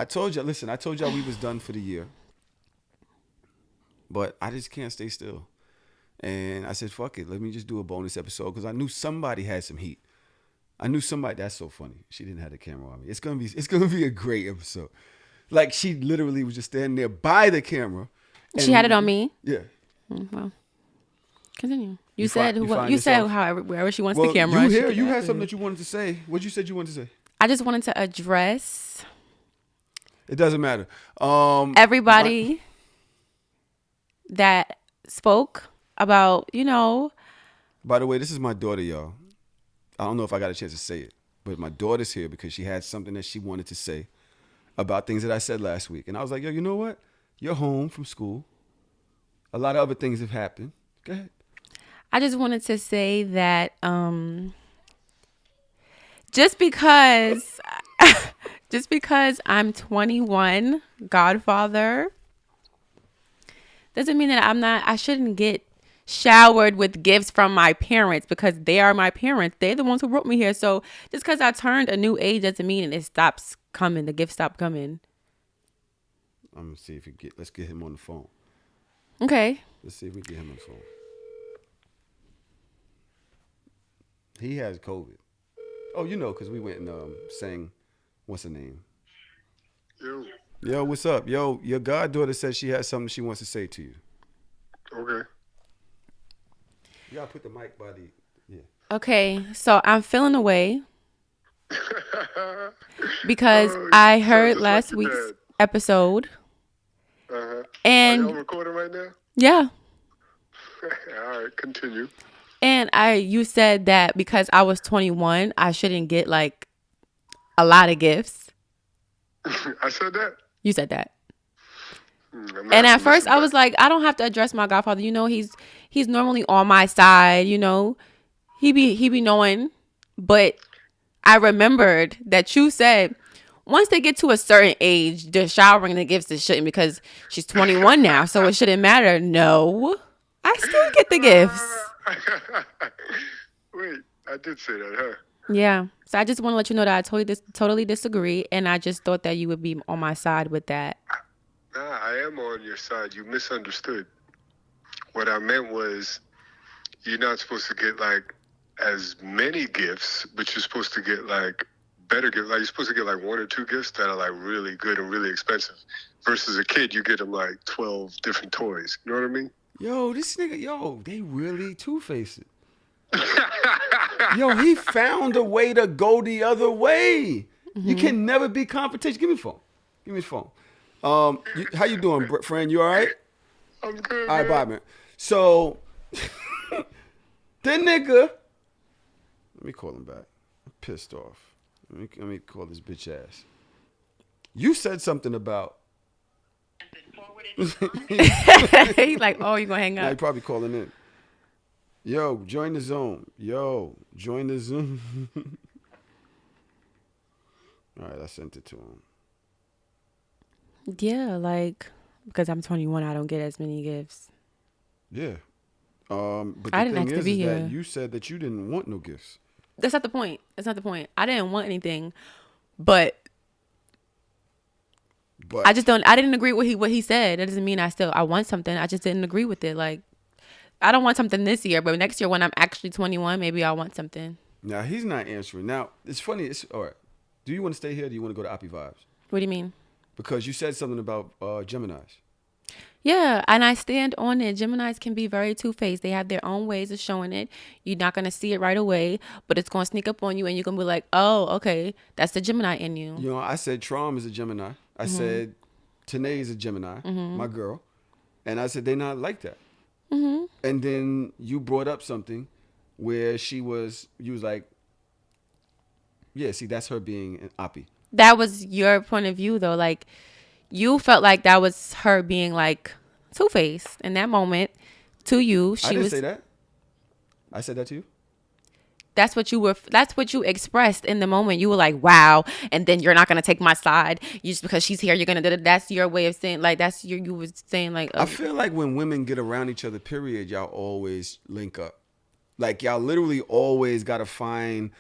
I told y'all we was done for the year. But I just can't stay still. And I said, fuck it. Let me just do a bonus episode because I knew somebody had some heat. I knew somebody. That's so funny. She didn't have the camera on me. It's gonna be a great episode. Like she literally was just standing there by the camera. She had it on me. Yeah. Well, continue. You said wherever she wants the camera. You had something that you wanted to say. What you said you wanted to say? I just wanted to address. It doesn't matter. Everybody that spoke about, By the way, this is my daughter, y'all. I don't know if I got a chance to say it, but my daughter's here because she had something that she wanted to say about things that I said last week. And I was like, yo, you know what? You're home from school. A lot of other things have happened. Go ahead. I just wanted to say that just because I'm 21, godfather, doesn't mean that I shouldn't get showered with gifts from my parents because they are my parents. They're the ones who brought me here. So just because I turned a new age doesn't mean it stops coming. The gifts stop coming. I'm going to see if let's get him on the phone. Okay. Let's see if we get him on the phone. He has COVID. Oh, because we went and sang, what's her name? Yo, what's up? Yo, your goddaughter says she has something she wants to say to you. Okay. You gotta put the mic by the... Yeah. Okay, so I'm feeling away because I heard last week's episode. Uh-huh. And are you recording right now? Yeah. All right, continue. And you said that because I was 21, I shouldn't get like a lot of gifts. I said that? You said that. And at first I was like, I don't have to address my godfather. He's normally on my side, He be knowing. But I remembered that you said once they get to a certain age, the showering the gifts shouldn't because she's 21 now, so it shouldn't matter. No. I still get the gifts. Wait, I did say that, huh? Yeah. So I just want to let you know that I totally disagree, and I just thought that you would be on my side with that. Nah, I am on your side. You misunderstood. What I meant was you're not supposed to get like as many gifts, but you're supposed to get like better gifts. Like you're supposed to get like 1 or 2 gifts that are like really good and really expensive. Versus a kid, you get them like 12 different toys. You know what I mean? Yo, this nigga, they really two-faced it. Yo, he found a way to go the other way. Mm-hmm. You can never be confrontation. Give me the phone. How you doing, friend? You all right? I'm good. All right, bye, man. So, the nigga, let me call him back. I'm pissed off. Let me call this bitch ass. You said something about. He's like, oh, you gonna hang up? Nah, he probably calling in. Yo, join the Zoom. Yo, join the Zoom. All right, I sent it to him. Yeah, like, because I'm 21, I don't get as many gifts. Yeah. But the I didn't thing have to be here. That you said that you didn't want no gifts. That's not the point. I didn't want anything, but I didn't agree with what he said. That doesn't mean I want something. I just didn't agree with it. Like, I don't want something this year, but next year when I'm actually 21, maybe I'll want something. Now, he's not answering. Now, it's funny. All right. Do you want to stay here or do you want to go to Opp'd Vibes? What do you mean? Because you said something about Geminis. Yeah, and I stand on it. Geminis can be very two-faced. They have their own ways of showing it. You're not going to see it right away, but it's going to sneak up on you and you're going to be like, oh, okay, that's the Gemini in you. I said Trom is a Gemini. I said Tanae is a Gemini, my girl. And I said they're not like that. Mm-hmm. And then you brought up something where you was like, yeah, see, that's her being an Opp'd. That was your point of view, though. Like, you felt like that was her being like two-faced in that moment to you. I didn't say that. I said that to you. That's what you expressed in the moment. You were like, wow. And then you're not going to take my side. Just because she's here, you're going to, that's your way of saying, like, you was saying like. I feel like when women get around each other, period, y'all always link up. Like y'all literally always got to find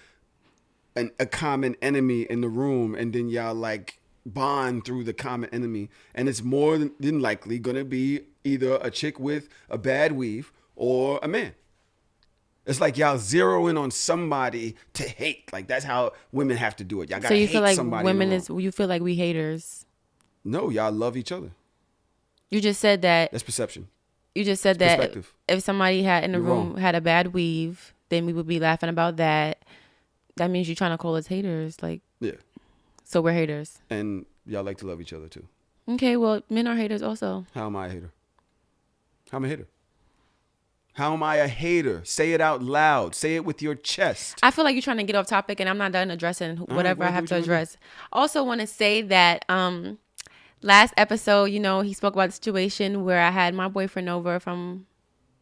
a common enemy in the room. And then y'all like bond through the common enemy, and it's more than likely going to be either a chick with a bad weave or a man. It's like y'all zeroing on somebody to hate. Like that's how women have to do it. Y'all gotta So you hate feel like somebody. you feel like we haters. No, y'all love each other. You just said that. That's perception. You just said It's that perspective. if somebody had in the You're room wrong. had a bad weave, then we would be laughing about that. That means you're trying to call us haters. Like, Yeah. so we're haters. And y'all like to love each other too. Okay, well, men are haters also. How am I a hater? How am I a hater? How am I a hater? Say it out loud. Say it with your chest. I feel like you're trying to get off topic, and I'm not done addressing whatever I have to address. Also, want to say that last episode, he spoke about the situation where I had my boyfriend over from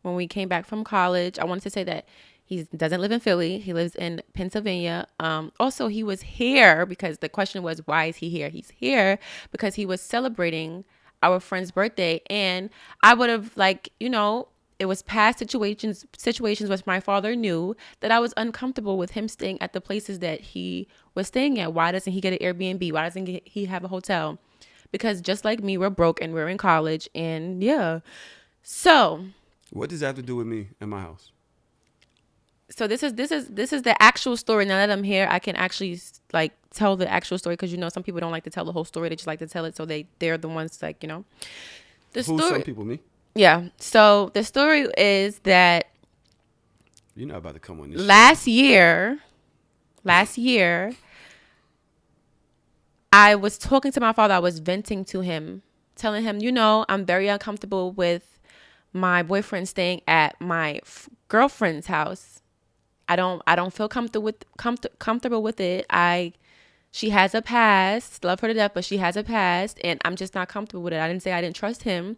when we came back from college. I wanted to say that he doesn't live in Philly. He lives in Pennsylvania. Also, he was here because the question was, why is he here? He's here because he was celebrating our friend's birthday. And I would have it was past situations which my father knew that I was uncomfortable with him staying at the places that he was staying at. Why doesn't he get an Airbnb? Why doesn't he have a hotel? Because just like me, we're broke and we're in college. And yeah. So what does that have to do with me and my house? So this is the actual story. Now that I'm here, I can actually tell the actual story because some people don't like to tell the whole story. They just like to tell it, so they're the ones The Who's story. some people? Me? Yeah. So the story is that you're not about to come on this. Last year, I was talking to my father. I was venting to him, telling him, I'm very uncomfortable with my boyfriend staying at my girlfriend's house. I don't feel comfortable with it. She has a past. Love her to death, but she has a past, and I'm just not comfortable with it. I didn't say I didn't trust him.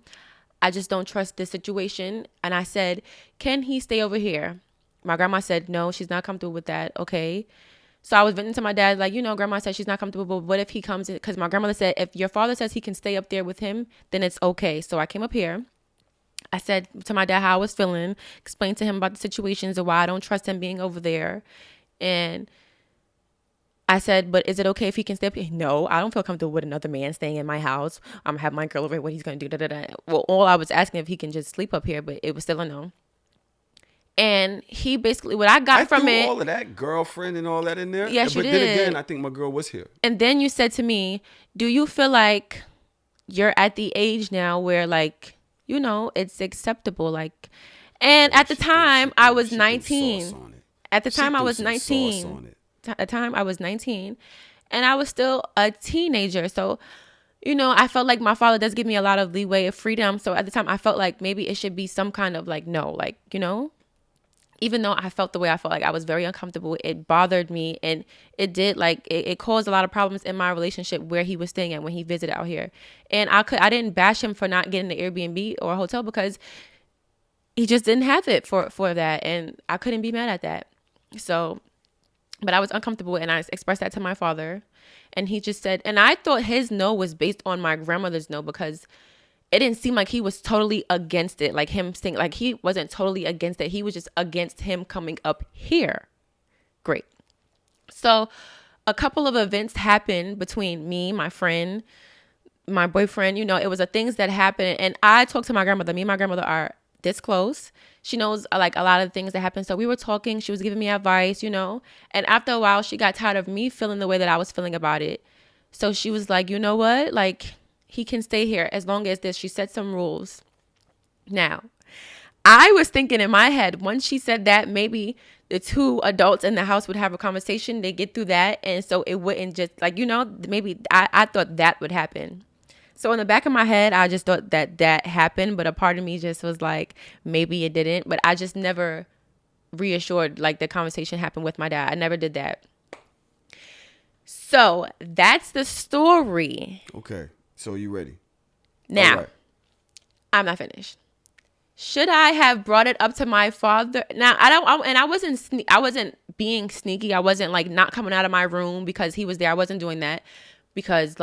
I just don't trust this situation. And I said, can he stay over here? My grandma said, no, she's not comfortable with that. Okay. So I was venting to my dad, grandma said she's not comfortable, but what if he comes in? Because my grandmother said, if your father says he can stay up there with him, then it's okay. So I came up here. I said to my dad how I was feeling, explained to him about the situations and why I don't trust him being over there. And I said, but is it okay if he can stay up here? No, I don't feel comfortable with another man staying in my house. I'm have my girl over here, what he's going to do. Da, da, da. Well, all I was asking if he can just sleep up here, but it was still a no. And he basically, what I got from it. all of that girlfriend and all that in there. Yes, you did. But then again, I think my girl was here. And then you said to me, do you feel like you're at the age now where it's acceptable? And at the time I was 19. At the time I was 19. At the time I was 19 and I was still a teenager. So, I felt like my father does give me a lot of leeway of freedom. So at the time I felt like maybe it should be some kind of no, even though I felt the way I felt, I was very uncomfortable. It bothered me, and it did it caused a lot of problems in my relationship where he was staying at when he visited out here. And I didn't bash him for not getting an Airbnb or a hotel because he just didn't have it for that, and I couldn't be mad at that. So, but I was uncomfortable, and I expressed that to my father, and he just said, and I thought his no was based on my grandmother's no because it didn't seem like he was totally against it. Him saying, he wasn't totally against it. He was just against him coming up here. Great. So a couple of events happened between me, my friend, my boyfriend. It was things that happened. And I talked to my grandmother. Me and my grandmother are this close. She knows a lot of things that happened. So we were talking. She was giving me advice, And after a while, she got tired of me feeling the way that I was feeling about it. So she was like, you know what? He can stay here as long as this. She set some rules. Now, I was thinking in my head, once she said that, maybe the two adults in the house would have a conversation. They get through that. And so it wouldn't just maybe I thought that would happen. So in the back of my head, I just thought that happened. But a part of me just was like, maybe it didn't. But I just never reassured the conversation happened with my dad. I never did that. So that's the story. Okay. So you ready? Now, right. I'm not finished. Should I have brought it up to my father? Now, I wasn't being sneaky. I wasn't not coming out of my room because he was there. I wasn't doing that because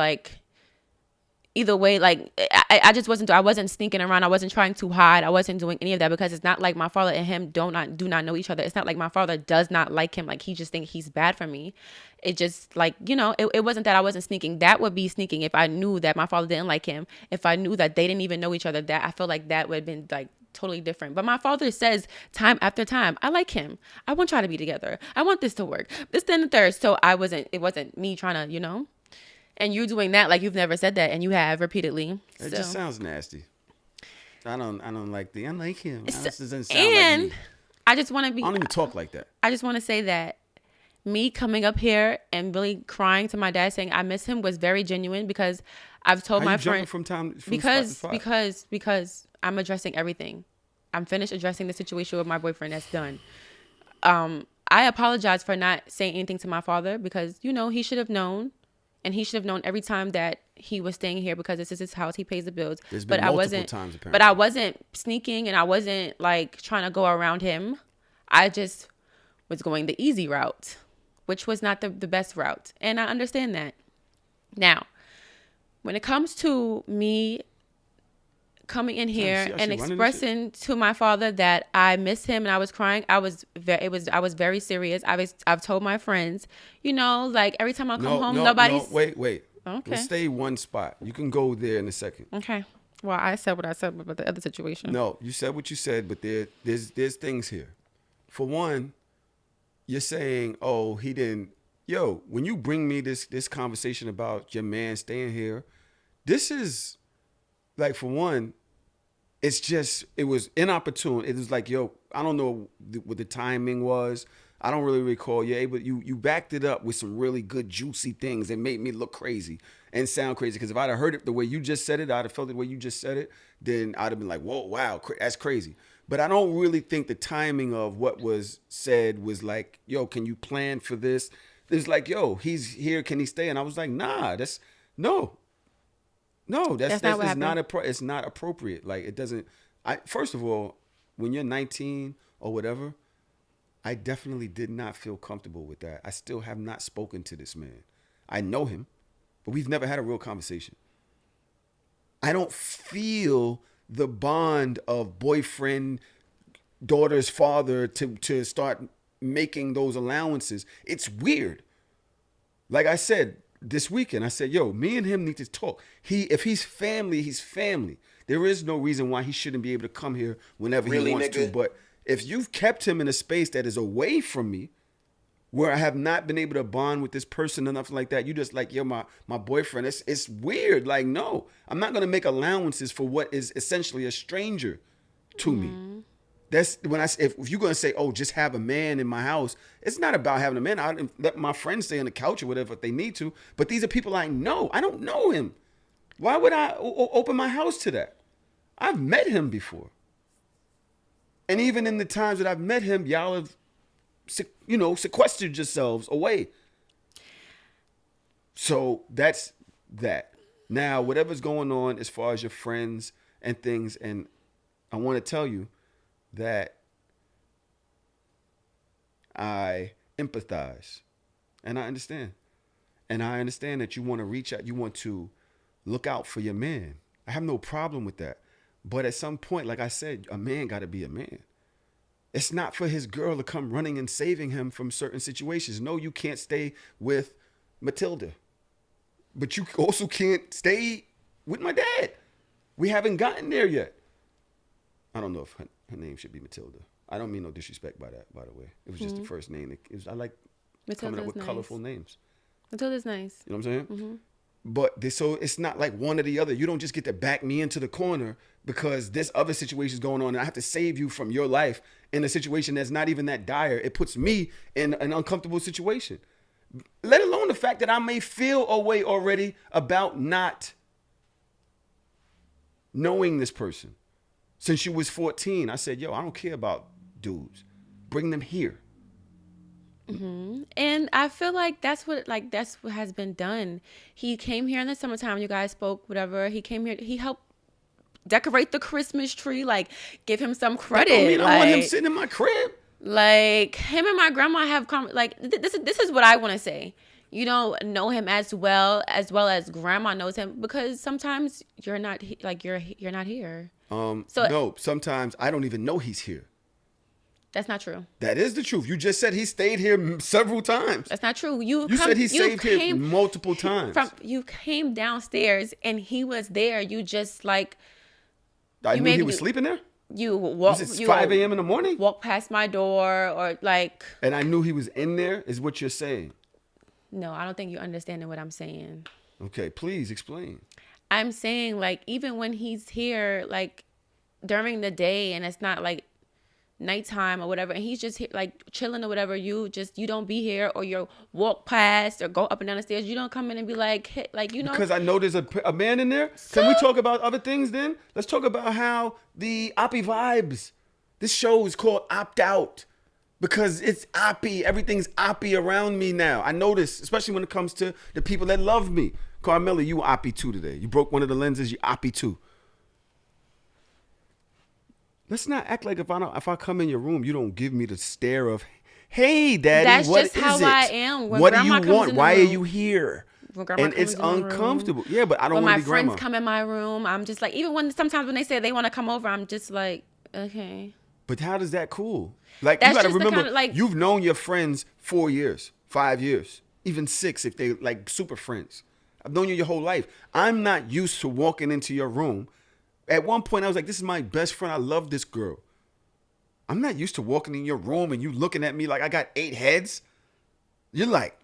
either way, like I just I wasn't sneaking around. I wasn't trying to hide. I wasn't doing any of that because it's not like my father and him do not know each other. It's not like my father does not like him. Like he just think he's bad for me. It just like, it wasn't that I wasn't sneaking. That would be sneaking if I knew that my father didn't like him. If I knew that they didn't even know each other, that I feel like that would have been like totally different. But my father says time after time, I like him. I want y'all to be together. I want this to work. This, then, the third. So it wasn't me trying to, and you doing that like you've never said that, and you have repeatedly. It just sounds nasty. I don't like I like him. This doesn't sound and like me. I just want to be. I don't even talk like that. I just want to say that me coming up here and really crying to my dad saying I miss him was very genuine because I've told my friend because I'm addressing everything. I'm finished addressing the situation with my boyfriend. That's done. I apologize for not saying anything to my father because he should have known. And he should have known every time that he was staying here because this is his house. He pays the bills. There's been multiple times, apparently. But I wasn't sneaking and I wasn't like trying to go around him. I just was going the easy route, which was not the best route. And I understand that. Now, when it comes to me coming in here and expressing to my father that I miss him and I was crying, I was very serious. I've told my friends, like every time I come home, nobody's. Wait. Okay. Let's stay one spot. You can go there in a second. Okay. Well, I said what I said about the other situation. No, you said what you said, but there's things here. For one, you're saying, oh, he didn't. Yo, when you bring me this conversation about your man staying here, this is like, for one, it was inopportune. It was like, yo, I don't know what the timing was. I don't really recall. You backed it up with some really good, juicy things that made me look crazy and sound crazy. Because if I'd have heard it the way you just said it, I'd have felt it the way you just said it, then I'd have been like, whoa, wow, that's crazy. But I don't really think the timing of what was said was like, yo, can you plan for this? It's like, yo, he's here, can he stay? And I was like, nah, no, that's it's not appropriate. Like, it doesn't. First of all, when you're 19 or whatever, I definitely did not feel comfortable with that. I still have not spoken to this man. I know him, but we've never had a real conversation. I don't feel the bond of boyfriend, daughter's father to start making those allowances. It's weird. Like I said, this weekend, I said, yo, me and him need to talk. If he's family, he's family. There is no reason why he shouldn't be able to come here whenever he wants to. But if you've kept him in a space that is away from me, where I have not been able to bond with this person or nothing like that, you just like, yo, my boyfriend, it's weird. Like, no, I'm not going to make allowances for what is essentially a stranger to me. That's when if you're going to say, oh, just have a man in my house, it's not about having a man. I let my friends stay on the couch or whatever if they need to. But these are people I know. I don't know him. Why would I open my house to that? I've met him before. And even in the times that I've met him, y'all have, sequestered yourselves away. So that's that. Now, whatever's going on as far as your friends and things, and I want to tell you that I empathize and I understand. And I understand that you want to reach out, you want to look out for your man. I have no problem with that. But at some point, like I said, a man got to be a man. It's not for his girl to come running and saving him from certain situations. No, you can't stay with Matilda. But you also can't stay with my dad. We haven't gotten there yet. I don't know if her name should be Matilda. I don't mean no disrespect by that, by the way. It was just the first name. I like coming up with colorful names. Matilda's nice. You know what I'm saying? Mm-hmm. But so it's not like one or the other. You don't just get to back me into the corner because this other situation is going on and I have to save you from your life in a situation that's not even that dire. It puts me in an uncomfortable situation. Let alone the fact that I may feel a way already about not knowing this person. Since you was 14, I said, yo, I don't care about dudes. Bring them here. Mm-hmm. And I feel like that's what has been done. He came here in the summertime. You guys spoke, whatever. He came here. He helped decorate the Christmas tree. Like, give him some credit. I don't want him sitting in my crib. Like, him and my grandma have this is what I want to say. you don't know him as well as grandma knows him, because sometimes you're not you're not here. So No, sometimes I don't even know he's here. that's not true. That is the truth. You just said he stayed here several times. That's not true. You said he stayed here multiple times. You came downstairs and he was there. You just like. I knew he was sleeping there? You walk. Was it 5 a.m. in the morning? Walk past my door or like. And I knew he was in there, is what you're saying. No, I don't think you're understanding what I'm saying. Okay, please explain. I'm saying like even when he's here, like during the day and it's not like nighttime or whatever, and he's just like chilling or whatever, you don't be here, or you walk past or go up and down the stairs, you don't come in and be like you know, because I know there's a man in there. Can we talk about other things then? Let's talk about how the Opp'd vibes. This show is called Opt-Out because it's Opp'd. Everything's Opp'd around me now. I notice, especially when it comes to the people that love me. Carmela, you were Opp'd too today. You broke one of the lenses, you Opp'd too. Let's not act like if I come in your room, you don't give me the stare of, "Hey, Daddy, that's what just is how it? I am. When what do grandma you comes want? in the Why are room- you here?" when grandma And comes it's in the room, uncomfortable. Yeah, but I don't when want my to be grandma. friends come in my room, I'm just like, even when sometimes when they say they want to come over, I'm just like, okay. But how does that cool? Like, That's you got to just the remember, kind of, like- you've known your friends 4 years, 5 years, even 6 if they like super friends. I've known you your whole life. I'm not used to walking into your room. At one point, I was like, this is my best friend. I love this girl. I'm not used to walking in your room and you looking at me like I got 8 heads. You're like,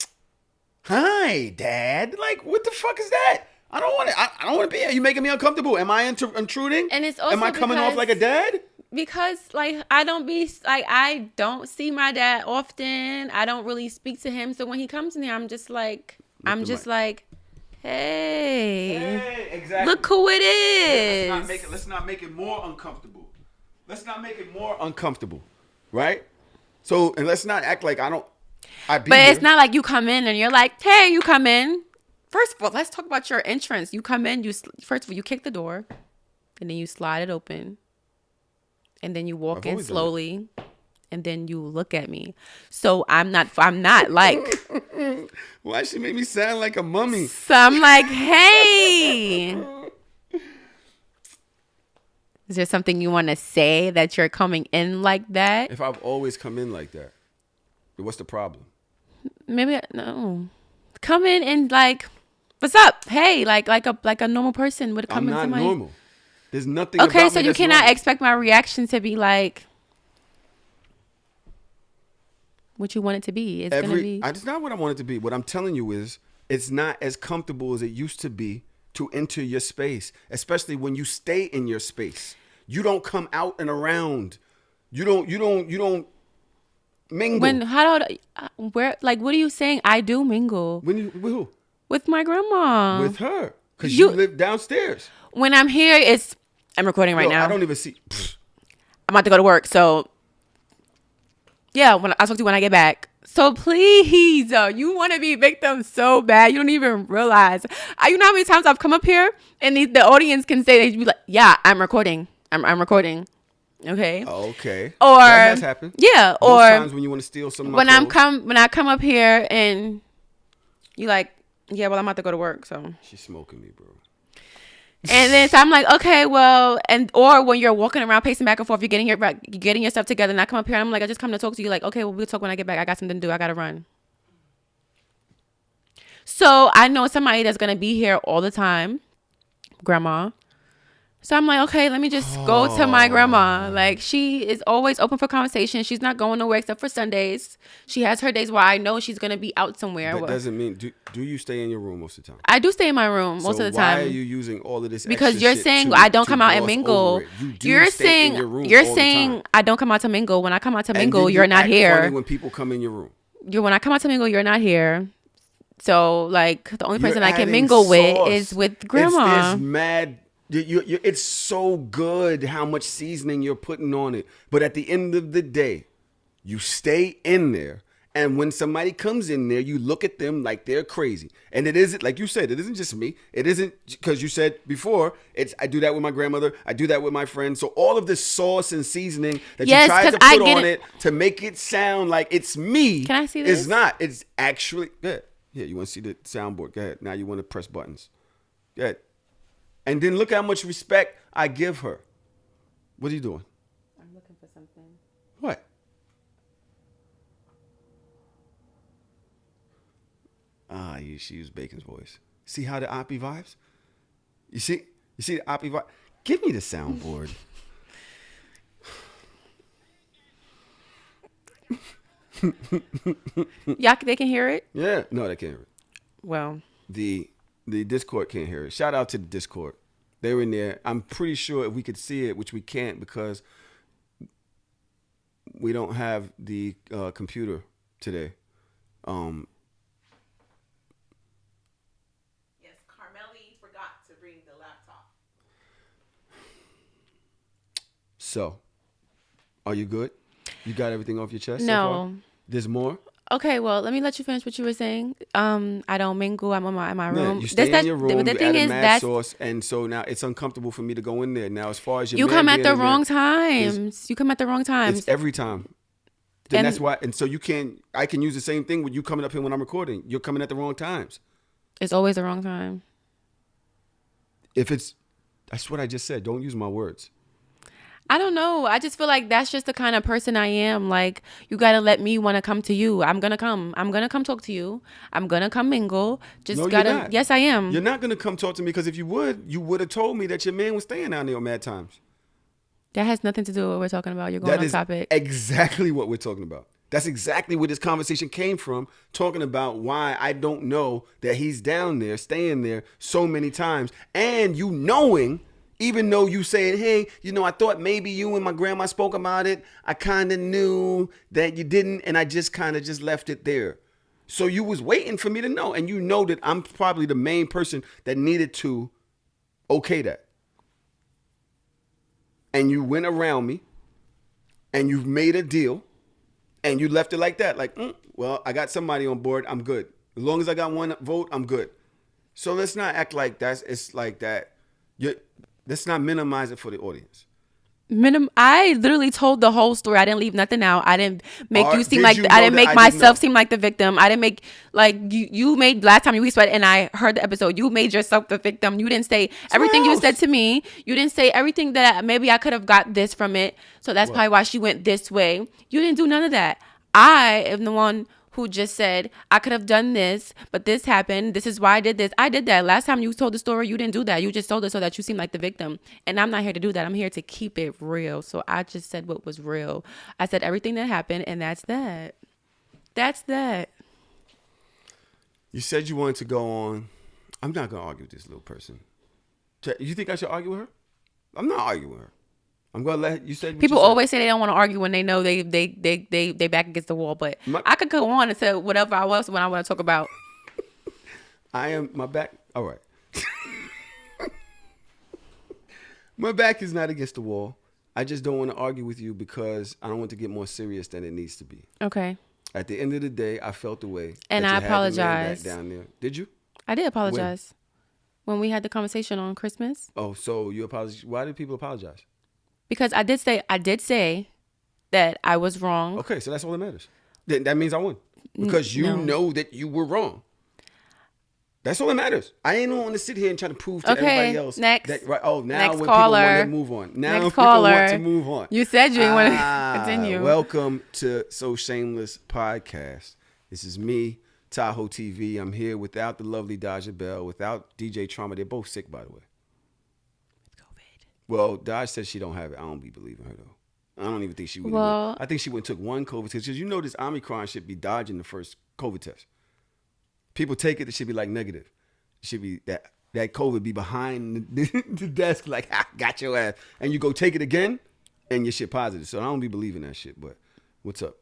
"Hi, Dad." Like, what the fuck is that? I don't want to. I don't want to be here. You making me uncomfortable. Am I intruding? And it's also am I coming off because- like a dad? Because like I don't see my dad often. I don't really speak to him. So when he comes in here, I'm just like, hey, exactly. look who it is. Let's not make it more uncomfortable. Let's not make it more uncomfortable, right? So, and let's not act like But it's not like you come in and you're like, hey, you come in. First of all, let's talk about your entrance. You come in, first of all, you kick the door, and then you slide it open, and then you walk in slowly, and then you look at me. So I'm not like. Why she make me sound like a mummy? So I'm like, hey. Is there something you want to say that you're coming in like that? If I've always come in like that, what's the problem? Maybe no. Come in and like, what's up? Hey, like a normal person would come in. I'm not normal. There's nothing. Okay, about so me you that's cannot normal. expect my reaction to be like what you want it to be. It's gonna be. It's not what I want it to be. What I'm telling you is, it's not as comfortable as it used to be to enter your space, especially when you stay in your space. You don't come out and around. You don't mingle. What are you saying? I do mingle. With who? With my grandma. With her. Because you live downstairs. When I'm here, I'm recording right now. I don't even see. I'm about to go to work, so yeah, I'll talk to you when I get back. So please, you want to be victim so bad. You don't even realize. You know how many times I've come up here and the audience can say, they'd be like, yeah, I'm recording. I'm recording. Okay. Okay. Or that has happened. Yeah. Most Or times when you want to steal some of my clothes. when I come up here and you like, yeah, well, I'm about to go to work, so she's smoking me, bro. And then so I'm like, okay, well, or when you're walking around pacing back and forth, you're getting your stuff together, and I come up here and I'm like, I just come to talk to you. Like, okay, well, we'll talk when I get back. I got something to do. I gotta run. So I know somebody that's gonna be here all the time, grandma. So I'm like, okay, let me just go to my grandma. Like, she is always open for conversation. She's not going nowhere except for Sundays. She has her days where I know she's going to be out somewhere. That doesn't mean, do you stay in your room most of the time? I do stay in my room most of the time. Why are you using all of this because extra you're shit saying to, I don't to come out and gloss mingle. over it? You do You're stay saying in your room you're all the saying time. I don't come out to mingle. When I come out to And mingle, then you you're not act here. funny when people come in your room. When I come out to mingle, you're not here. So like the only person I can adding mingle with sauce. is with grandma. It's mad. It's so good how much seasoning you're putting on it. But at the end of the day, you stay in there. And when somebody comes in there, you look at them like they're crazy. And it isn't, like you said, it isn't just me. It isn't, because you said before, I do that with my grandmother. I do that with my friends. So all of this sauce and seasoning that you try to put on it to make it sound like it's me. Can I see this? It's not. It's actually good. Yeah, you want to see the soundboard? Go ahead. Now you want to press buttons. Go ahead. And then look how much respect I give her. What are you doing? I'm looking for something. What? She used Bacon's voice. See how the Opp'd vibes? You see the Opp'd vibe? Give me the soundboard. Y'all, they can hear it? Yeah. No, they can't hear it. Well. The Discord can't hear it. Shout out to the Discord. They were in there. I'm pretty sure if we could see it, which we can't because we don't have the computer today. Yes, Carmelli forgot to bring the laptop. So, are you good? You got everything off your chest? No. So far? There's more? Okay, well, let me let you finish what you were saying. I don't mingle. I'm in my room. Yeah, you stay in your room. The you thing add is mad that sauce, and so now it's uncomfortable for me to go in there. Now, as far as your you man come at being the in there, wrong times. You come at the wrong times. It's every time. Then And- that's why. And so you can't. I can use the same thing with you coming up here when I'm recording. You're coming at the wrong times. It's always the wrong time. That's what I just said. Don't use my words. I don't know. I just feel like that's just the kind of person I am. Like, you got to let me want to come to you. I'm going to come. I'm going to come talk to you. I'm going to come mingle. Just No, got you're to. not. Yes, I am. You're not gonna come talk to me because if you would have told me that your man was staying down there on mad times. That has nothing to do with what we're talking about. You're going That on is topic. exactly what we're talking about. That's exactly where this conversation came from, talking about why I don't know that he's down there, staying there so many times, and you knowing, even though you saying, hey, I thought maybe you and my grandma spoke about it. I kind of knew that you didn't, and I just kind of just left it there. So you was waiting for me to know, and you know that I'm probably the main person that needed to okay that. And you went around me, and you made a deal, and you left it like that. Like, well, I got somebody on board. I'm good. As long as I got one vote, I'm good. So let's not act like it's like that. Let's not minimize it for the audience. I literally told the whole story. I didn't leave nothing out. I didn't make you seem did like you I know didn't that make I didn't myself know? seem like the victim. I didn't make like you made last time we spoke and I heard the episode. You made yourself the victim. You didn't say everything you else? said to me. You didn't say everything that maybe I could have got this from it. So that's probably why she went this way. You didn't do none of that. I am the one who just said, I could have done this, but this happened. This is why I did this. I did that. Last time you told the story, you didn't do that. You just told it so that you seem like the victim. And I'm not here to do that. I'm here to keep it real. So I just said what was real. I said everything that happened, and that's that. That's that. You said you wanted to go on. I'm not going to argue with this little person. You think I should argue with her? I'm not arguing with her. I'm going to let you say what People you said. always say they don't want to argue when they know they back against the wall. But I could go on and say whatever I was when I want to talk about. I am my back. All right. My back is not against the wall. I just don't want to argue with you because I don't want to get more serious than it needs to be. Okay. At the end of the day, I felt the way. And that I you had the man apologize. back down there. Did you? I did apologize. When we had the conversation on Christmas. Oh, so you apologize. Why did people apologize? Because I did say that I was wrong. Okay, so that's all that matters. That means I won. Because you know that you were wrong. That's all that matters. I ain't want to sit here and try to prove to everybody else. Next. That, right, now next when caller. people want to move on. Now Next people caller. want to move on. You said you didn't want to continue. Welcome to So Shameless Podcast. This is me, Tahoe TV. I'm here without the lovely Daja Bell, without DJ Trauma. They're both sick, by the way. Well, Dodge says she don't have it. I don't be believing her though. I don't even think she would. Well, I think she went and took one COVID test because this Omicron should be dodging the first COVID test. People take it; it should be like negative. It should be that COVID be behind the desk, like got your ass, and you go take it again, and your shit positive. So I don't be believing that shit. But what's up?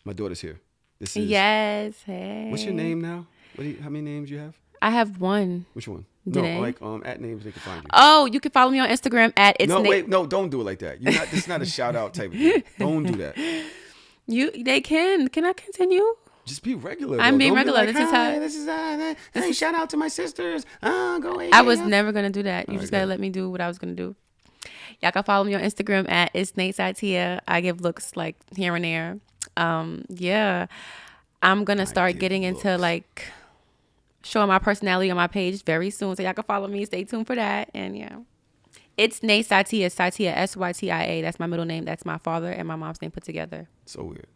My daughter's here. This is yes. Hey. What's your name now? How many names you have? I have one. Which one? Today. No, like at names they can find you. Oh, you can follow me on Instagram at it's No, Nate. wait, no, don't do it like that. This is not a shout out type of thing. Don't do that. They can. Can I continue? Just be regular. I'm though. being Don't be regular. Like, This is Hi, hey, shout out to my sisters. Go away. I was never gonna do that. You All just right, gotta go. let me do what I was gonna do. Y'all can follow me on Instagram at it's Nate Satia. I give looks like here and there. Yeah. I'm gonna start give getting into looks. like showing my personality on my page very soon. So y'all can follow me. Stay tuned for that. And yeah. It's Nay Satia. Satia, Sytia. That's my middle name. That's my father and my mom's name put together. So weird.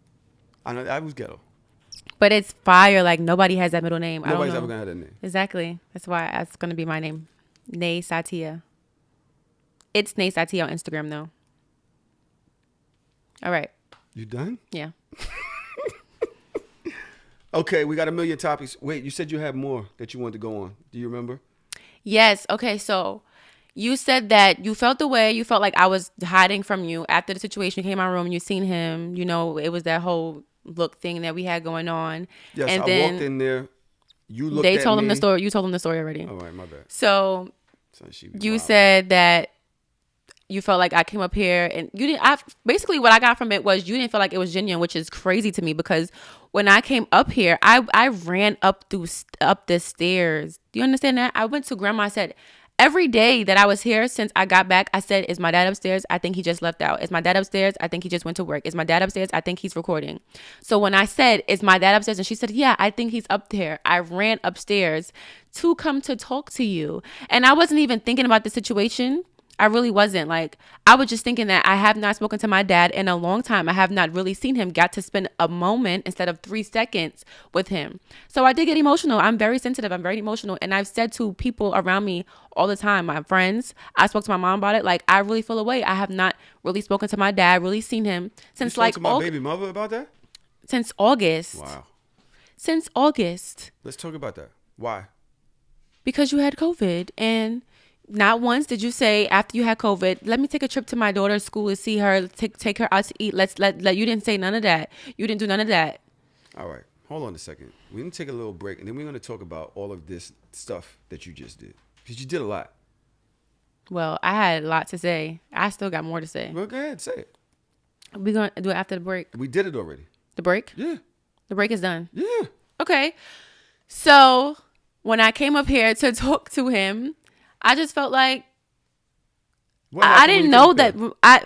I know I was ghetto. But it's fire. Like, nobody has that middle name. Nobody's ever going to have that name. Exactly. That's why that's going to be my name. Nay Satia. It's Nay Satia on Instagram, though. All right. You done? Yeah. Okay, we got a million topics. Wait, you said you had more that you wanted to go on. Do you remember? Yes. Okay, so you said that you felt the way. You felt like I was hiding from you after the situation. You came in my room and you seen him. You know, it was that whole look thing that we had going on. Yes, and I then walked in there. You looked they at told me. him the story. You told him the story already. All right, my bad. So you said that you felt like I came up here and you didn't. Basically, what I got from it was you didn't feel like it was genuine, which is crazy to me because when I came up here, I ran up the stairs. Do you understand that? I went to grandma. I said, every day that I was here since I got back, I said, is my dad upstairs? I think he just left out. Is my dad upstairs? I think he just went to work. Is my dad upstairs? I think he's recording. So when I said, is my dad upstairs? And she said, yeah, I think he's up there. I ran upstairs to come to talk to you. And I wasn't even thinking about the situation. I really wasn't. Like, I was just thinking that I have not spoken to my dad in a long time. I have not really seen him. Got to spend a moment instead of 3 seconds with him. So I did get emotional. I'm very sensitive. I'm very emotional. And I've said to people around me all the time, my friends, I spoke to my mom about it. Like, I really feel away. I have not really spoken to my dad, really seen him since you spoke to my baby mother about that? Since August. Wow. Since August. Let's talk about that. Why? Because you had COVID, and not once did you say after you had COVID, let me take a trip to my daughter's school to see her, take her out to eat. Let you didn't say none of that. You didn't do none of that. All right. Hold on a second. We're going to take a little break, and then we're going to talk about all of this stuff that you just did. Because you did a lot. Well, I had a lot to say. I still got more to say. Well, go ahead. Say it. We're going to do it after the break. We did it already. The break? Yeah. The break is done. Yeah. Okay. So when I came up here to talk to him, I just felt like I didn't know that.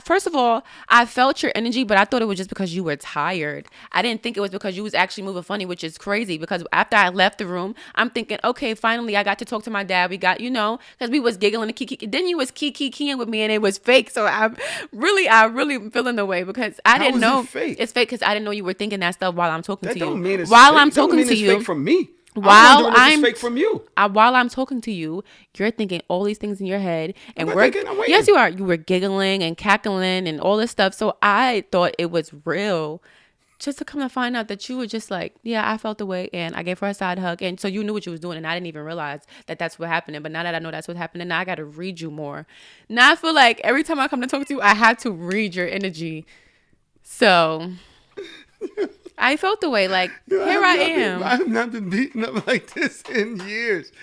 First of all, I felt your energy, but I thought it was just because you were tired. I didn't think it was because you was actually moving funny, which is crazy because after I left the room, I'm thinking, okay, finally I got to talk to my dad. We got, because we was giggling and kiki. Then you was kiki-kikiing with me and it was fake. So I really feeling the way because I didn't know. It's fake because I didn't know you were thinking that stuff while I'm talking to you. While I'm talking to you. Fake from me. While I'm fake from you. While I'm talking to you, you're thinking all these things in your head, and I'm waiting. Yes, you are. You were giggling and cackling and all this stuff. So I thought it was real, just to come to find out that you were just like, yeah, I felt the way, and I gave her a side hug, and so you knew what you was doing, and I didn't even realize that that's what happened. But now that I know that's what happened, now I got to read you more. Now I feel like every time I come to talk to you, I have to read your energy. So. I felt the way, like, here I am. I have not been beaten up like this in years.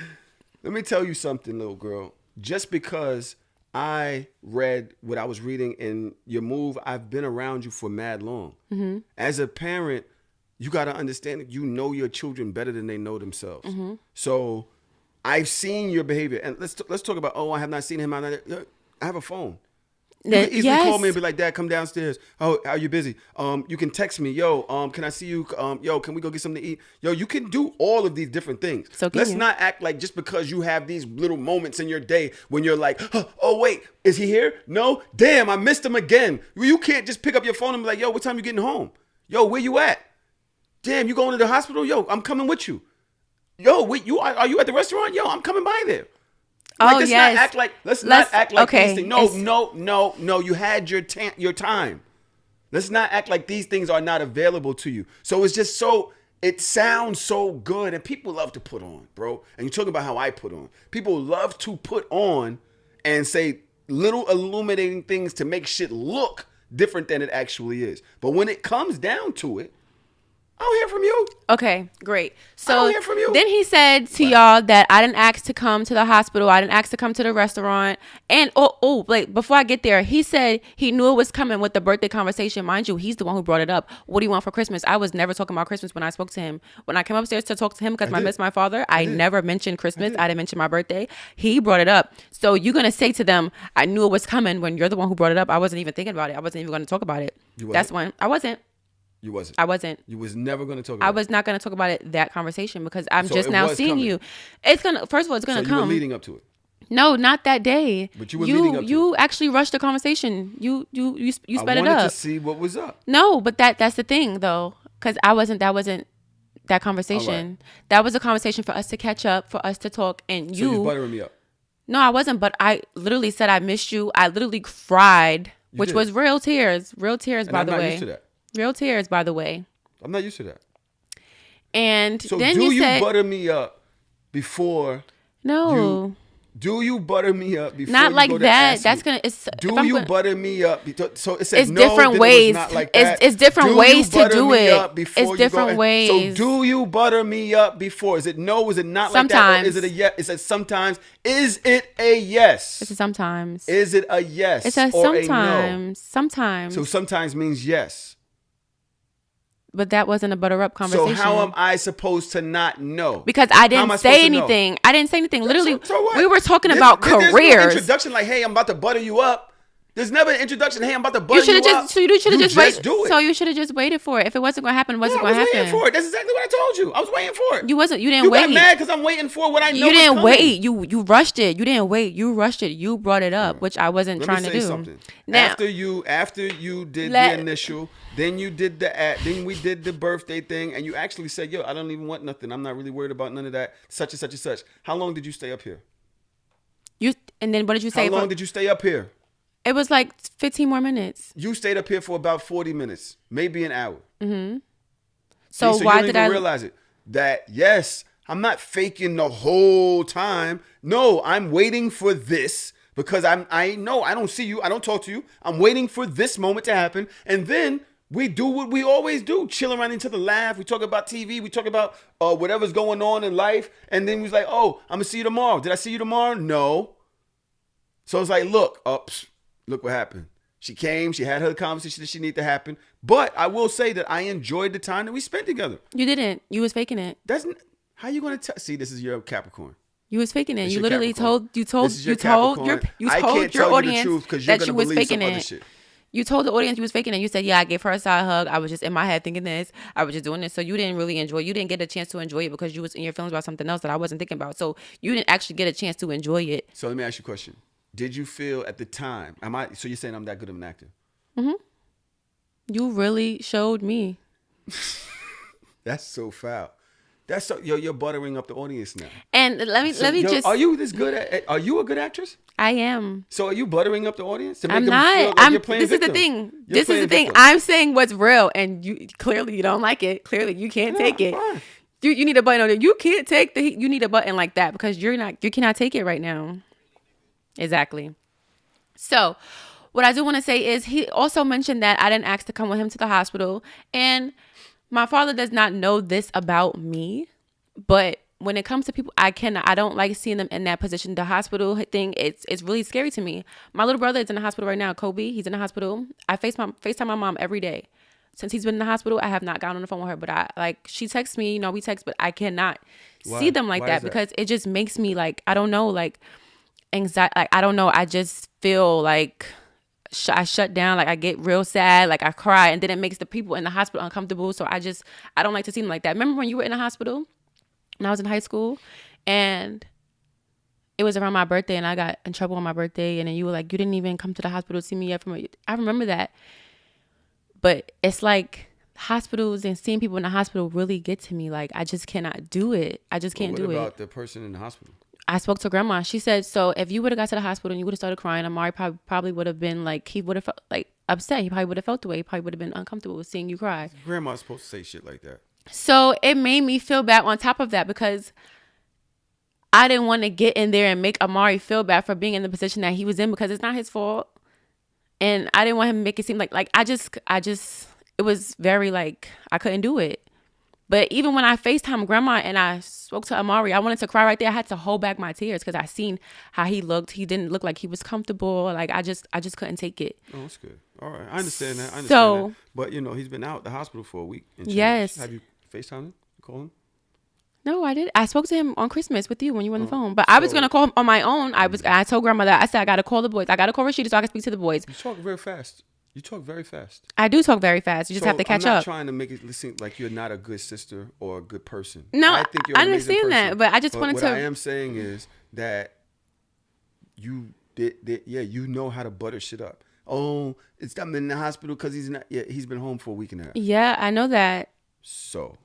Let me tell you something, little girl. Just because I read what I was reading in your move, I've been around you for mad long. Mm-hmm. As a parent, you got to understand that you know your children better than they know themselves. Mm-hmm. So I've seen your behavior. And let's talk about, I have not seen him. I have a phone. You can easily call me and be like, Dad, come downstairs. Oh, are you busy? You can text me. Yo, can I see you? Yo, can we go get something to eat? Yo, you can do all of these different things. So let's not act like just because you have these little moments in your day when you're like, oh, wait, is he here? No? Damn, I missed him again. You can't just pick up your phone and be like, yo, what time you getting home? Yo, where you at? Damn, you going to the hospital? Yo, I'm coming with you. Yo, wait, are you at the restaurant? Yo, I'm coming by there. Like, let's not act like these things. No. You had your time. Let's not act like these things are not available to you. So it's just it sounds so good. And people love to put on, bro. And you're talking about how I put on. People love to put on and say little illuminating things to make shit look different than it actually is. But when it comes down to it, I don't hear from you. Okay, great. So I don't hear from you. Then he said to y'all that I didn't ask to come to the hospital. I didn't ask to come to the restaurant. And like before I get there, he said he knew it was coming with the birthday conversation. Mind you, he's the one who brought it up. What do you want for Christmas? I was never talking about Christmas when I spoke to him. When I came upstairs to talk to him because I missed my father, I never mentioned Christmas. I didn't mention my birthday. He brought it up. So you're going to say to them, I knew it was coming when you're the one who brought it up. I wasn't even thinking about it. I wasn't even going to talk about it. That's when I wasn't. You wasn't. I wasn't. You was never going to talk about I it. was not going to talk about it, that conversation, because I'm So just it now was seeing coming. you. It's going to, first of all, it's going to So come. you were leading up to it. No, not that day. But you were leading up to You actually rushed the conversation. You sped it up. I wanted to see what was up. No, but that's the thing though, because that wasn't that conversation. Right. That was a conversation for us to catch up, for us to talk, and So you was buttering me up. No, I wasn't, but I literally said I missed you. I literally cried, which did. was real tears, by And the I'm not way. used to that. Real tears, by the way. I'm not used to that. And So then do you you said butter me up before? no. Do you butter me up before? Not you like go to that. ask That's me? gonna. It's, Do you butter me up? So it said It's no, different then ways. It was not like that. It's different Do ways you to butter do me it. up before It's you different go, ways. So do you butter me up before? Is it no? Is it not like that? Sometimes. Or is it a yes? It says sometimes. Is it a yes? It's a sometimes. Is it a yes? It's a or a no? sometimes. Sometimes. So sometimes means yes. But that wasn't a butter up conversation. So how am I supposed to not know? Because I How am didn't I say supposed to know? anything. I didn't say anything. Literally, So what? we were talking There's- about there's no careers. introduction like, hey, I'm about to butter you up. There's never an introduction. Hey, I'm about to butter You should you have up. just. So you should have just waited. do it. So you should have just waited for it. If it wasn't going to happen, it wasn't No, I going was to waiting happen. for it. That's exactly what I told you. I was waiting for it. You wasn't. You didn't You wait. got mad because I'm waiting for what I know. You is didn't coming. wait. You rushed it. You didn't wait. You rushed it. You brought it up, which I wasn't Let trying me to say do. something. Now, After you did Let- the initial, then you did the then we did the birthday thing, and you actually said, "Yo, I don't even want nothing. I'm not really worried about none of that. Such and such and such." How long did you stay up here? and then what did you say? How long did you stay up here? It was like 15 more minutes. You stayed up here for about 40 minutes, maybe an hour. Mm-hmm. So So why you don't did even I realize it? That yes, I'm not faking the whole time. No, I'm waiting for this because I know I don't see you, I don't talk to you. I'm waiting for this moment to happen, and then we do what we always do: chill around into the laugh. We talk about TV. We talk about whatever's going on in life, and then we was like, "Oh, I'm gonna see you tomorrow." Did I see you tomorrow? No. So it's like, look, look what happened. She came. She had her conversation that she needed to happen. But I will say that I enjoyed the time that we spent together. You didn't. You was faking it. How you gonna see? This is your Capricorn. You was faking it. This you your literally Capricorn. told This is you your told your Capricorn. you I told can't your tell you the audience truth 'cause you're that you gonna was believe some faking other it. shit. You told the audience you was faking it. You said, "Yeah, I gave her a side hug. I was just in my head thinking this. I was just doing this." So you didn't really enjoy. You didn't get a chance to enjoy it because you was in your feelings about something else that I wasn't thinking about. So you didn't actually get a chance to enjoy it. So let me ask you a question. Did you feel at the time? So you're saying I'm that good of an actor? You really showed me. That's so foul. That's so you're buttering up the audience now. And let me just. Are you this good at? Are you a good actress? I am. So are you buttering up the audience to make I'm them feel not. like you're playing This is the victim? thing. You're This is playing the thing. victim. I'm saying what's real, and you clearly you don't like it. Clearly you can't take it. Fine. You need a button on it. You can't take the heat. You need a button like that because you cannot take it right now. Exactly. So what I do want to say is he also mentioned that I didn't ask to come with him to the hospital, and my father does not know this about me, but when it comes to people, I don't like seeing them in that position. The hospital thing, it's really scary to me. My little brother is in the hospital right now. Kobe, he's in the hospital. I FaceTime my mom every day. Since he's been in the hospital, I have not gotten on the phone with her, but she texts me, we text, but I cannot see them like Why that is that? because it just makes me I don't know, anxiety. I don't know. I just feel like I shut down. I get real sad. I cry, and then it makes the people in the hospital uncomfortable. So I don't like to see them like that. Remember when you were in the hospital? When I was in high school, and it was around my birthday, and I got in trouble on my birthday, and then you were like, you didn't even come to the hospital to see me yet. I remember that, but it's hospitals and seeing people in the hospital really get to me. I just cannot do it. I just can't do it. What about the person in the hospital? I spoke to grandma. She said, so if you would have got to the hospital and you would have started crying, Amari probably would have been he would have felt upset. He probably would have felt the way. He probably would have been uncomfortable with seeing you cry. Grandma's supposed to say shit like that. So it made me feel bad on top of that because I didn't want to get in there and make Amari feel bad for being in the position that he was in because it's not his fault. And I didn't want him to make it seem like I just, it was very I couldn't do it. But even when I FaceTime grandma and I spoke to Amari, I wanted to cry right there. I had to hold back my tears because I seen how he looked. He didn't look like he was comfortable. I just couldn't take it. Oh, that's good. All right. I understand that. So, But, he's been out the hospital for a week. And yes. Have you FaceTime him? Call him? No, I did. I spoke to him on Christmas with you when you were on the phone. But I was going to call him on my own. I told grandma that. I said, I got to call the boys. I got to call Rashida so I can speak to the boys. You talk real fast. You talk very fast. I do talk very fast. You just have to catch I'm not up. trying to make it seem like you're not a good sister or a good person. No, I think you're an amazing understand person. that, but I just wanted what to. I am saying is that you you know how to butter shit up. Oh, it's I'm in the hospital because he's not. Yeah, he's been home for a week and a half. Yeah, I know that. So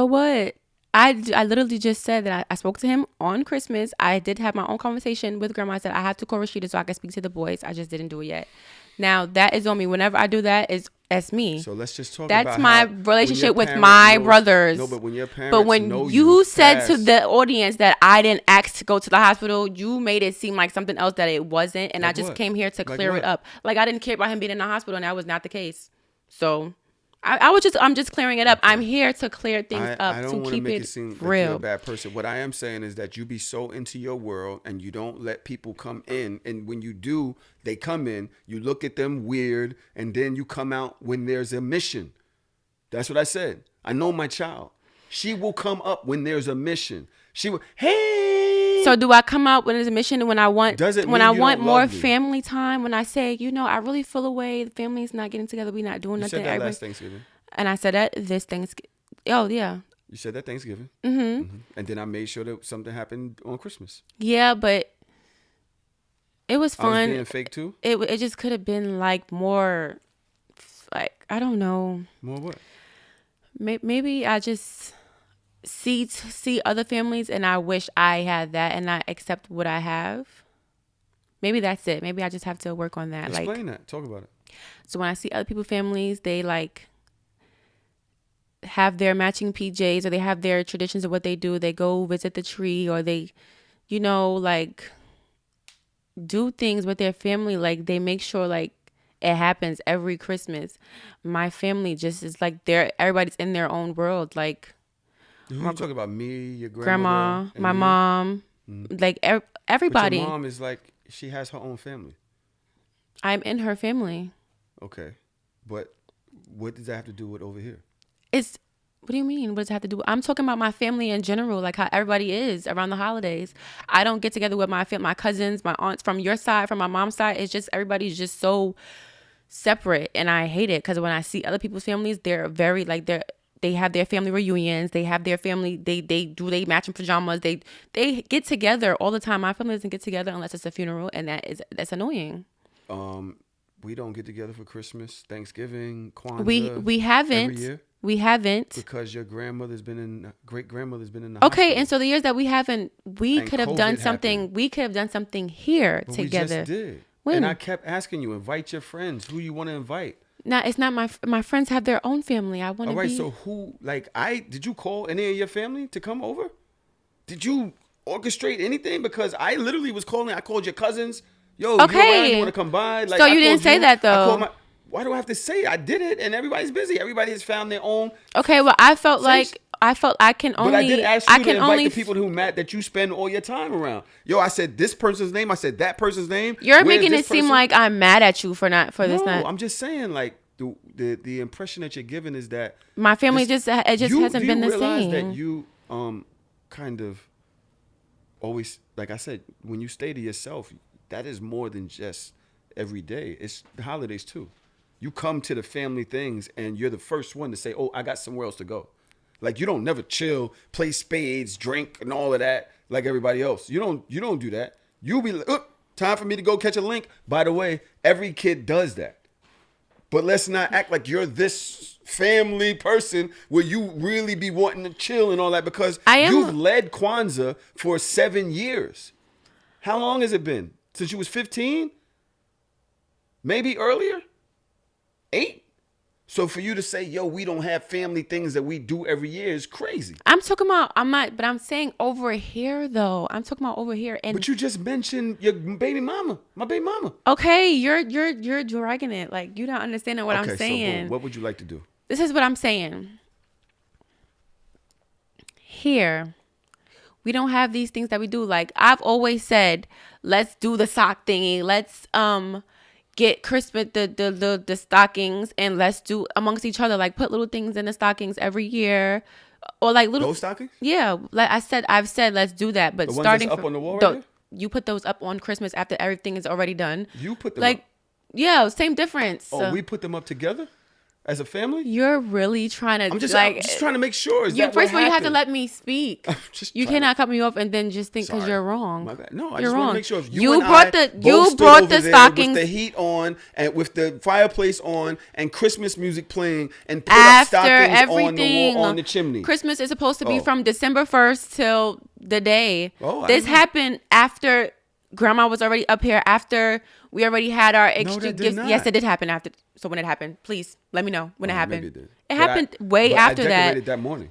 what? I literally just said that I spoke to him on Christmas. I did have my own conversation with grandma. I said I have to call Rashida so I can speak to the boys. I just didn't do it yet. Now that is on me. Whenever I do that, that's me. So let's just talk That's about my relationship with my brothers. No, but when your parents But when know you said past, to the audience that I didn't ask to go to the hospital, you made it seem like something else that it wasn't. And Like I just what? came here to Like clear what? it up. Like I didn't care about him being in the hospital, and that was not the case. So I'm just clearing it up. I'm here to clear things up, I don't to want to keep make it it seem like real. you're a bad person. What I am saying is that you be so into your world and you don't let people come in. And when you do, they come in, you look at them weird, and then you come out when there's a mission. That's what I said. I know my child. She will come up when there's a mission. She will, hey. So do I come out when there's a mission when I want Doesn't when mean I you want don't more love me. family time? When I say, I really feel away. The family's not getting together. We're not doing You nothing. said that last Thanksgiving. And I said that this Thanksgiving. Oh yeah. You said that Thanksgiving. Mm-hmm. And then I made sure that something happened on Christmas. Yeah, but it was I was fun. being fake too? It just could have been like more, like I don't know. More what? Maybe I just see other families and I wish I had that and I accept what I have. Maybe that's it. Maybe I just have to work on that. Explain that. Talk about it. So when I see other people's families, they like have their matching PJs or they have their traditions of what they do. They go visit the tree or they, like do things with their family. Like they make sure like it happens every Christmas. My family just is like everybody's in their own world. Like Who you talking about? Me, your grandma, and my you? mom, like everybody. But your mom is like, she has her own family. I'm in her family. Okay. But what does that have to do with over here? What do you mean? What does it have to do? I'm talking about my family in general, like how everybody is around the holidays. I don't get together with my cousins, my aunts from your side, from my mom's side. It's just everybody's just so separate, and I hate it because when I see other people's families, they're very like they have their family reunions. They have their family. They matching pajamas. They get together all the time. My family doesn't get together unless it's a funeral, and that's annoying. We don't get together for Christmas, Thanksgiving, Kwanzaa. We haven't. Every year? We haven't. Because your great grandmother's been in the Okay, hospital. and so the years that we haven't, we And could have COVID done something. happened. We could have done something here But together. we just did. When? And I kept asking you, invite your friends. Who you want to invite? Now it's not my friends have their own family. I want to All right, be. so did you call any of your family to come over? Did you orchestrate anything? Because I literally was calling. I called your cousins. Yo, Okay. you around? You want to come by? Like, So I you didn't called say that, though. Why do I have to say it? I did it, and everybody's busy. Everybody has found their own. Okay, well, I felt Sense. like I can only. But I did ask you to invite only. the people who that you spend all your time around. Yo, I said this person's name. I said that person's name. You're Where's making this it seem person? like I'm mad at you for this. No, Not I'm just saying, like the impression that you're giving is that my family. It just hasn't been the Do you realize same. that you kind of always, like I said, when you stay to yourself, that is more than just every day. It's the holidays too. You come to the family things and you're the first one to say, oh, I got somewhere else to go. Like you don't never chill, play spades, drink and all of that like everybody else. You don't do that. You'll be like, time for me to go catch a link. By the way, every kid does that. But let's not act like you're this family person where you really be wanting to chill and all that because you've led Kwanzaa for 7 years. How long has it been? Since you was 15? Maybe earlier? 8? So for you to say, yo, we don't have family things that we do every year is crazy. I'm saying over here though. I'm talking about over here. And but you just mentioned your baby mama, my baby mama. Okay, you're dragging it. Like you're not understanding what I'm saying. So boom, what would you like to do? This is what I'm saying. Here, we don't have these things that we do. Like I've always said, let's do the sock thingy. Let's get Christmas the stockings and let's do amongst each other. Like put little things in the stockings every year, or like little those stockings. Yeah, like I've said, let's do that. But The ones starting that's up on the wall right there? you put those up on Christmas after everything is already done. You put them like, up. Yeah, same difference. Oh, we put them up together as a family? You're really trying to I'm just trying to make sure. Is that first of all, you have to happened? let me speak. You cannot cut me off and then just think because Sorry. you're wrong. My bad. No, I you're just wrong. want to make sure if you and brought I the both you stood brought over the there stockings with the heat on and with the fireplace on and Christmas music playing and put after up stockings everything on the wall on the chimney. Christmas is supposed to be Oh. from December 1st till the day. Oh, I this know. happened after Grandma was already up here. After we already had our extra that did gifts. not. Yes, it did happen after. So when it happened, please let me know when it happened. Maybe it did. It But happened way but after I that. decorated that morning.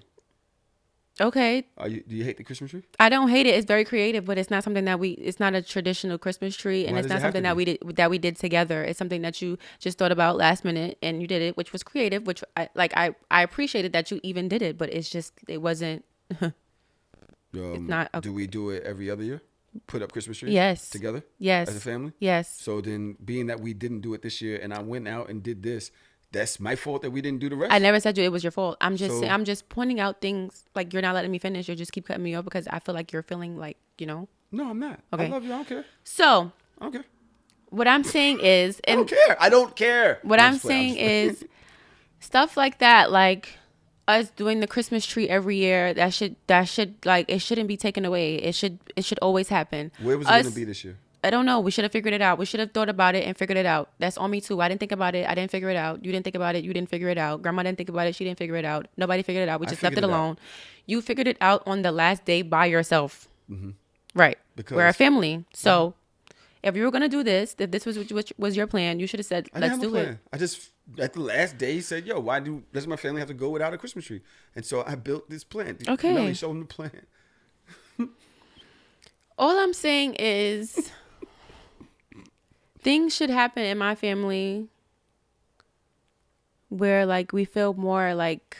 Okay. Do you hate the Christmas tree? I don't hate it. It's very creative, but it's not something that it's not a traditional Christmas tree, and Why it's does not it have something to that we did together. It's something that you just thought about last minute and you did it, which was creative, which I appreciated that you even did it, but it wasn't. not Do we do it every other year? Put up Christmas trees? Yes. Together? Yes. As a family? Yes. So then, being that we didn't do it this year, and I went out and did this, that's my fault that we didn't do the rest. I never said it was your fault. I'm just So- saying, I'm just pointing out things like you're not letting me finish. You just keep cutting me off because I feel like you're feeling like, No, I'm not. Okay. I love you. I don't care. So I don't care. what I'm saying is, I don't care. I don't care. what I'm saying is stuff like that, like us doing the Christmas tree every year, that should like, it shouldn't be taken away. It should always happen. Where was it going to be this year? I don't know. We should have figured it out. We should have thought about it and figured it out. That's on me too. I didn't think about it. I didn't figure it out. You didn't think about it. You didn't figure it out. Grandma didn't think about it. She didn't figure it out. Nobody figured it out. We just left it figured it out. alone. You figured it out on the last day by yourself. Mm-hmm. Right. Because- we're a family. So if you were going to do this, if this was your plan, you should have said, I didn't let's have a do plan. it. I just, at the last day, said, yo, why does my family have to go without a Christmas tree? And so I built this plan. Okay. Melly showed them the plan. All I'm saying is things should happen in my family where like we feel more like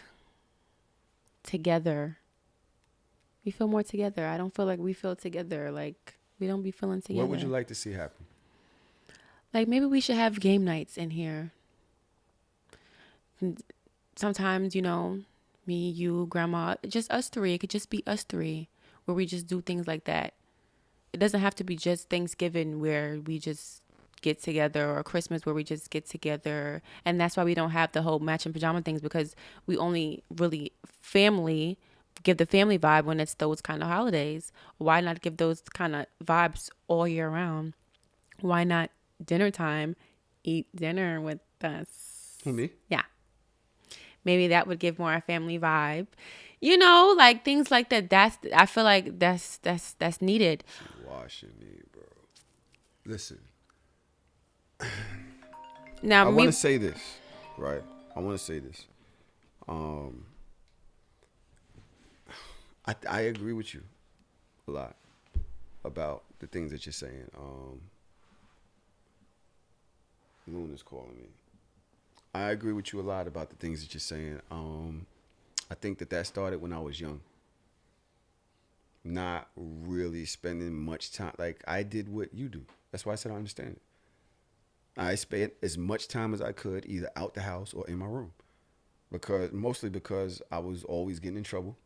together. We feel more together. I don't feel like we feel together. Like we don't be feeling together. What would you like to see happen? Like maybe we should have game nights in here. Sometimes, me, you, grandma, just us three. It could just be us three where we just do things like that. It doesn't have to be just Thanksgiving where we just get together or Christmas where we just get together. And that's why we don't have the whole matching pajama things, because we only really give the family vibe when it's those kind of holidays. Why not give those kind of vibes all year round? Why not dinner time, eat dinner with us? Who, me? Yeah. Maybe that would give more a family vibe. Like things like that. I feel like that's needed. You're washing me, bro. Listen. Now I want to say this, right? I want to say this. I agree with you a lot about the things that you're saying. Luna's calling me. I agree with you a lot about the things that you're saying. I think that started when I was young. Not really spending much time. Like, I did what you do. That's why I said I understand it. I spent as much time as I could either out the house or in my room. Mostly because I was always getting in trouble.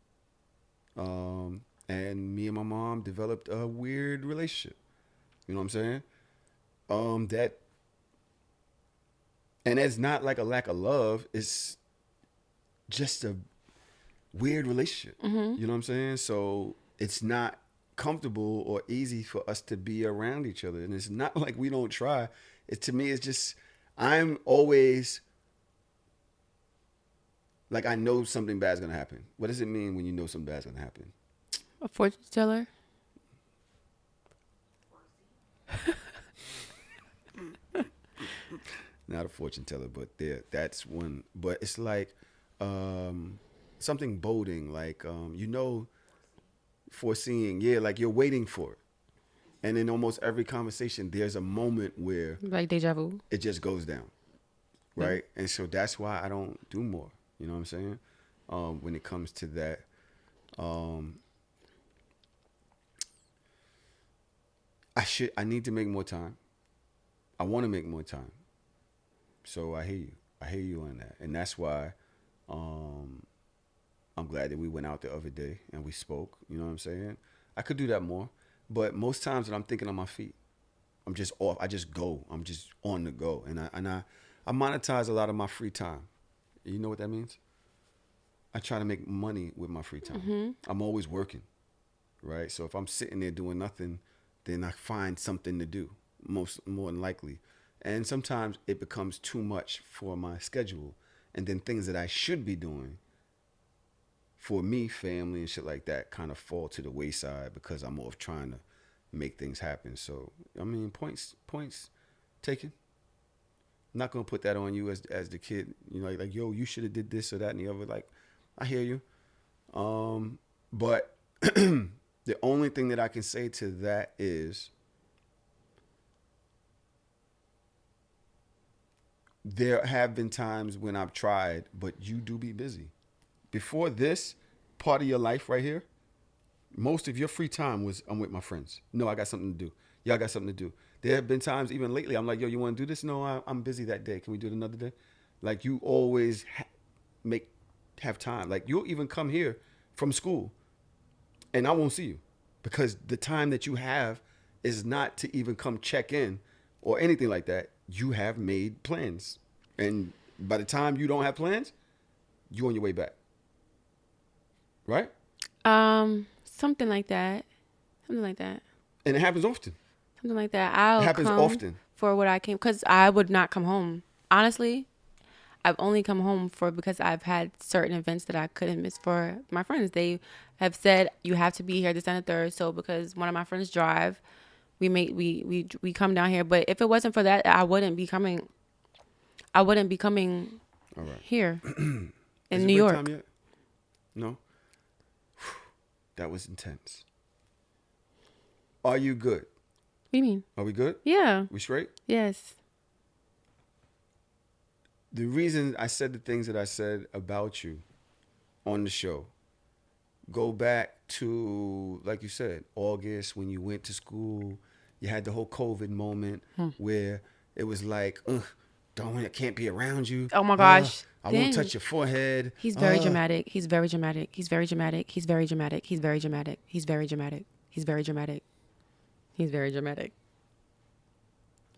And me and my mom developed a weird relationship. You know what I'm saying? And it's not like a lack of love. It's just a weird relationship. Mm-hmm. You know what I'm saying? So it's not comfortable or easy for us to be around each other. And it's not like we don't try. To me, it's just, I'm always like, I know something bad's going to happen. What does it mean when you know something bad's going to happen? A fortune teller. Not a fortune teller, but that's one. But it's like something boding, like foreseeing. Yeah, like you're waiting for it. And in almost every conversation, there's a moment where Like deja vu. it just goes down, right? And so that's why I don't do more. You know what I'm saying? When it comes to that, I need to make more time. I want to make more time. So I hear you. I hear you on that. And that's why I'm glad that we went out the other day and we spoke. You know what I'm saying? I could do that more. But most times when I'm thinking on my feet, I'm just off. I just go. I'm just on the go. And I monetize a lot of my free time. You know what that means? I try to make money with my free time. Mm-hmm. I'm always working, right? So if I'm sitting there doing nothing, then I find something to do, more than likely. And sometimes it becomes too much for my schedule. And then things that I should be doing for me, family, and shit like that kind of fall to the wayside because I'm off trying to make things happen. So, I mean, points taken. I'm not going to put that on you as the kid. You know, like, yo, you should have did this or that and the other. Like, I hear you. But the only thing that I can say to that is there have been times when I've tried, but you do be busy. Before this part of your life right here, most of your free time was I'm with my friends. No, I got something to do. Y'all got something to do. There have been times even lately I'm like, yo, you want to do this? No, I'm busy that day. Can we do it another day? Like you always have time. Like you'll even come here from school and I won't see you because the time that you have is not to even come check in or anything like that. You have made plans. And by the time you don't have plans, you're on your way back. Right? Something like that. Something like that. And it happens often. Something like that. It happens often. For what I came, because I would not come home. Honestly, I've only come home because I've had certain events that I couldn't miss for my friends. They have said you have to be here this and the third. So because one of my friends drive, we come down here. But if it wasn't for that, I wouldn't be coming. All right. Is Here in it New break York. time yet? No. That was intense. Are you good? What do you mean? Are we good? Yeah. We straight? Yes. The reason I said the things that I said about you on the show go back to, like you said, August when you went to school. You had the whole COVID moment where it was like, I can't be around you. Oh my gosh. I won't touch your forehead. He's very dramatic. He's very dramatic. He's very dramatic. He's very dramatic. He's very dramatic. He's very dramatic. He's very dramatic. He's very dramatic.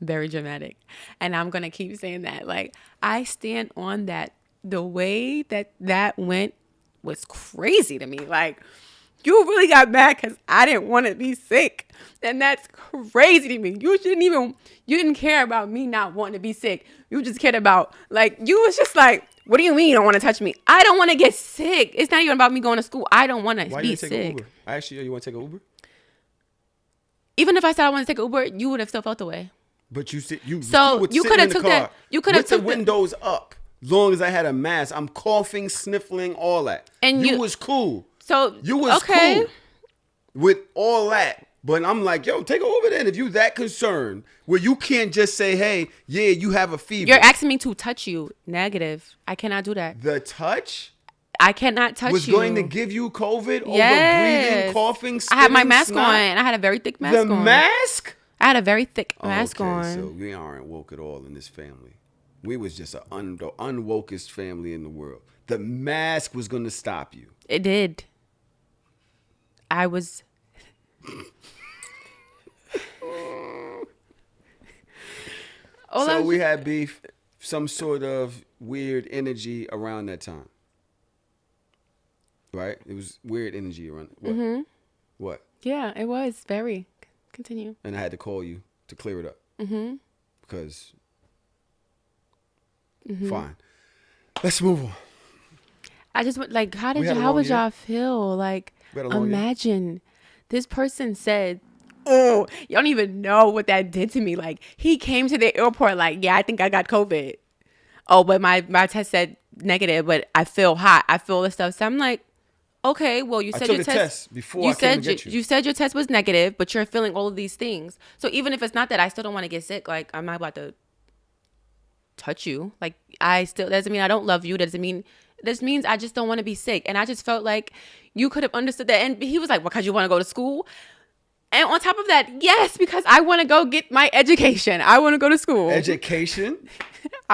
Very dramatic. And I'm going to keep saying that. Like, I stand on that. The way that went was crazy to me. Like, you really got mad because I didn't want to be sick. And that's crazy to me. You didn't care about me not wanting to be sick. You just cared about, like, you was just like, what do you mean you don't want to touch me? I don't want to get sick. It's not even about me going to school. I don't want to be sick. Why you take Uber? Actually, you want to take an Uber? Even if I said I want to take an Uber, you would have still felt the way. But you could have took that. You could have took the windows up. As long as I had a mask, I'm coughing, sniffling, all that. And you was cool. So you was cool with all that. But I'm like, yo, take over then if you that concerned where you can't just say, hey, yeah, you have a fever. You're asking me to touch you. Negative. I cannot do that. The touch? I cannot touch you. Was going to give you COVID over breathing, coughing, spitting, I had my mask snot? On. I had a very thick mask on. The mask? I had a very thick mask on. So we aren't woke at all in this family. We was just the unwokest family in the world. The mask was going to stop you. It did. I was... So we had beef, some sort of weird energy around that time. Right? It was weird energy around it. What? Mm-hmm. What? Yeah, it was very. Continue. And I had to call you to clear it up. Mm-hmm. Because... Fine. Let's move on. I just like, how would y'all feel? Like, imagine this person said, oh, you don't even know what that did to me. Like, he came to the airport like, yeah, I think I got COVID. Oh, but my test said negative, but I feel hot. I feel this stuff. So I'm like, okay, well, you said your test before I came to get you. You said your test was negative, but you're feeling all of these things. So even if it's not that, I still don't want to get sick. Like, I'm not about to touch you. Like, doesn't mean I don't love you. This means I just don't want to be sick. And I just felt like you could have understood that. And he was like, because you want to go to school? And on top of that, yes, because I want to go get my education. I want to go to school. Education?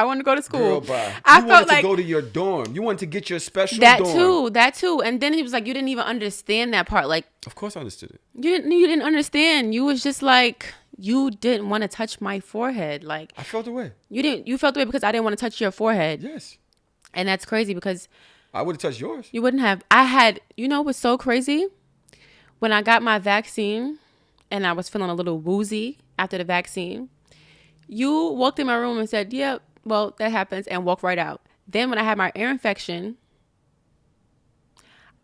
I want to go to school. Girl, bye. I You felt wanted like to go to your dorm. You wanted to get your special that dorm. that too. And then he was like, you didn't even understand that part. Like, Of course I understood it. you didn't understand. You was just like, you didn't want to touch my forehead. Like, I felt the way. you felt the way because I didn't want to touch your forehead. Yes. And that's crazy because I would have touched yours. you wouldn't have. I had, what's so crazy? When I got my vaccine and I was feeling a little woozy after the vaccine, you walked in my room and said, yeah, well, that happens, and walked right out. Then when I had my ear infection,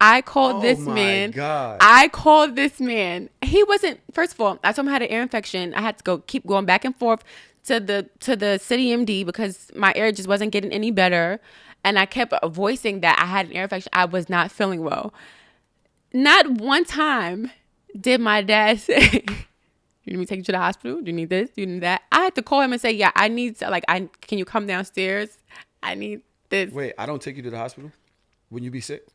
I called this man. God. I called this man. He wasn't, first of all, I told him I had an ear infection. I had to keep going back and forth to the city MD because my ear just wasn't getting any better. And I kept voicing that I had an ear infection. I was not feeling well. Not one time did my dad say, you need me to take you to the hospital? Do you need this? Do you need that? I had to call him and say, yeah, I need to, can you come downstairs? I need this. Wait, I don't take you to the hospital when you be sick?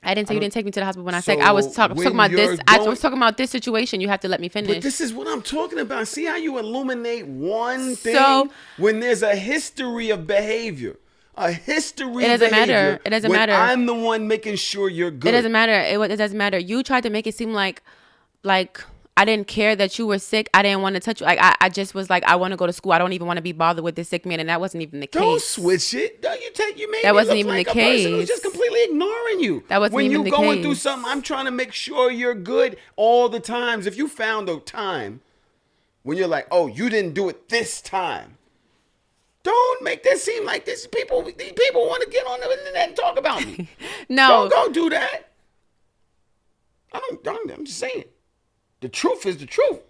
I didn't say you didn't take me to the hospital when I So said I was talking about this. I going- was talking about this situation. You have to let me finish. But this is what I'm talking about. See how you illuminate one thing So- when there's a history of behavior. A history It doesn't of behavior. matter. It doesn't when matter. I'm the one making sure you're good. It doesn't matter. It doesn't matter. You tried to make it seem like I didn't care that you were sick. I didn't want to touch you. Like I just was like, I want to go to school. I don't even want to be bothered with this sick man, and that wasn't even the case. Don't switch it. You made That me wasn't look even like the a person who's case. just completely ignoring you. That wasn't when even you the going through case. something, I'm trying to make sure you're good all the times. If you found a time when you're like, oh, you didn't do it this time. Don't make that seem like these people want to get on the internet and talk about me. No. Don't do that. I'm just saying. The truth is the truth.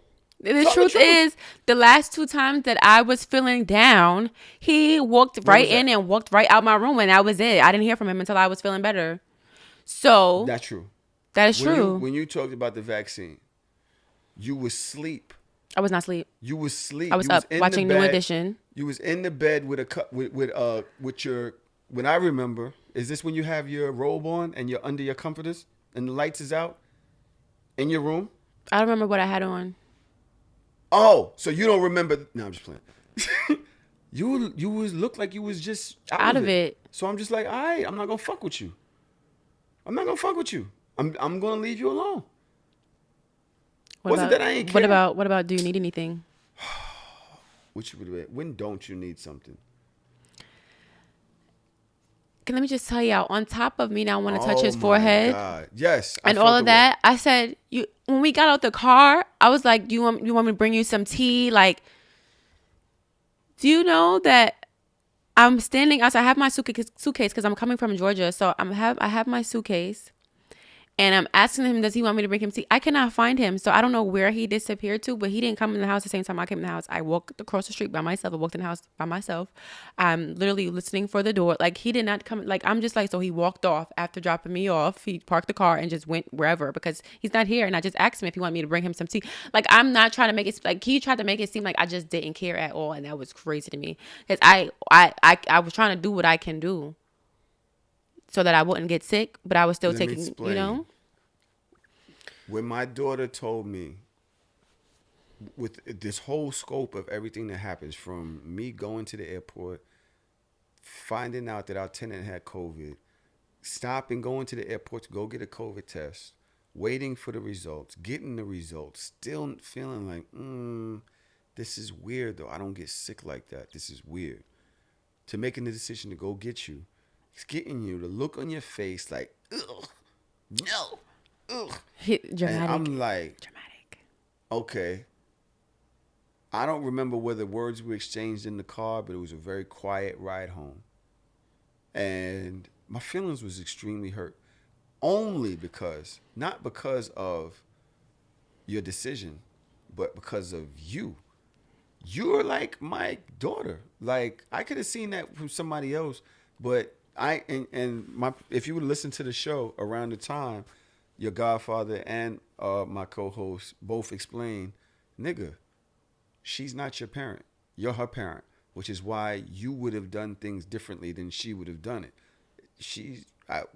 The truth is, the last 2 times that I was feeling down, he walked right in and walked right out my room, and that was it. I didn't hear from him until I was feeling better. So That's true. that is true. When you talked about the vaccine, you was asleep. I was not asleep. You was asleep. I was You up in watching the New bed. Edition. You was in the bed with a cup with your. When I remember, is this when you have your robe on and you're under your comforters and the lights is out in your room? I don't remember what I had on. Oh, so you don't remember? No, I'm just playing. you was looked like you was just out of it. So I'm just like, all right, I'm not gonna fuck with you. I'm gonna leave you alone. Wasn't that I ain't care? What about do you need anything? When don't you need something? Let me just tell you, on top of me not wanting to touch his forehead, God. Yes, and all of that, I said, when we got out the car, I was like, do you want me to bring you some tea? Like, do you know that I'm standing outside? I have my suitcase because I'm coming from Georgia, so I have my suitcase. And I'm asking him, does he want me to bring him tea? I cannot find him. So I don't know where he disappeared to, but he didn't come in the house the same time I came in the house. I walked across the street by myself. I walked in the house by myself. I'm literally listening for the door. Like, he did not come. Like, I'm just like, so he walked off after dropping me off. He parked the car and just went wherever because he's not here. And I just asked him if he wanted me to bring him some tea. Like, I'm not trying to make it, like, he tried to make it seem like I just didn't care at all. And that was crazy to me. Because I was trying to do what I can do so that I wouldn't get sick, but I was still taking, When my daughter told me, with this whole scope of everything that happens, from me going to the airport, finding out that our tenant had COVID, stopping, going to the airport to go get a COVID test, waiting for the results, getting the results, still feeling like, this is weird though. I don't get sick like that. This is weird. To making the decision to go get you, it's getting you the look on your face like, ugh, no. Ugh. Dramatic. And I'm like, okay. I don't remember whether words were exchanged in the car, but it was a very quiet ride home. And my feelings was extremely hurt. Only because, not because of your decision, but because of you. You're like my daughter. Like, I could have seen that from somebody else, but if you would listen to the show around the time, your godfather and my co-host both explained, nigga, she's not your parent. You're her parent, which is why you would have done things differently than she would have done it.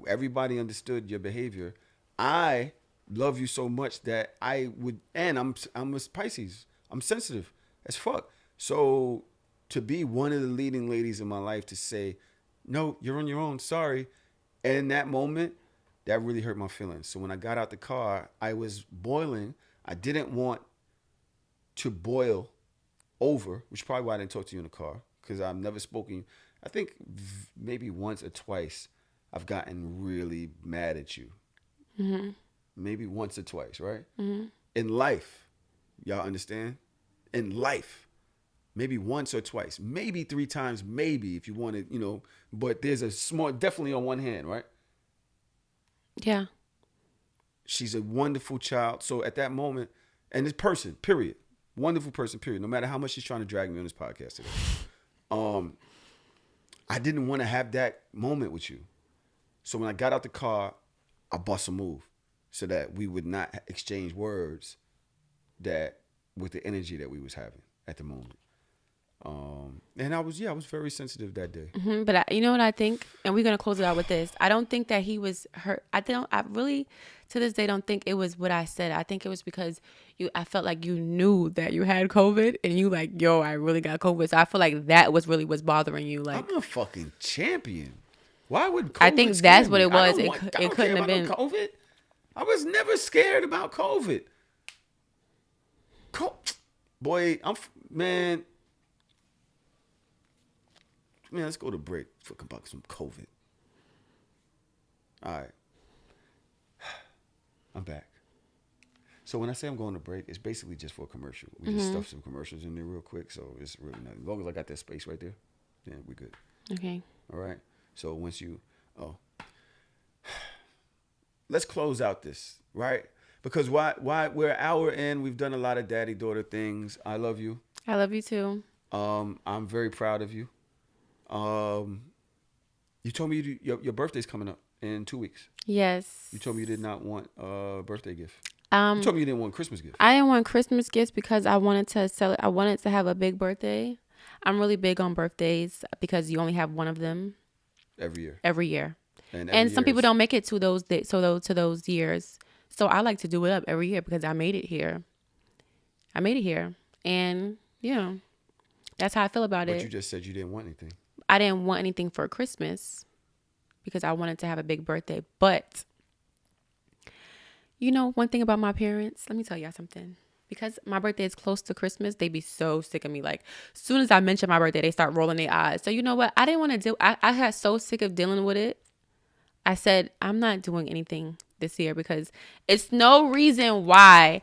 Everybody understood your behavior. I love you so much that I would, and I'm a Pisces. I'm sensitive as fuck. So to be one of the leading ladies in my life to say, no, you're on your own. Sorry. And in that moment, that really hurt my feelings. So when I got out the car, I was boiling. I didn't want to boil over, which is probably why I didn't talk to you in the car, because I've never spoken. I think maybe once or twice I've gotten really mad at you. Mm-hmm. Maybe once or twice, right? Mm-hmm. In life, y'all understand? In life, maybe once or twice, maybe 3 times, maybe if you wanted, but there's a small, definitely on one hand, right? Yeah. She's a wonderful child. So at that moment, and this person, period, wonderful person, period, no matter how much she's trying to drag me on this podcast today. I didn't want to have that moment with you. So when I got out the car, I bust a move so that we would not exchange words that with the energy that we was having at the moment. And I was very sensitive that day. Mm-hmm, but you know what I think? And we're going to close it out with this. I don't think that he was hurt. I really, to this day, don't think it was what I said. I think it was because I felt like you knew that you had COVID and you like, yo, I really got COVID. So I feel like that was really what's bothering you. Like, I'm a fucking champion. Why would COVID I think that's what it was. It couldn't have been. COVID. I was never scared about COVID. Boy, man, let's go to break for about some COVID. All right. I'm back. So when I say I'm going to break, it's basically just for a commercial. We just stuffed some commercials in there real quick, so it's really not. As long as I got that space right there, then we're good. Okay. All right. So once let's close out this, right? Because why we're an hour in, we've done a lot of daddy-daughter things. I love you. I love you too. I'm very proud of you. You told me your birthday's coming up in 2 weeks. Yes. You told me you did not want a birthday gift. You told me you didn't want a Christmas gift. I didn't want Christmas gifts because I wanted to have a big birthday. I'm really big on birthdays because you only have one of them every year. And some people don't make it to those days, to those years. So I like to do it up every year because I made it here. And that's how I feel about it. But you just said you didn't want anything. I didn't want anything for Christmas because I wanted to have a big birthday. But, one thing about my parents, let me tell y'all something. Because my birthday is close to Christmas, they be so sick of me. Like, as soon as I mention my birthday, they start rolling their eyes. So you know what? I didn't want to I got so sick of dealing with it. I said, I'm not doing anything this year because it's no reason why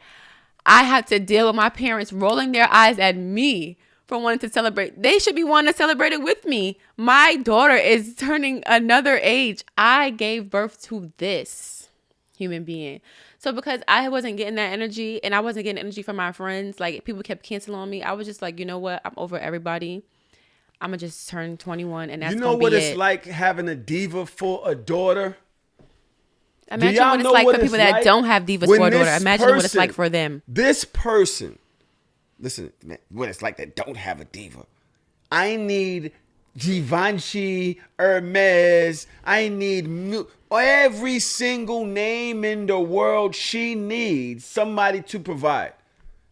I have to deal with my parents rolling their eyes at me for wanting to celebrate. They should be wanting to celebrate it with me. My daughter is turning another age. I gave birth to this human being. So because I wasn't getting that energy and I wasn't getting energy from my friends, like people kept canceling on me. I was just like, you know what? I'm over everybody. I'm going to just turn 21 and that's going to be it. You know what it's like having a diva for a daughter? Imagine what it's like for people that don't have divas for a daughter. Imagine what it's like for them. This person, listen, man, what it's like that don't have a diva. I need Givenchy, Hermes. I need every single name in the world. She needs somebody to provide.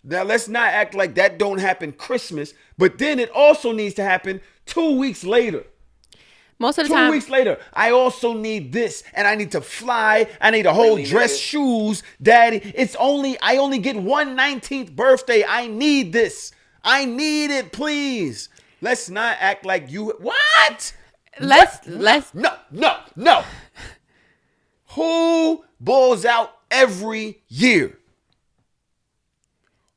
Now, let's not act like that don't happen Christmas, but then it also needs to happen 2 weeks later. Most of the time. 2 weeks later, I also need this, and I need to fly. I need a whole dress, shoes, daddy. I only get one 19th birthday. I need this. I need it, please. Let's not act like you. What? No. Who balls out every year?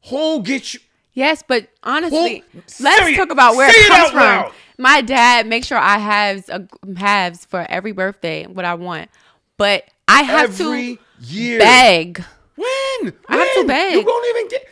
Who gets you? Yes, but honestly, let's talk about where it comes from. My dad makes sure I have for every birthday what I want, but I have to beg. When? I have to beg.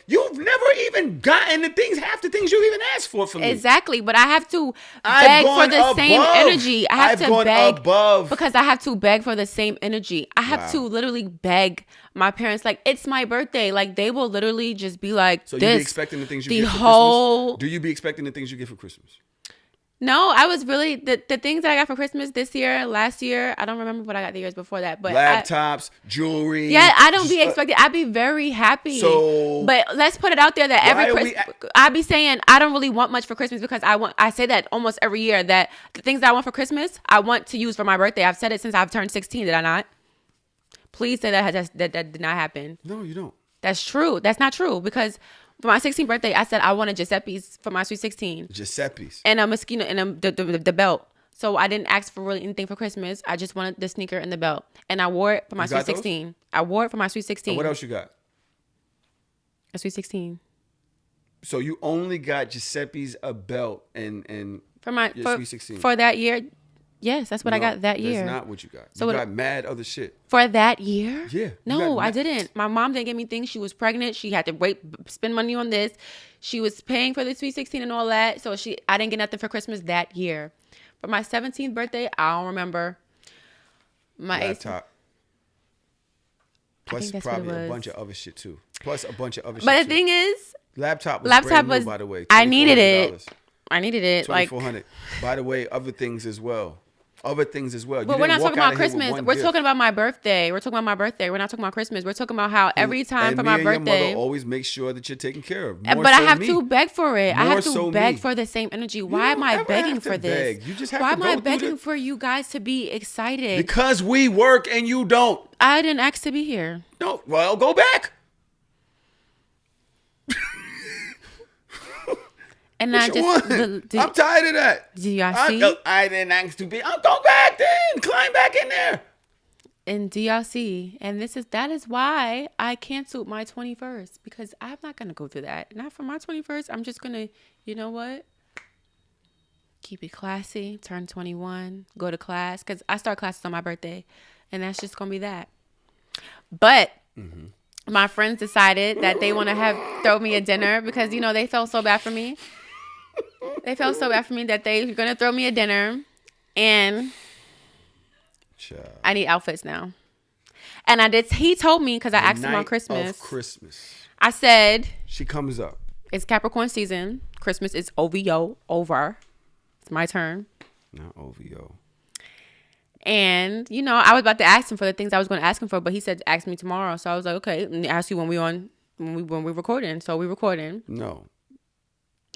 You've never even gotten half the things you even asked for me. Exactly, but I have to beg for the same energy. I have to beg because I have to beg for the same energy. I have to literally beg my parents, like, it's my birthday. Like, they will literally just be like, so you be expecting the things you get for Christmas? Do you be expecting the things you get for Christmas? No, I was really the things that I got for Christmas this year, last year. I don't remember what I got the years before that, but laptops, jewelry. Yeah, I don't be expecting. I'd be very happy. So, but let's put it out there that every Christmas, I be saying I don't really want much for Christmas because I say that almost every year that the things that I want for Christmas I want to use for my birthday. I've said it since I've turned 16. Did I not? Please say that did not happen. No, you don't. That's true. That's not true because for my 16th birthday, I said I wanted Giuseppe's for my sweet 16. Giuseppe's. And a mosquito and the belt. So I didn't ask for really anything for Christmas. I just wanted the sneaker and the belt. And I wore it for my sweet 16. I wore it for my sweet 16. And what else you got? A sweet 16. So you only got Giuseppe's, a belt, and for my sweet 16. For that year. Yes, that's what I got that year. That's not what you got. So you got mad other shit. For that year? Yeah. No, I didn't. My mom didn't give me things. She was pregnant. She had to spend money on this. She was paying for the sweet 16 and all that. So I didn't get nothing for Christmas that year. For my 17th birthday, I don't remember. My laptop. Plus probably a bunch of other shit too. But the thing is, laptop was brand new, by the way. I needed it. $2,400. By the way, other things as well. But we're not talking about Christmas. We're talking about my birthday. We're talking about my birthday. We're not talking about Christmas. We're talking about how every time for my birthday, your mother always make sure that you're taken care of. But I have to beg for it. I have to beg for the same energy. Why am I begging for this? You just have Why to am I begging for you guys to be excited? Because we work and you don't. I didn't ask to be here. No, well, go back. And I'm tired of that. Do y'all see? I didn't ask to be. I'll go back then. Climb back in there. And do y'all see? And that is why I canceled my 21st because I'm not gonna go through that. Not for my 21st. I'm just gonna, you know what? Keep it classy. Turn 21. Go to class because I start classes on my birthday, and that's just gonna be that. But. My friends decided that they want to throw me a dinner because, they felt so bad for me. They felt so bad for me that they're going to throw me a dinner. And I need outfits now. And he told me, because I asked him on Christmas. I said. She comes up. It's Capricorn season. Christmas is OVO, over. It's my turn. Not OVO. And, I was about to ask him for the things I was going to ask him for, but he said, ask me tomorrow. So I was like, okay, let me ask you when we're recording. So we're recording. No.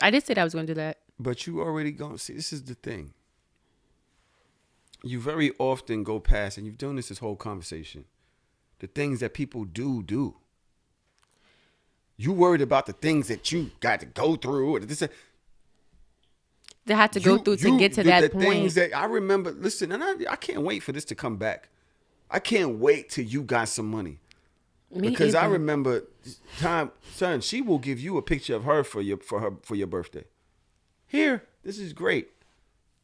I did say that I was going to do that. But you already gone. See, this is the thing. You very often go past, and you've done this whole conversation, the things that people do. You worried about the things that you got to go through. Or this. They had to go through to get to that point. Things that I remember, listen, and I can't wait for this to come back. I can't wait till you got some money. Because I remember son, she will give you a picture of her for your birthday. Here, this is great.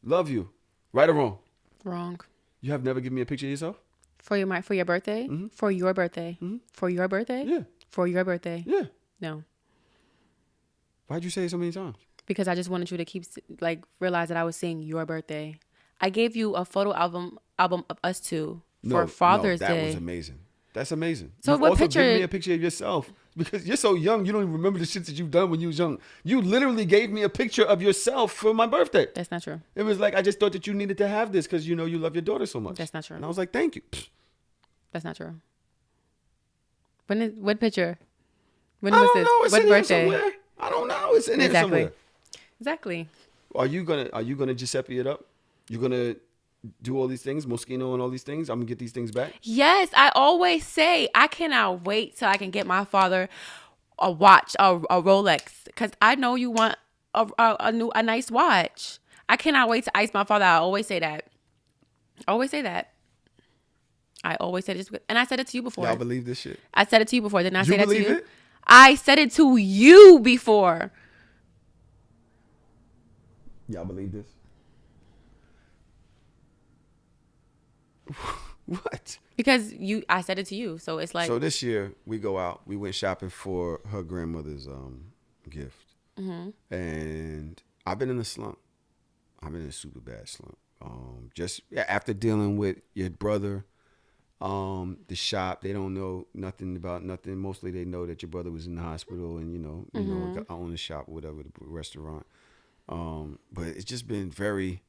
Love you. Right or wrong? Wrong. You have never given me a picture of yourself? For your birthday? Mm-hmm. For your birthday? Mm-hmm. For your birthday? Yeah. For your birthday? Yeah. No. Why'd you say it so many times? Because I just wanted you to keep realize that I was saying your birthday. I gave you a photo album of us two for Father's Day. That was amazing. That's amazing. So You've what also picture? Give me a picture of yourself because you're so young. You don't even remember the shit that you've done when you was young. You literally gave me a picture of yourself for my birthday. That's not true. It was like I just thought that you needed to have this because you love your daughter so much. That's not true. And I was like, thank you. That's not true. What picture? When was this? Know. It's what in birthday? Here somewhere. I don't know. It's in here somewhere. Exactly. Are you gonna Giuseppe it up? You gonna do all these things, Moschino and all these things? I'm gonna get these things back. Yes, I always say I cannot wait till I can get my father a watch, a Rolex, because I know you want a nice watch. I cannot wait to ice my father. I always say that. I always say this, and I said it to you before. Y'all believe this shit? I said it to you before. Didn't I say you that to you? Believe it? I said it to you before. Y'all believe this? What? Because I said it to you, so it's like. So this year we go out. We went shopping for her grandmother's gift, and I've been in a slump. I've been in a super bad slump. Just after dealing with your brother, the shop, they don't know nothing about nothing. Mostly they know that your brother was in the hospital, and I own the shop, whatever, the restaurant. But it's just been very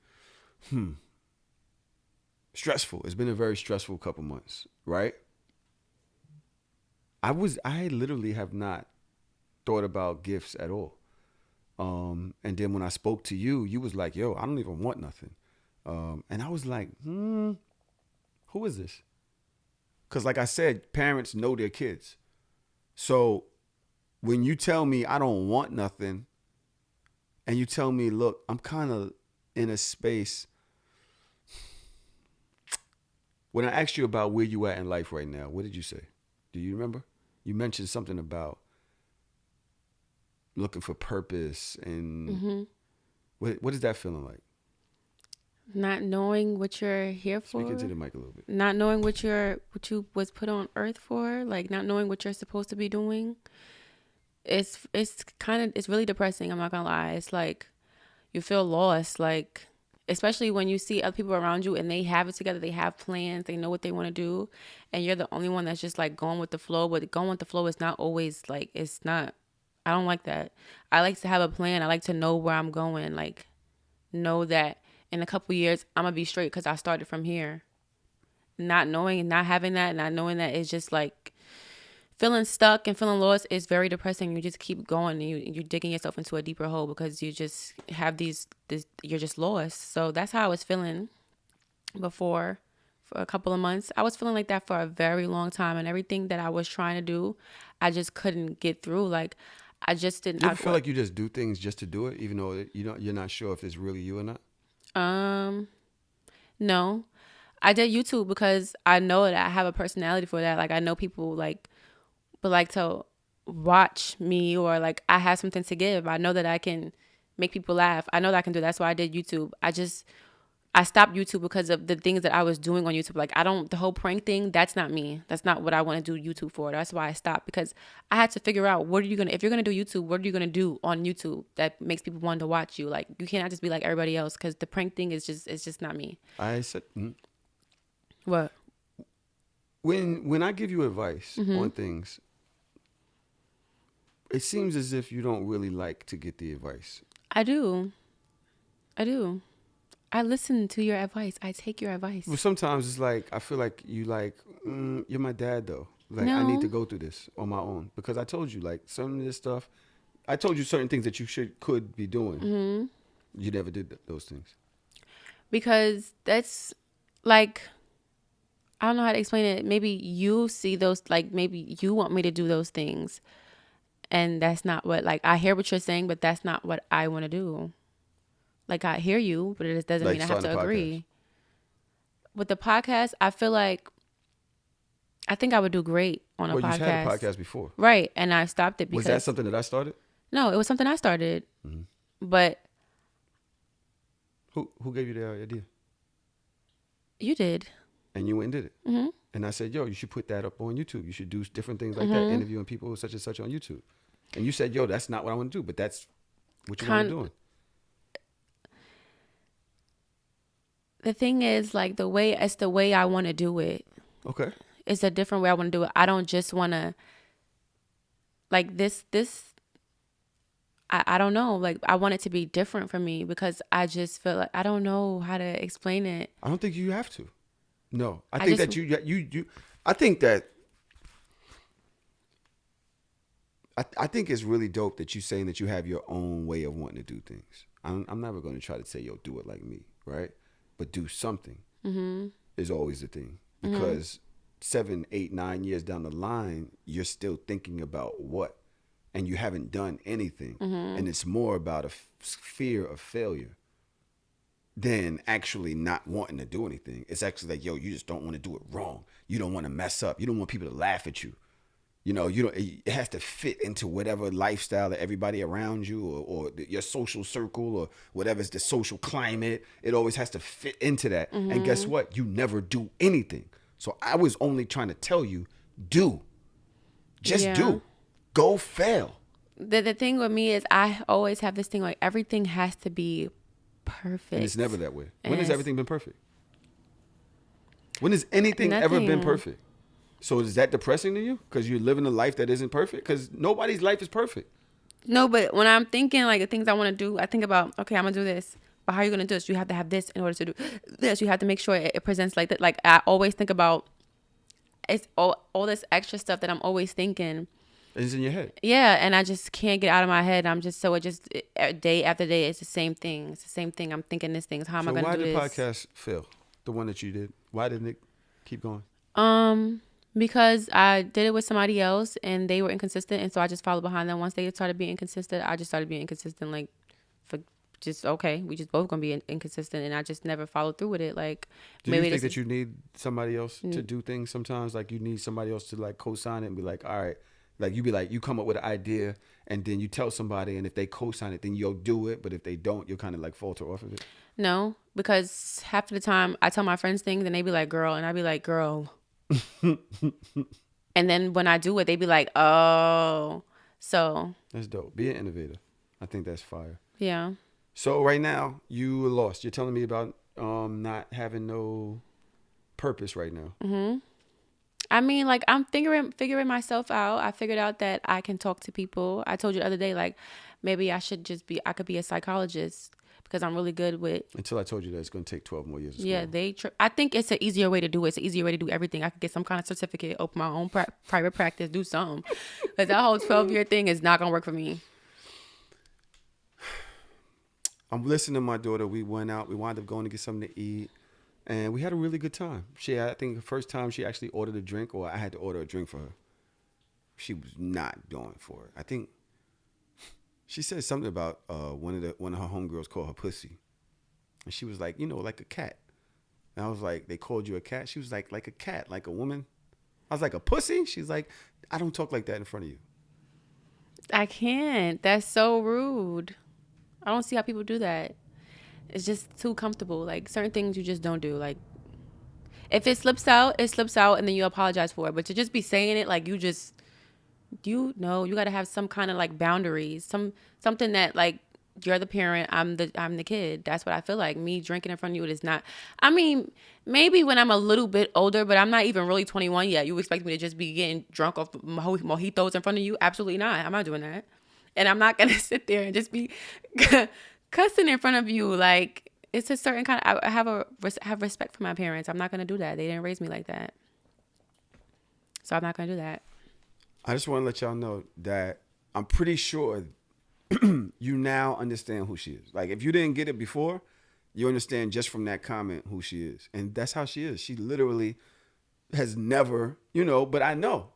stressful. It's been a very stressful couple months, right? I literally have not thought about gifts at all. And then when I spoke to you, you was like, yo, I don't even want nothing. And I was like, who is this? Because like I said, parents know their kids. So when you tell me I don't want nothing, and you tell me, look, I'm kind of in a space. When I asked you about where you at in life right now, what did you say? Do you remember? You mentioned something about looking for purpose and what is that feeling like? Not knowing what you're here for. Speak into the mic a little bit. Not knowing what you was put on earth for, like not knowing what you're supposed to be doing. It's really depressing. I'm not gonna lie. It's like you feel lost, like especially when you see other people around you and they have it together, they have plans, they know what they want to do, and you're the only one that's just like going with the flow. But going with the flow is not always like it's not. I don't like that. I like to have a plan. I like to know where I'm going. Like know that in a couple years I'm gonna be straight because I started from here. Not knowing and not having that, not knowing that is just like feeling stuck and feeling lost is very depressing. You just keep going and you're digging yourself into a deeper hole because you just have you're just lost. So that's how I was feeling before for a couple of months. I was feeling like that for a very long time, and everything that I was trying to do, I just couldn't get through. Like I just didn't. You ever feel like you just do things just to do it, even though you're not sure if it's really you or not? No. I did YouTube because I know that I have a personality for that. Like I know people would like to watch me, or like I have something to give. I know that I can make people laugh. I know that I can do that. That's why I did YouTube. I stopped YouTube because of the things that I was doing on YouTube. Like the whole prank thing, that's not me. That's not what I want to do YouTube for. That's why I stopped, because I had to figure out if you're going to do YouTube, what are you going to do on YouTube that makes people want to watch you? Like you cannot just be like everybody else, because the prank thing it's just not me. I said, What? When I give you advice on things, it seems as if you don't really like to get the advice. I do. I listen to your advice. I take your advice. Well, sometimes it's like, I feel like you you're my dad though. Like No. I need to go through this on my own, because I told you like some of this stuff. I told you certain things that you could be doing. Mm-hmm. You never did those things. Because that's like, I don't know how to explain it. Maybe you see those, like maybe you want me to do those things. And that's not what, like, I hear what you're saying, but that's not what I want to do. Like, I hear you, but it doesn't mean I have to agree. With the podcast, I feel like, I think I would do great on a podcast. Well, you had a podcast before. Right, and I stopped it because... Was that something that I started? No, it was something I started. Mm-hmm. But... Who gave you the idea? You did. And you went and did it. Mm-hmm. And I said, yo, you should put that up on YouTube. You should do different things like that, interviewing people such and such on YouTube. And you said, yo, that's not what I want to do, but that's what you want to do. The thing is, like, it's the way I want to do it. Okay. It's a different way I want to do it. I don't just want to, like, I don't know. Like, I want it to be different for me, because I just feel like I don't know how to explain it. I don't think you have to. No, I think that you I think that I think it's really dope that you saying that you have your own way of wanting to do things. I'm never going to try to say, yo, do it like me, right? But do something is always the thing, because 7, 8, 9 years down the line, you're still thinking about what, and you haven't done anything, and it's more about a fear of failure than actually not wanting to do anything. It's actually like, yo, you just don't want to do it wrong. You don't want to mess up. You don't want people to laugh at you. You know, it has to fit into whatever lifestyle that everybody around you or your social circle or whatever's the social climate. It always has to fit into that. And guess what? You never do anything. So I was only trying to tell you, do. Just do. Go fail. The thing with me is I always have this thing like everything has to be perfect. And it's never that way. When has everything been perfect? When has anything ever been perfect? So is that depressing to you? Because you're living a life that isn't perfect? Because nobody's life is perfect. No, but when I'm thinking like the things I want to do, I think about, okay, I'm gonna do this. But how are you gonna do this? You have to have this in order to do this. You have to make sure it presents like that. Like I always think about it's all this extra stuff that I'm always thinking. It's in your head. Yeah, and I just can't get out of my head. I'm just day after day, it's the same thing. It's the same thing. I'm thinking this thing. How am I gonna do this? So why did the podcast fail? The one that you did. Why didn't it keep going? Because I did it with somebody else and they were inconsistent, and so I just followed behind them. Once they started being inconsistent, I just started being inconsistent. Like, for just okay, we just both gonna be inconsistent, and I just never followed through with it. Like, do you think that you need somebody else to do things sometimes? Like you need somebody else to like co-sign it and be like, all right, like you be like, you come up with an idea and then you tell somebody, and if they co-sign it, then you'll do it. But if they don't, you'll kind of like falter off of it. No, because half of the time I tell my friends things and they be like, girl, and I be like, girl. And then when I do it, they be like, oh. So that's dope. Be an innovator. I think that's fire. Yeah. So right now you were lost. You're telling me about not having no purpose right now. Mm-hmm. I mean, like I'm figuring myself out. I figured out that I can talk to people. I told you the other day, like maybe I could be a psychologist because I'm really good with. Until I told you that it's going to take 12 more years. Yeah, I think it's an easier way to do it. It's an easier way to do everything. I could get some kind of certificate, open my own private practice, do something. Because that whole 12-year thing is not going to work for me. I'm listening to my daughter. We went out. We wound up going to get something to eat. And we had a really good time. I think the first time she actually ordered a drink, or I had to order a drink for her. She was not doing for it. I think she said something about one of her homegirls called her pussy. And she was like, like a cat. And I was like, they called you a cat? She was like a cat, like a woman. I was like, a pussy? She's like, I don't talk like that in front of you. I can't. That's so rude. I don't see how people do that. It's just too comfortable. Like certain things you just don't do. Like if it slips out, and then you apologize for it. But to just be saying it like you got to have some kind of like boundaries, something that like you're the parent, I'm the kid. That's what I feel like. Me drinking in front of you, it is not. I mean, maybe when I'm a little bit older, but I'm not even really 21 yet. You expect me to just be getting drunk off mojitos in front of you? Absolutely not. I'm not doing that. And I'm not gonna sit there and just be cussing in front of you. Like it's a certain kind of. I have respect for my parents. I'm not gonna do that. They didn't raise me like that, so I'm not gonna do that. I just want to let y'all know that I'm pretty sure you now understand who she is. Like if you didn't get it before, you understand just from that comment who she is, and that's how she is. She literally has never, but I know.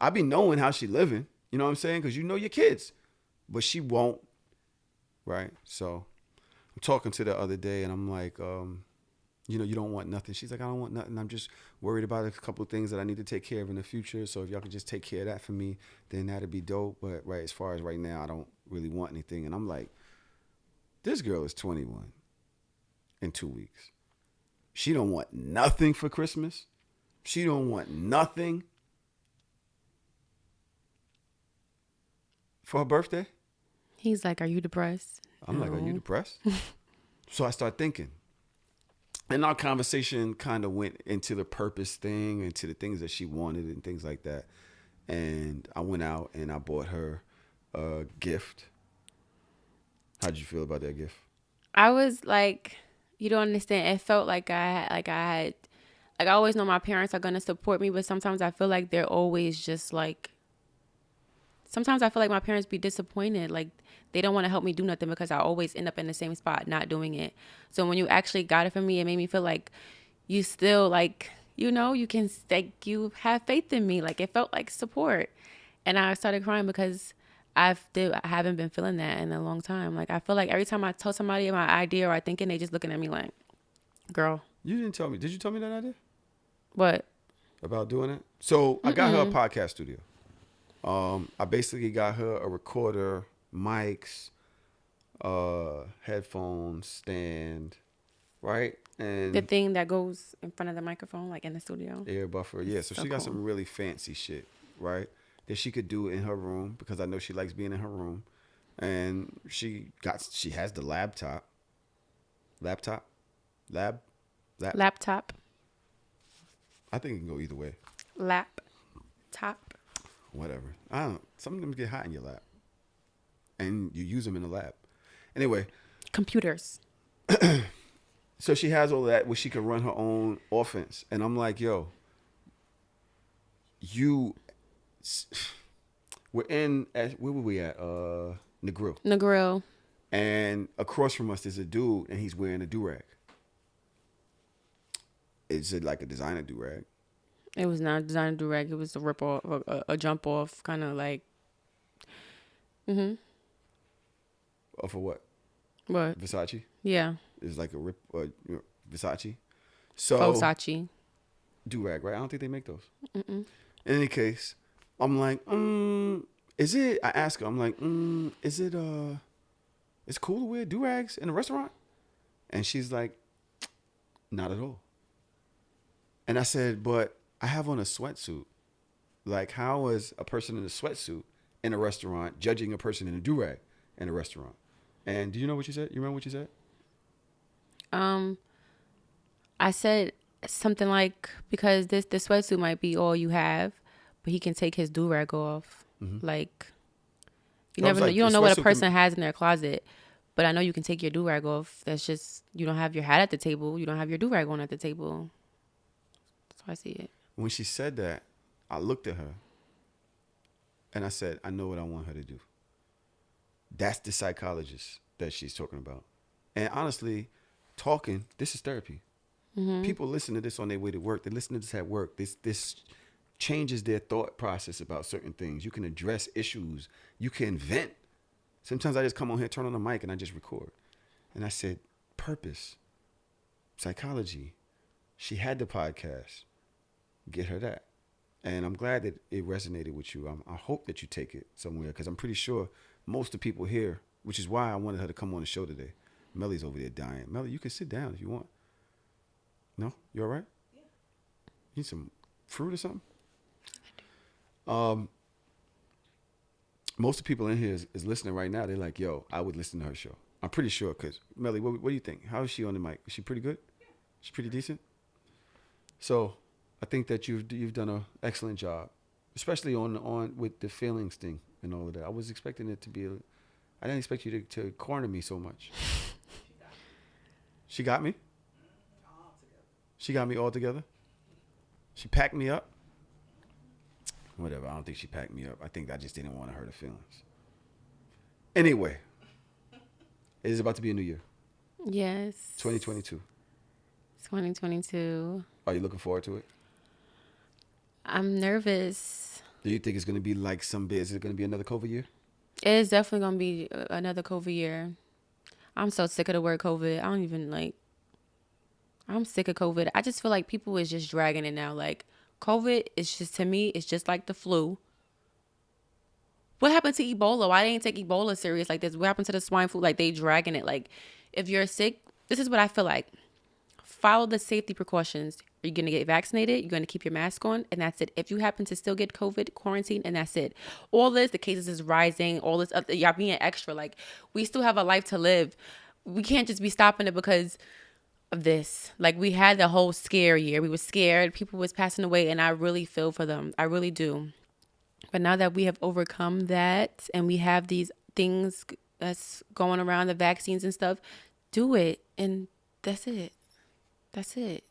I be knowing how she living. You know what I'm saying? Because you know your kids. But she won't. Right? So I'm talking to the other day and I'm like, you don't want nothing. She's like, I don't want nothing. I'm just worried about a couple of things that I need to take care of in the future. So if y'all could just take care of that for me, then that'd be dope. But right, as far as right now, I don't really want anything. And I'm like, this girl is 21 in 2 weeks. She don't want nothing for Christmas. She don't want nothing for her birthday. He's like, are you depressed? I'm like, are you depressed? So I start thinking. And our conversation kind of went into the purpose thing, into the things that she wanted and things like that. And I went out and I bought her a gift. How'd you feel about that gift? I was like, you don't understand. It felt like I always know my parents are going to support me, but sometimes I feel like they're always just like, sometimes I feel like my parents be disappointed. Like they don't want to help me do nothing because I always end up in the same spot, not doing it. So when you actually got it from me, it made me feel like you still like, you can like, you have faith in me. Like it felt like support. And I started crying because I haven't been feeling that in a long time. Like I feel like every time I tell somebody my idea or I thinking, they just looking at me like, girl. You didn't tell me. Did you tell me that idea? What? About doing it? So I got her a podcast studio. I basically got her a recorder, mics, headphones, stand, right? And the thing that goes in front of the microphone, like in the studio. Air buffer, yeah. So she got some really fancy shit, right? That she could do in her room because I know she likes being in her room, and she has the laptop. I think it can go either way. Laptop. Whatever. I don't. Some of them get hot in your lap. and you use them in the lab. Anyway, Computers. so she has all that where she can run her own offense. And I'm like, yo, we're where were we at? Negril. Negril. And across from us there's a dude and he's wearing a do-rag. Is it like a designer do-rag? It was not a designer do-rag. It was a rip off, a jump off, kind of like. Or for what? What? Versace? Yeah. It's like a rip Versace. So Versace. Do-rag, right? I don't think they make those. Mm-mm. In any case, I'm like, is it? I ask her, I'm like, is it? It's cool to wear do-rags in a restaurant? And she's like, not at all. And I said, but I have on a sweatsuit. Like, how is a person in a sweatsuit in a restaurant judging a person in a do-rag in a restaurant? And do you know what you said? You remember what you said? I said something like, because the sweatsuit might be all you have, but he can take his do-rag off. Mm-hmm. Like, you never know. You don't know what a person has in their closet, but I know you can take your do-rag off. That's just, you don't have your hat at the table. You don't have your do-rag on at the table. That's how I see it. When she said that, I looked at her and I said, I know what I want her to do. That's the psychologist that she's talking about. And honestly, this is therapy. Mm-hmm. People listen to this on their way to work. They listen to this at work. This changes their thought process about certain things. You can address issues. You can vent. Sometimes I just come on here, turn on the mic, and I just record. And I said, purpose, psychology. She had the podcast. Get her that. And I'm glad that it resonated with you. I hope that you take it somewhere, because I'm pretty sure most of the people here, which is why I wanted her to come on the show today. Melly's over there dying. Melly, you can sit down if you want. No? You all right? Yeah. You need some fruit or something? Most of the people in here is listening right now. They're like, yo, I would listen to her show. I'm pretty sure, because, Melly, what do you think? How is she on the mic? Is she pretty good? Yeah. She's pretty decent? So I think that you've done an excellent job, especially on with the feelings thing and all of that. I was expecting it to be I didn't expect you to corner me so much. She got me? She got me all together? She packed me up? Whatever, I don't think she packed me up. I think I just didn't want to hurt her feelings. Anyway, it is about to be a new year. Yes. 2022. 2022. Are you looking forward to it? I'm nervous. Do you think it's going to be like is it going to be another COVID year? It is definitely going to be another COVID year. I'm so sick of the word COVID. I'm sick of COVID. I just feel like people is just dragging it now. Like, COVID is just, to me, it's just like the flu. What happened to Ebola? Why they ain't take Ebola serious like this? What happened to the swine flu? Like, they dragging it. Like, if you're sick, this is what I feel like. Follow the safety precautions. You're going to get vaccinated. You're going to keep your mask on. And that's it. If you happen to still get COVID, quarantine, and that's it. All this, the cases is rising. All this, y'all being extra. Like, we still have a life to live. We can't just be stopping it because of this. Like, we had the whole scare year. We were scared. People was passing away. And I really feel for them. I really do. But now that we have overcome that and we have these things that's going around, the vaccines and stuff, do it. And that's it. That's it.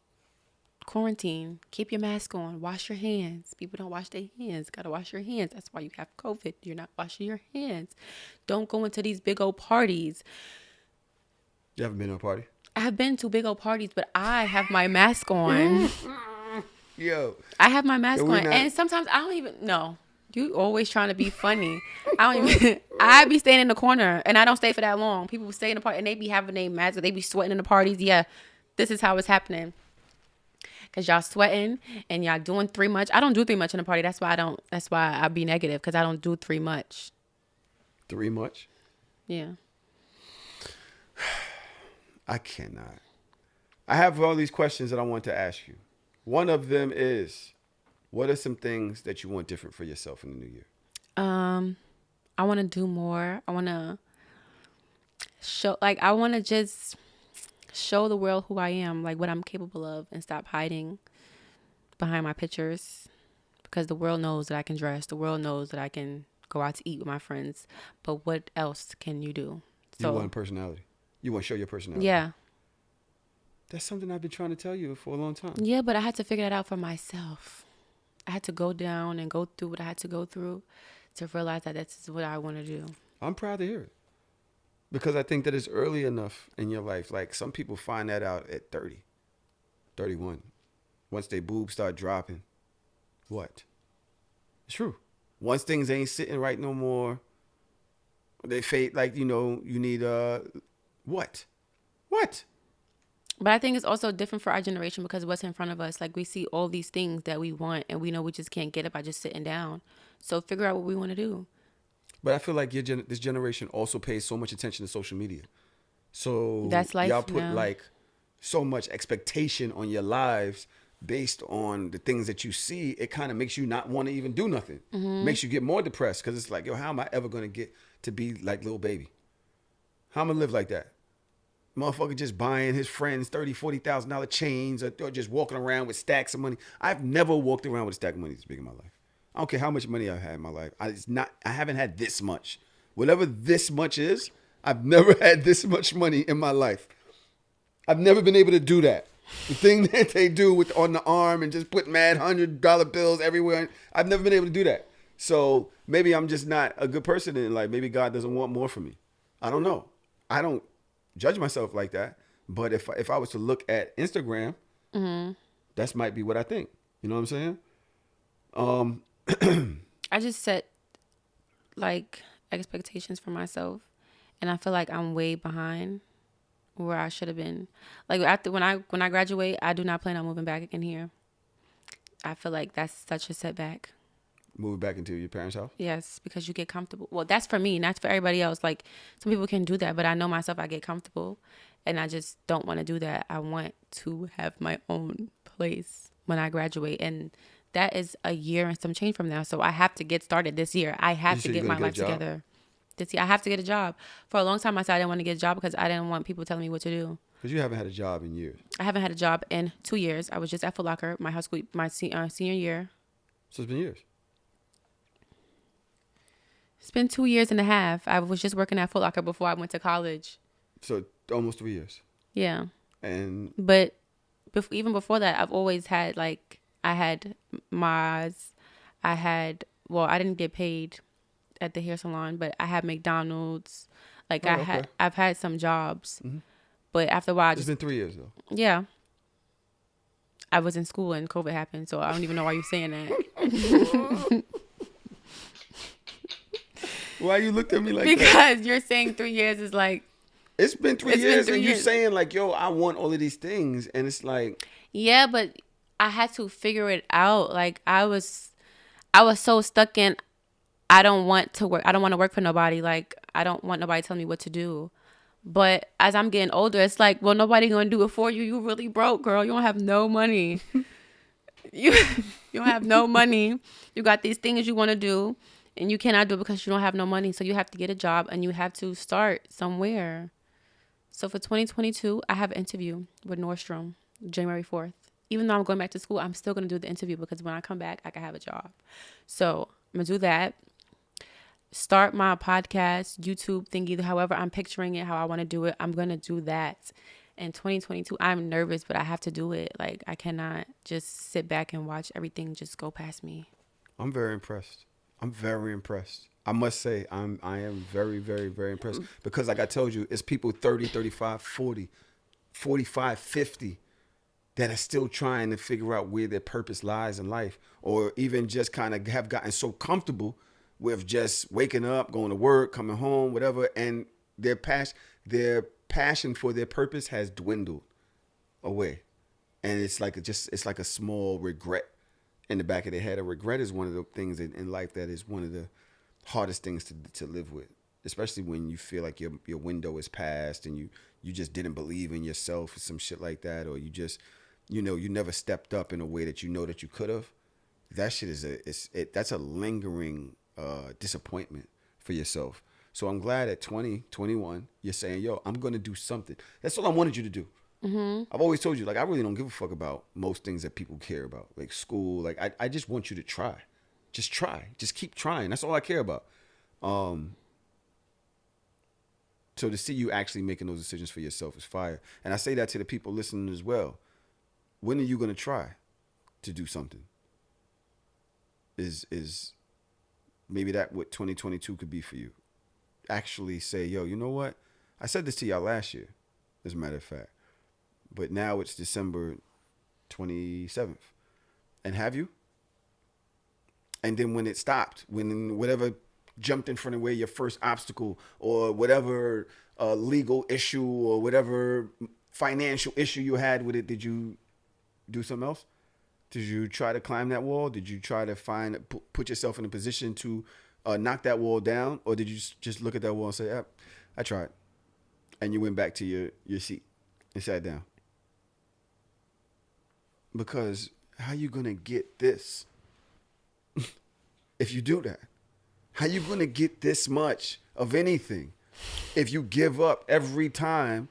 Quarantine. Keep your mask on. Wash your hands. People don't wash their hands. Gotta wash your hands. That's why you have COVID. You're not washing your hands. Don't go into these big old parties. You haven't been to a party? I have been to big old parties, but I have my mask on. Yo. I have my mask on. And sometimes I don't even know. You always trying to be funny. I be staying in the corner and I don't stay for that long. People stay in the party and they be having their masks. They be sweating in the parties. Yeah. This is how it's happening. Cause y'all sweating and y'all doing too much. I don't do too much in a party. That's why I be negative. Cause I don't do too much. Too much? Yeah. I cannot. I have all these questions that I want to ask you. One of them is, what are some things that you want different for yourself in the new year? I want to do more. I want to I want to just show the world who I am, like what I'm capable of, and stop hiding behind my pictures, because the world knows that I can dress. The world knows that I can go out to eat with my friends. But what else can you do? You want personality. You want to show your personality. Yeah. That's something I've been trying to tell you for a long time. Yeah, but I had to figure that out for myself. I had to go down and go through what I had to go through to realize that that's what I want to do. I'm proud to hear it. Because I think that it's early enough in your life. Like, some people find that out at 30, 31. Once they boobs start dropping. What? It's true. Once things ain't sitting right no more, they fade, like, you know, you need, what? What? But I think it's also different for our generation because what's in front of us, like we see all these things that we want and we know we just can't get it by just sitting down. So figure out what we want to do. But I feel like this generation also pays so much attention to social media. So that's life y'all put now. like so much expectation on your lives based on the things that you see. It kind of makes you not want to even do nothing. Makes you get more depressed because it's like, yo, how am I ever going to get to be like Lil Baby? How am I going to live like that? Motherfucker just buying his friends $30,000-$40,000 chains or just walking around with stacks of money. I've never walked around with a stack of money this big in my life. I don't care how much money I've had in my life. I haven't had this much. Whatever this much is, I've never had this much money in my life. I've never been able to do that. The thing that they do with on the arm and just put mad $100 bills everywhere. I've never been able to do that. So maybe I'm just not a good person in life. Maybe God doesn't want more from me. I don't know. I don't judge myself like that. But if I was to look at Instagram, that might be what I think. You know what I'm saying? I just set like expectations for myself, and I feel like I'm way behind where I should have been. Like after when I graduate, I do not plan on moving back in here. I feel like that's such a setback. Moving back into your parents' house? Yes, because you get comfortable. Well, that's for me, not for everybody else. Like some people can do that, but I know myself, I get comfortable, and I just don't want to do that. I want to have my own place when I graduate, and that is a year and some change from now. So I have to get started this year. I have to get my life together. This year, I have to get a job. For a long time, I said I didn't want to get a job because I didn't want people telling me what to do. Because you haven't had a job in years. I haven't had a job in 2 years. I was just at Foot Locker, my high school, my senior year. So it's been years. It's been 2 years and a half. I was just working at Foot Locker before I went to college. So almost 3 years. Yeah. And but even before that, I've always had like I had Mars. I didn't get paid at the hair salon, but I had McDonald's. Like I've had some jobs. Mm-hmm. But after a while, it's been 3 years though. Yeah. I was in school and COVID happened, so I don't even know why you're saying that. Why you looked at me like because that? Because you're saying 3 years is like. It's been 3 years, and you're saying like, yo, I want all of these things, and it's like. Yeah, but I had to figure it out. Like I was so stuck in. I don't want to work. I don't want to work for nobody. Like I don't want nobody telling me what to do. But as I'm getting older, it's like, well, nobody gonna do it for you. You really broke, girl. You don't have no money. you don't have no money. You got these things you want to do. And you cannot do it because you don't have no money. So you have to get a job and you have to start somewhere. So for 2022, I have an interview with Nordstrom, January 4th. Even though I'm going back to school, I'm still going to do the interview because when I come back, I can have a job. So I'm going to do that. Start my podcast, YouTube thingy, however I'm picturing it, how I want to do it. I'm going to do that. In 2022, I'm nervous, but I have to do it. Like I cannot just sit back and watch everything just go past me. I'm very impressed. I must say, I am very, very, very impressed. Because like I told you, it's people 30, 35, 40, 45, 50 that are still trying to figure out where their purpose lies in life. Or even just kind of have gotten so comfortable with just waking up, going to work, coming home, whatever. And their passion for their purpose has dwindled away. And it's like a small regret in the back of their head. A regret is one of the things in life that is one of the hardest things to live with, especially when you feel like your window is passed and you just didn't believe in yourself or some shit like that, or you just, you never stepped up in a way that that you could have. That shit that's a lingering disappointment for yourself. So I'm glad at 20, 21, you're saying, yo, I'm going to do something. That's all I wanted you to do. Mm-hmm. I've always told you, like, I really don't give a fuck about most things that people care about, like school. Like, I just want you to try. Just try. Just keep trying. That's all I care about. So to see you actually making those decisions for yourself is fire. And I say that to the people listening as well. When are you going to try to do something? Is maybe that what 2022 could be for you? Actually say, yo, you know what? I said this to y'all last year, as a matter of fact. But now it's December 27th. And have you? And then when it stopped, when whatever jumped in front of where your first obstacle or whatever legal issue or whatever financial issue you had with it, did you do something else? Did you try to climb that wall? Did you try to put yourself in a position to knock that wall down? Or did you just look at that wall and say, I tried. And you went back to your seat and sat down? Because how you going to get this if you do that? How you going to get this much of anything if you give up every time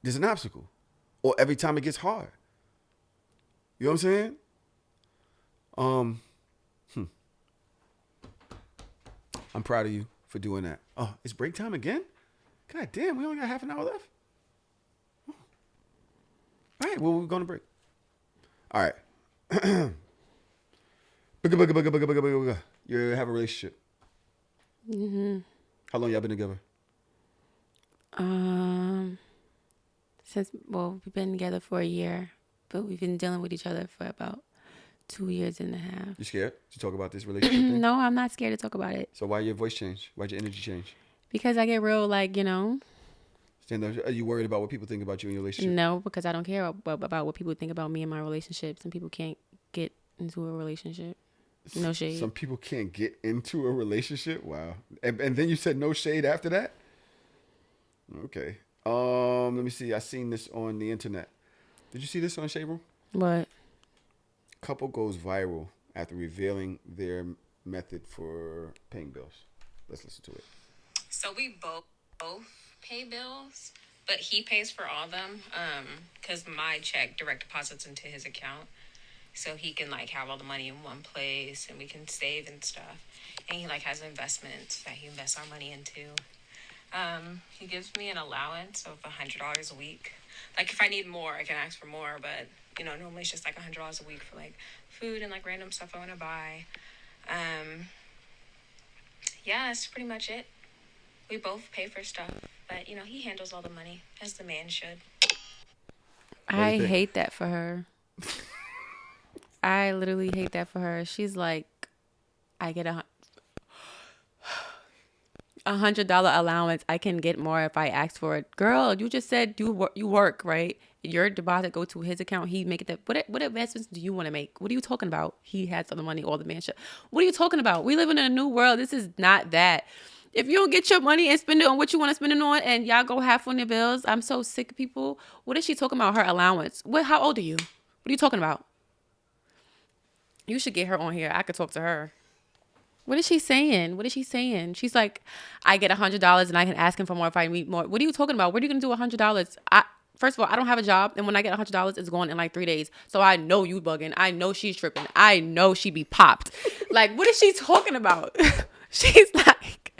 there's an obstacle or every time it gets hard? You know what I'm saying? I'm proud of you for doing that. Oh, it's break time again? God damn, we only got half an hour left. Oh. All right, well, we're going to break. All right. You have a relationship. Mm-hmm. How long y'all been together? We've been together for a year, but we've been dealing with each other for about 2 years and a half. You scared to talk about this relationship thing? No, I'm not scared to talk about it. So why your voice change? Why'd your energy change? Because I get real, Are you worried about what people think about you in your relationship? No, because I don't care about what people think about me and my relationships. Some people can't get into a relationship. No shade. Some people can't get into a relationship? Wow. And then you said no shade after that? Okay. Let me see. I seen this on the internet. Did you see this on Shade Room? What? Couple goes viral after revealing their method for paying bills. Let's listen to it. So we both pay bills, but he pays for all of them because my check direct deposits into his account. So he can have all the money in one place and we can save and stuff. And he has investments that he invests our money into. He gives me an allowance of $100 a week. If I need more, I can ask for more, but normally it's just $100 a week for food and random stuff I want to buy. Yeah, that's pretty much it. We both pay for stuff, but he handles all the money as the man should. I hate that for her. I literally hate that for her. She's like, I get $100 allowance. I can get more if I ask for it. Girl, you just said you work, right? Your deposit go to his account. He make it that. What investments do you want to make? What are you talking about? He has all the money, all the mansion. What are you talking about? We live in a new world. This is not that. If you don't get your money and spend it on what you want to spend it on, and y'all go half on your bills, I'm so sick of people. What is she talking about? Her allowance? How old are you? What are you talking about? You should get her on here. I could talk to her. What is she saying? She's like, I get $100 and I can ask him for more if I need more. What are you talking about? What are you going to do with $100? First of all, I don't have a job. And when I get $100, it's going in 3 days. So I know you bugging. I know she's tripping. I know she be popped. What is she talking about? She's like,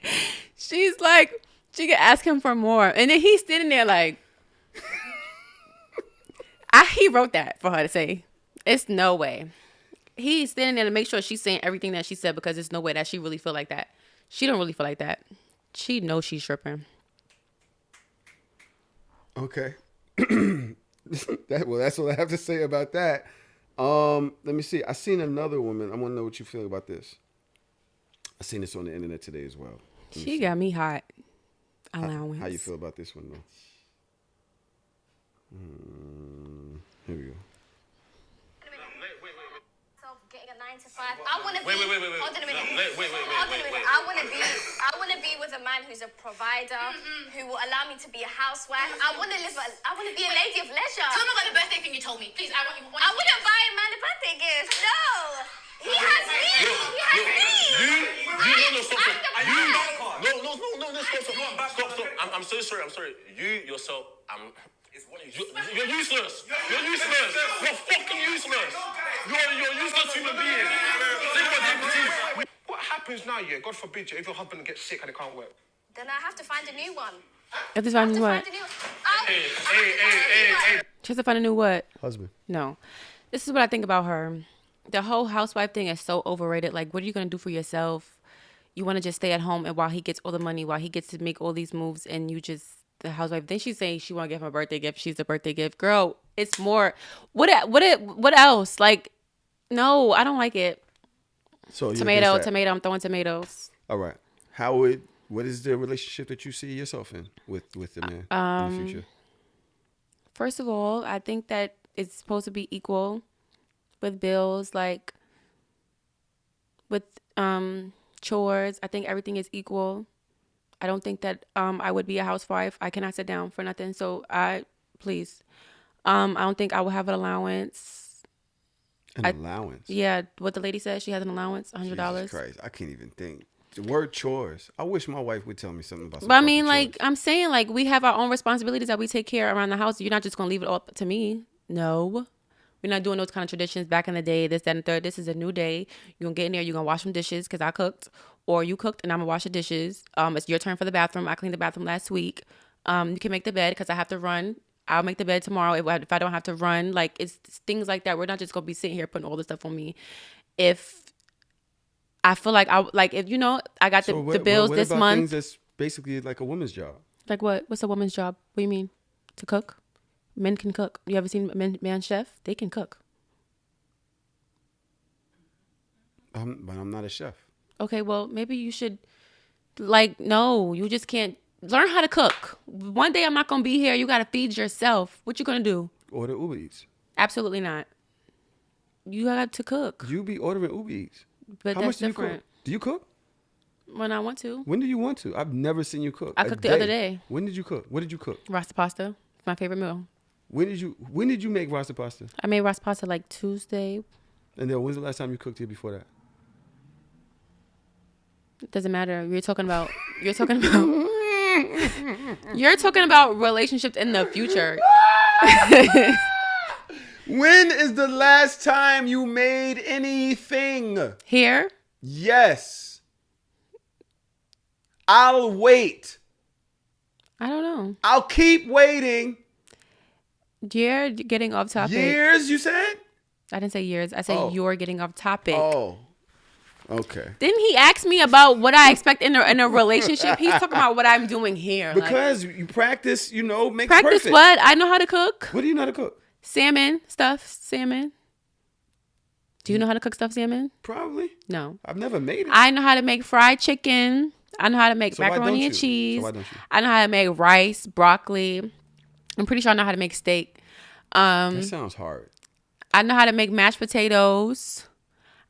she can ask him for more. And then he's sitting there he wrote that for her to say. It's no way. He's standing there to make sure she's saying everything that she said because there's no way that she really feel like that. She don't really feel like that. She knows she's tripping. Okay. That's what I have to say about that. Let me see. I seen another woman. I want to know what you feel about this. I seen this on the internet today as well. She got me hot. Allowance. How you feel about this one though? Here we go. Getting a 9 to 5. I want to be. Wait. Hold on a minute. Wait. I want to be with a man who's a provider, who will allow me to be a housewife. I want to be a lady of leisure. Tell me about the birthday thing you told me. Please, I wouldn't buy a man a birthday gift. No. He has me. Stop. I'm so sorry. You yourself, you're useless. You're useless. You're fucking useless. You're a useless human being. Think about the What happens now, yeah? God forbid, if your husband gets sick and it can't work. Then I have to find a new one. If this find what? Find a new. She has to find a new what? Husband. No. This is what I think about her. The whole housewife thing is so overrated. Like, what are you going to do for yourself? You want to just stay at home, and while he gets all the money, while he gets to make all these moves, and you just, the housewife. Then she's saying she want to give him a birthday gift. She's a birthday gift. Girl, it's more. What else? Like, no, I don't like it. So tomato, I'm throwing tomatoes. All right. What is the relationship that you see yourself in with the man in the future? First of all, I think that it's supposed to be equal with bills, like with chores. I think everything is equal. I don't think that I would be a housewife. I cannot sit down for nothing. So please. I don't think I will have an allowance. Allowance? Yeah, what the lady said, she has an allowance, $100. Jesus Christ, I can't even think. The word chores. I wish my wife would tell me something about. But I mean, like, I'm saying, like, we have our own responsibilities that we take care around the house. You're not just gonna leave it all up to me. No, we're not doing those kind of traditions back in the day. This, that, and the third. This is a new day. You're gonna get in there. You're gonna wash some dishes because I cooked, or you cooked and I'm gonna wash the dishes. It's your turn for the bathroom. I cleaned the bathroom last week. You can make the bed because I have to run. I'll make the bed tomorrow if I don't have to run. Like, it's things like that. We're not just gonna be sitting here putting all this stuff on me. If I feel like if you know, I got the bills what this about month. Things that's basically like a woman's job. Like what? What's a woman's job? What do you mean? To cook? Men can cook. You ever seen man chef? They can cook. But I'm not a chef. Okay, well maybe you should. Like, no, you just can't learn how to cook. One day I'm not gonna be here. You gotta feed yourself. What you gonna do? Order Uber Eats. Absolutely not. You got to cook. You be ordering Uber Eats. But How that's much do different. you cook? Do you cook? When I want to. When do you want to? I've never seen you cook. I cooked the other day. When did you cook? What did you cook? Rasta pasta. My favorite meal. When did you make rasta pasta? I made rasta pasta like Tuesday. And then when's the last time you cooked here before that? It doesn't matter. You're talking about you're talking about relationships in the future. When is the last time you made anything? Here? Yes. I'll wait. I don't know. I'll keep waiting. You're getting off topic. Years, you said? I didn't say years. I said you're getting off topic. Oh. Okay. Didn't he ask me about what I expect in a relationship? He's talking about what I'm doing here. Because you practice, makes practice perfect. what? I know how to cook. What do you know how to cook? Salmon, stuffed salmon. Do you know how to cook stuffed salmon? Probably. No. I've never made it. I know how to make fried chicken. I know how to make So why macaroni don't and you? cheese. So why don't you? I know how to make rice, broccoli. I'm pretty sure I know how to make steak. That sounds hard. I know how to make mashed potatoes.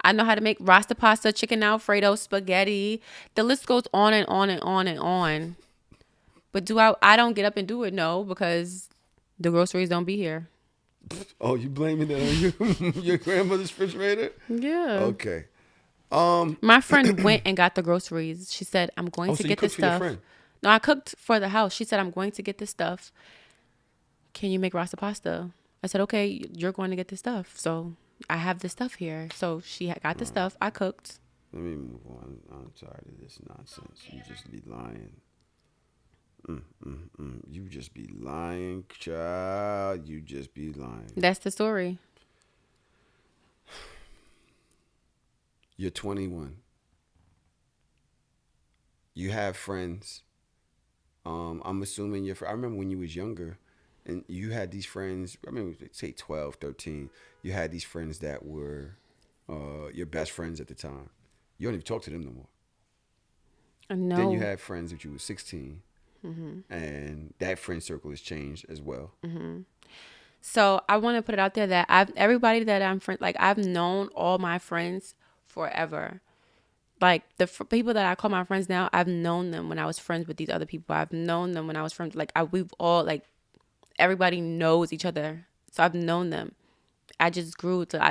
I know how to make rasta pasta, chicken Alfredo, spaghetti. The list goes on and on and on and on. But I don't get up and do it, no, because the groceries don't be here. Oh, you blaming that on your grandmother's refrigerator? Yeah. Okay. My friend went and got the groceries. She said, I'm going to so get you this cooked for your stuff. friend? No, I cooked for the house. She said, I'm going to get this stuff. Can you make rasta pasta? I said, okay, you're going to get this stuff. So I have this stuff here. So she got the stuff. I cooked. Let me move on. I'm tired of this nonsense. You just be lying. You just be lying, child. You just be lying. That's the story. You're 21. You have friends. I'm assuming I remember when you was younger and you had these friends. I remember, say 12, 13. You had these friends that were your best friends at the time. You don't even talk to them no more. No. Then you had friends that you were 16. And that friend circle has changed as well. So I want to put it out there that everybody that I'm friends, like I've known all my friends forever. Like the people that I call my friends now, I've known them when I was friends with these other people. I've known them when I was friends. Like we've all everybody knows each other. So I've known them. I just grew to.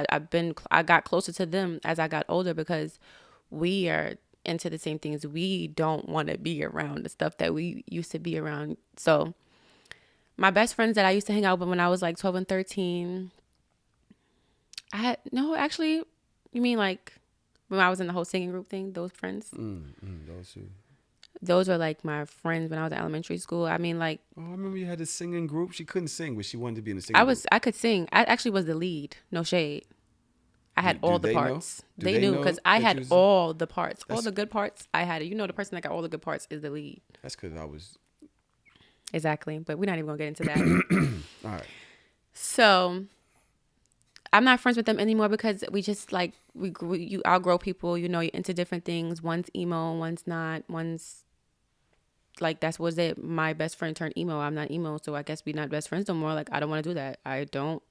I got closer to them as I got older because we are into the same things. We don't want to be around the stuff that we used to be around. So my best friends that I used to hang out with when I was like 12 and 13, you mean like when I was in the whole singing group thing, those friends. Those two. Those are like my friends when I was in elementary school. I mean, like. Oh, I remember you had a singing group. She couldn't sing, but she wanted to be in the singing group. I could sing. I actually was the lead. No shade. I had all the parts. They knew because I had all the parts. All the good parts, I had it. You know, the person that got all the good parts is the lead. That's because I was. Exactly. But we're not even going to get into that. All right. So, I'm not friends with them anymore because we just like, you outgrow people. You know, you're into different things. One's emo, one's not. One's like, that's was it. My best friend turned emo. I'm not emo. So, I guess we're not best friends no more. Like, I don't want to do that. I don't.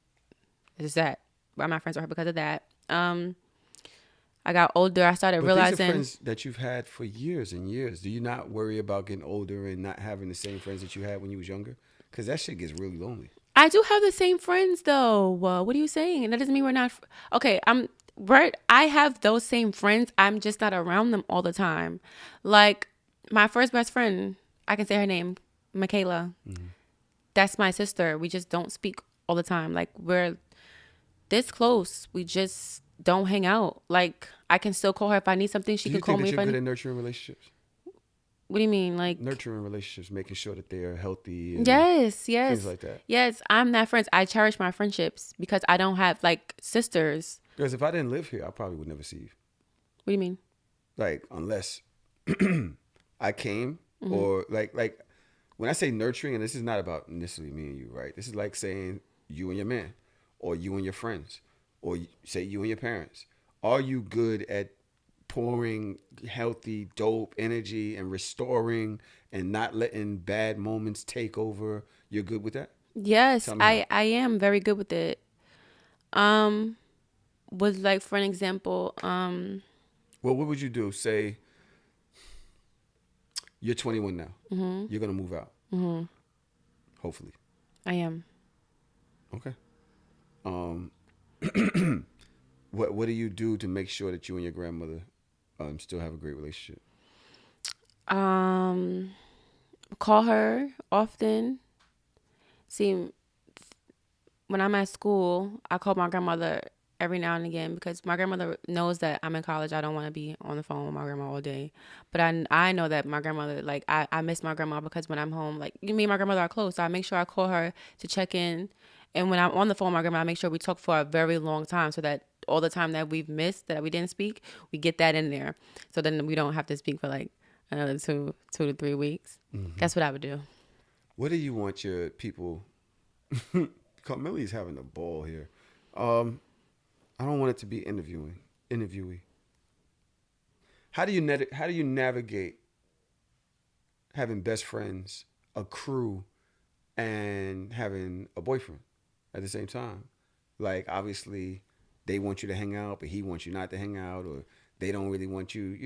It's that. I'm not friends with her because of that. I got older. I started realizing. These are friends that you've had for years and years. Do you not worry about getting older and not having the same friends that you had when you was younger? Because that shit gets really lonely. I do have the same friends though. What are you saying? And that doesn't mean we're not. Okay, I'm right. I have those same friends. I'm just not around them all the time. Like my first best friend, I can say her name, Michaela. Mm-hmm. That's my sister. We just don't speak all the time. Like we're this close. We just don't hang out. Like I can still call her if I need something. She can call me if I need. Do you think that you're good at nurturing relationships? What do you mean? Like nurturing relationships, making sure that they're healthy. And yes. things like that. Yes, I'm that friends. I cherish my friendships because I don't have like sisters. Because if I didn't live here, I probably would never see you. What do you mean? Like unless I came or like when I say nurturing, and this is not about necessarily me and you, right? This is like saying you and your man, or you and your friends, or say you and your parents. Are you good at pouring healthy, dope energy and restoring and not letting bad moments take over? You're good with that? Yes, I am very good with it. Was like, for an example, well, what would you do? Say you're 21 now. Mm-hmm. You're going to move out. Mm-hmm. Hopefully. I am. Okay. What do you do to make sure that you and your grandmother still have a great relationship? Call her often. See, when I'm at school, I call my grandmother every now and again because my grandmother knows that I'm in college. I don't want to be on the phone with my grandma all day. But I know that my grandmother, like, I miss my grandma because when I'm home, like, me and my grandmother are close. So I make sure I call her to check in. And when I'm on the phone with my grandma, I make sure we talk for a very long time so that all the time that we've missed, that we didn't speak, we get that in there. So then we don't have to speak for like another 2 to 3 weeks. Mm-hmm. That's what I would do. What do you want your people... Millie's having a ball here. I don't want it to be interviewee. How do you navigate having best friends, a crew, and having a boyfriend at the same time? Like, obviously, they want you to hang out, but he wants you not to hang out, or they don't really want you,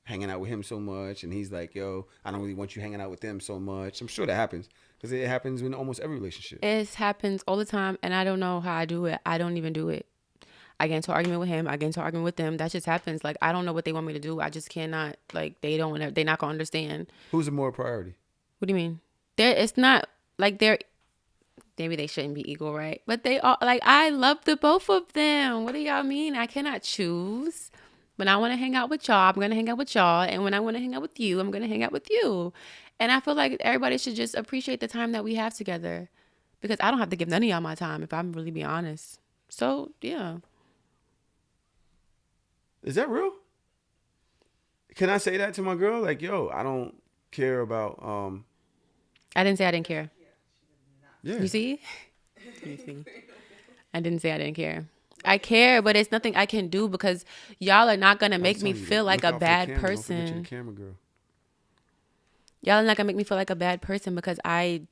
hanging out with him so much, and he's like, yo, I don't really want you hanging out with them so much. I'm sure that happens, because it happens in almost every relationship. It happens all the time, and I don't know how I do it. I don't even do it. I get into an argument with him. I get into an argument with them. That just happens. Like, I don't know what they want me to do. I just cannot. Like, they're not going to understand. Who's the more priority? What do you mean? It's not like maybe they shouldn't be equal, right? But they are, like, I love the both of them. What do y'all mean? I cannot choose. When I want to hang out with y'all, I'm going to hang out with y'all. And when I want to hang out with you, I'm going to hang out with you. And I feel like everybody should just appreciate the time that we have together. Because I don't have to give none of y'all my time, if I'm really being honest. So, yeah. Is that real? Can I say that to my girl? Like, yo, I don't care about... I didn't say I didn't care. Yeah. You see? I didn't say I didn't care. I care, but it's nothing I can do because y'all are not going to make me feel like a bad person. Don't forget your camera, girl. Y'all are not going to make me feel like a bad person because I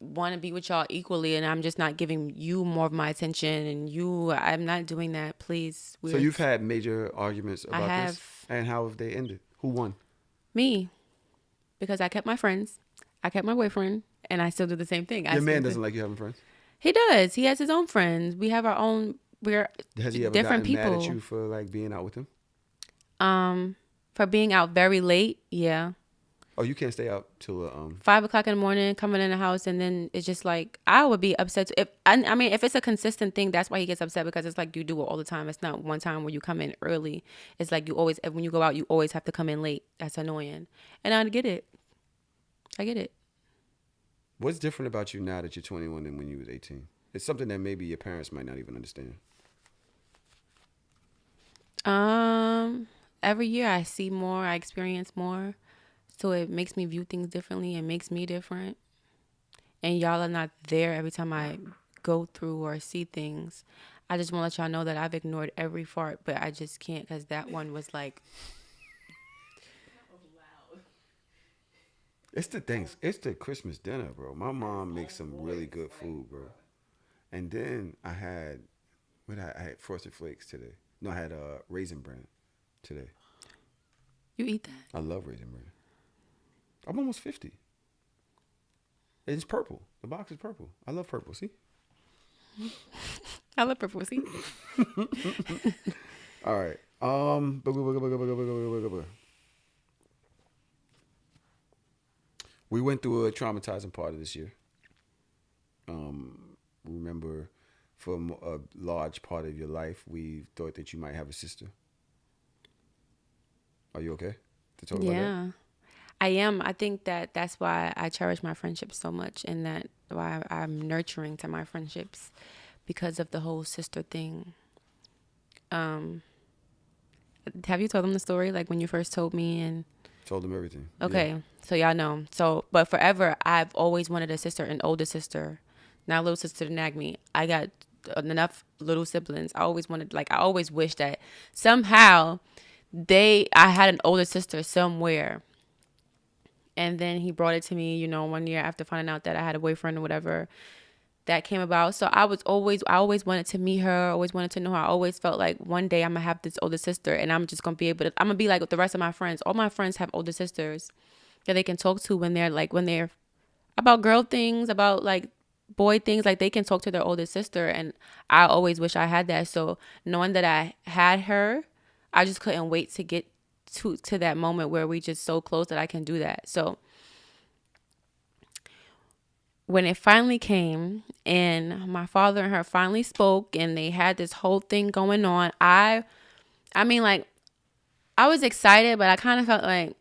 want to be with y'all equally and I'm just not giving you more of my attention and I'm not doing that, please. So you've had major arguments about this? And how have they ended? Who won? Me. Because I kept my friends, I kept my boyfriend, and I still do the same thing. Your man doesn't like you having friends? He does. He has his own friends. We have our own. We're Has he ever different gotten people. mad at you for like being out with him? For being out very late, yeah. Oh, you can't stay out till 5 o'clock in the morning, coming in the house, and then it's just like I would be upset if I mean if it's a consistent thing. That's why he gets upset, because it's like you do it all the time. It's not one time where you come in early. It's like you always, when you go out, you always have to come in late. That's annoying, and I get it. I get it. What's different about you now that you're 21 than when you was 18? It's something that maybe your parents might not even understand. Every year I see more, I experience more, so it makes me view things differently. It makes me different, and y'all are not there every time I go through or see things. I just want to let y'all know that I've ignored every fart, but I just can't, because that one was like. It's the Christmas dinner, bro. My mom makes some really good food, bro. And then I had Frosted Flakes today. No, I had Raisin Bran today. You eat that? I love Raisin Bran. I'm almost 50. It's purple. The box is purple. I love purple. See? I love purple. See? All right. We went through a traumatizing part of this year. Remember, for a large part of your life, we thought that you might have a sister. Are you okay to talk about that? Yeah, I am. I think that's why I cherish my friendships so much, and that why I'm nurturing to my friendships, because of the whole sister thing. Have you told them the story, like when you first told me? And Told them everything. okay, Yeah. so y'all know. So, but forever, I've always wanted a sister, an older sister, not a little sister to nag me. I got enough little siblings. I always wished that somehow I had an older sister somewhere. And then he brought it to me, one year after finding out that I had a boyfriend or whatever that came about. So I always wanted to meet her, always wanted to know her. I always felt like one day I'm gonna have this older sister, and I'm just gonna be able to, I'm gonna be like the rest of my friends. All my friends have older sisters that they can talk to when they're about girl things, about like boy things, like they can talk to their older sister. And I always wish I had that. So knowing that I had her, I just couldn't wait to get to that moment where we just so close that I can do that. So when it finally came and my father and her finally spoke and they had this whole thing going on, I mean, like, I was excited, but I kind of felt like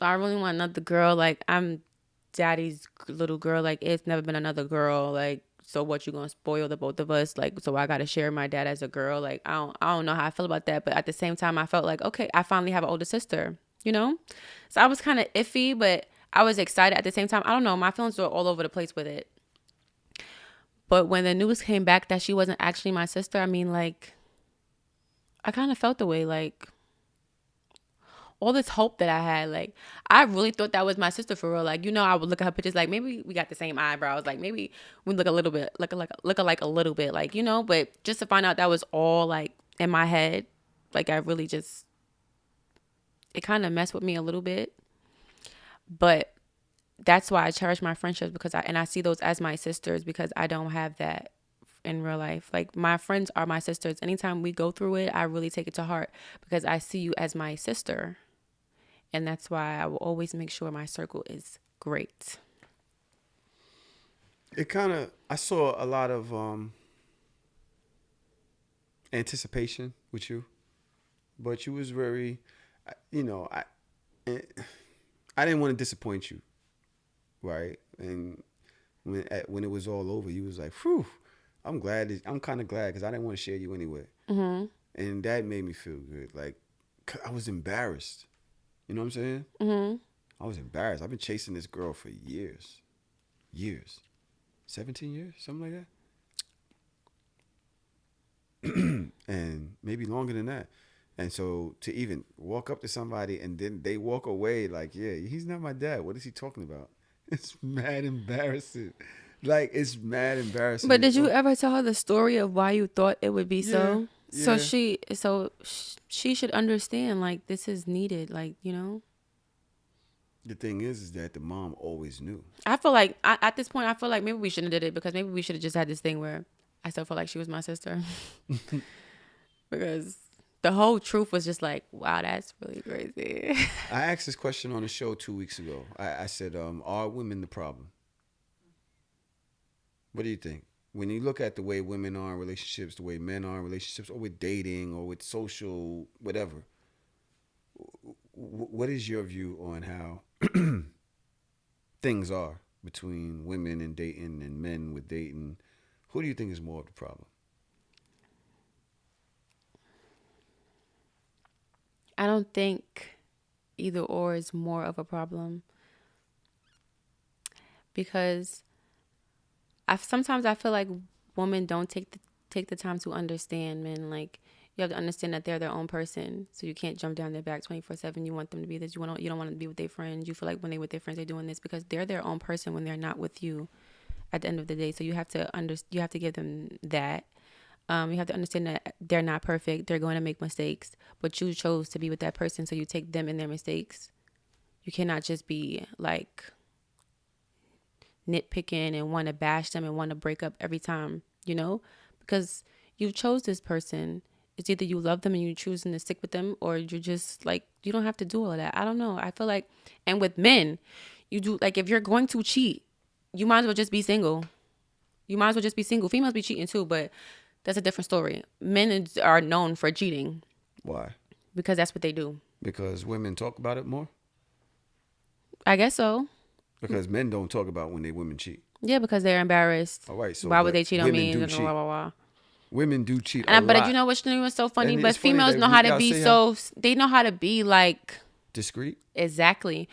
I really want another girl. Like, I'm daddy's little girl. Like, it's never been another girl. Like, so what, you gonna spoil the both of us? Like, so I gotta share my dad as a girl. Like, I don't know how I feel about that. But at the same time, I felt like, okay, I finally have an older sister, So I was kind of iffy, but I was excited at the same time. I don't know. My feelings were all over the place with it. But when the news came back that she wasn't actually my sister, I mean, like, I kind of felt the way, like, all this hope that I had. Like, I really thought that was my sister for real. Like, I would look at her pictures, like, maybe we got the same eyebrows. Like, maybe we look a little bit, look alike a little bit, like, But just to find out that was all, like, in my head, like, I really just, it kind of messed with me a little bit. But that's why I cherish my friendships, because I see those as my sisters, because I don't have that in real life. Like, my friends are my sisters. Anytime we go through it, I really take it to heart, because I see you as my sister. And that's why I will always make sure my circle is great. I saw a lot of anticipation with you, but you was very, I didn't want to disappoint you, right? And when it was all over, you was like, "Phew, I'm kind of glad, because I didn't want to share you anyway." Mm-hmm. And that made me feel good. Like, I was embarrassed. You know what I'm saying? Mm-hmm. I was embarrassed. I've been chasing this girl for years. 17 years, something like that. And maybe longer than that. And so to even walk up to somebody and then they walk away like, yeah, he's not my dad. What is he talking about? It's mad embarrassing. Like, it's mad embarrassing. But did you ever tell her the story of why you thought it would be so? Yeah. So she should understand, like, this is needed, like, The thing is that the mom always knew. I feel like at this point, I feel like maybe we shouldn't have did it, because maybe we should have just had this thing where I still felt like she was my sister. Because the whole truth was just like, wow, that's really crazy. I asked this question on the show 2 weeks ago. I said, are women the problem? What do you think? When you look at the way women are in relationships, the way men are in relationships, or with dating, or with social, whatever, what is your view on how things are between women and dating and men with dating? Who do you think is more of the problem? I don't think either or is more of a problem, because sometimes I feel like women don't take the time to understand men. Like, you have to understand that they're their own person, so you can't jump down their back 24/7. You want them to be this. You don't want to be with their friends. You feel like when they're with their friends, they're doing this because they're their own person when they're not with you. At the end of the day, so you have to you have to give them that. You have to understand that they're not perfect. They're going to make mistakes, but you chose to be with that person, so you take them in their mistakes. You cannot just be like nitpicking and want to bash them and want to break up every time, because you chose this person. It's either you love them and you're choosing to stick with them, or you're just like, you don't have to do all of that. I don't know. I feel like, and with men, you do, like, if you're going to cheat, you might as well just be single. Females be cheating too, but that's a different story. Men are known for cheating. Why? Because that's what they do. Because women talk about it more? I guess so. Because men don't talk about when women cheat. Yeah, because they're embarrassed. All right, so why would they cheat on me? Women do cheat. Women do cheat a lot. But you know what's so funny? And but females know how to be they know how to be like discreet. Exactly.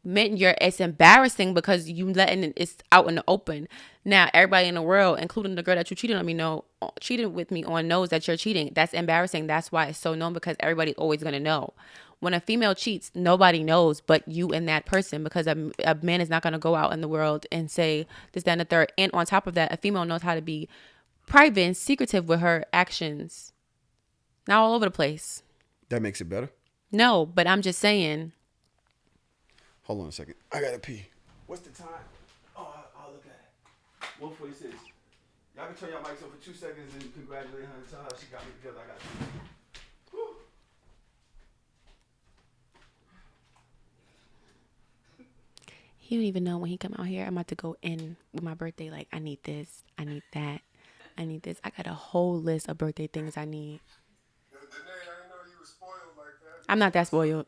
Men, it's embarrassing because you letting it's out in the open. Now everybody in the world, including the girl that you cheated on me, cheated with me on, knows that you're cheating. That's embarrassing. That's why it's so known, because everybody's always gonna know. When a female cheats, nobody knows but you and that person, because a man is not gonna go out in the world and say this, that, and the third. And on top of that, a female knows how to be private and secretive with her actions. Not all over the place. That makes it better? No, but I'm just saying. Hold on a second. I gotta pee. What's the time? Oh, I'll look at it. 1:46. Y'all can turn your mics on for 2 seconds and congratulate her and tell her she got me together. I got you. Woo. He don't even know when he come out here, I'm about to go in with my birthday. Like, I need this. I need that. I need this. I got a whole list of birthday things I need. Danae, I didn't know you were spoiled like that. I'm not that spoiled.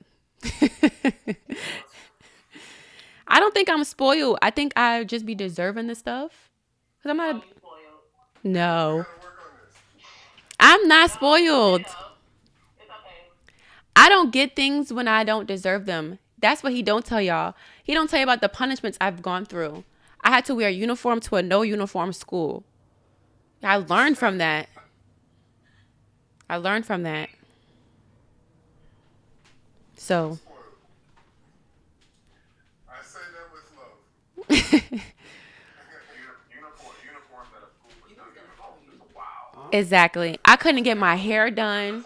I don't think I'm spoiled. I think I just be deserving the stuff. Cause I'm not. No. I'm not spoiled. I don't get things when I don't deserve them. That's what he don't tell y'all. He don't tell you about the punishments I've gone through. I had to wear a uniform to a no uniform school. I learned from that. So. I say that with love. Exactly. I couldn't get my hair done.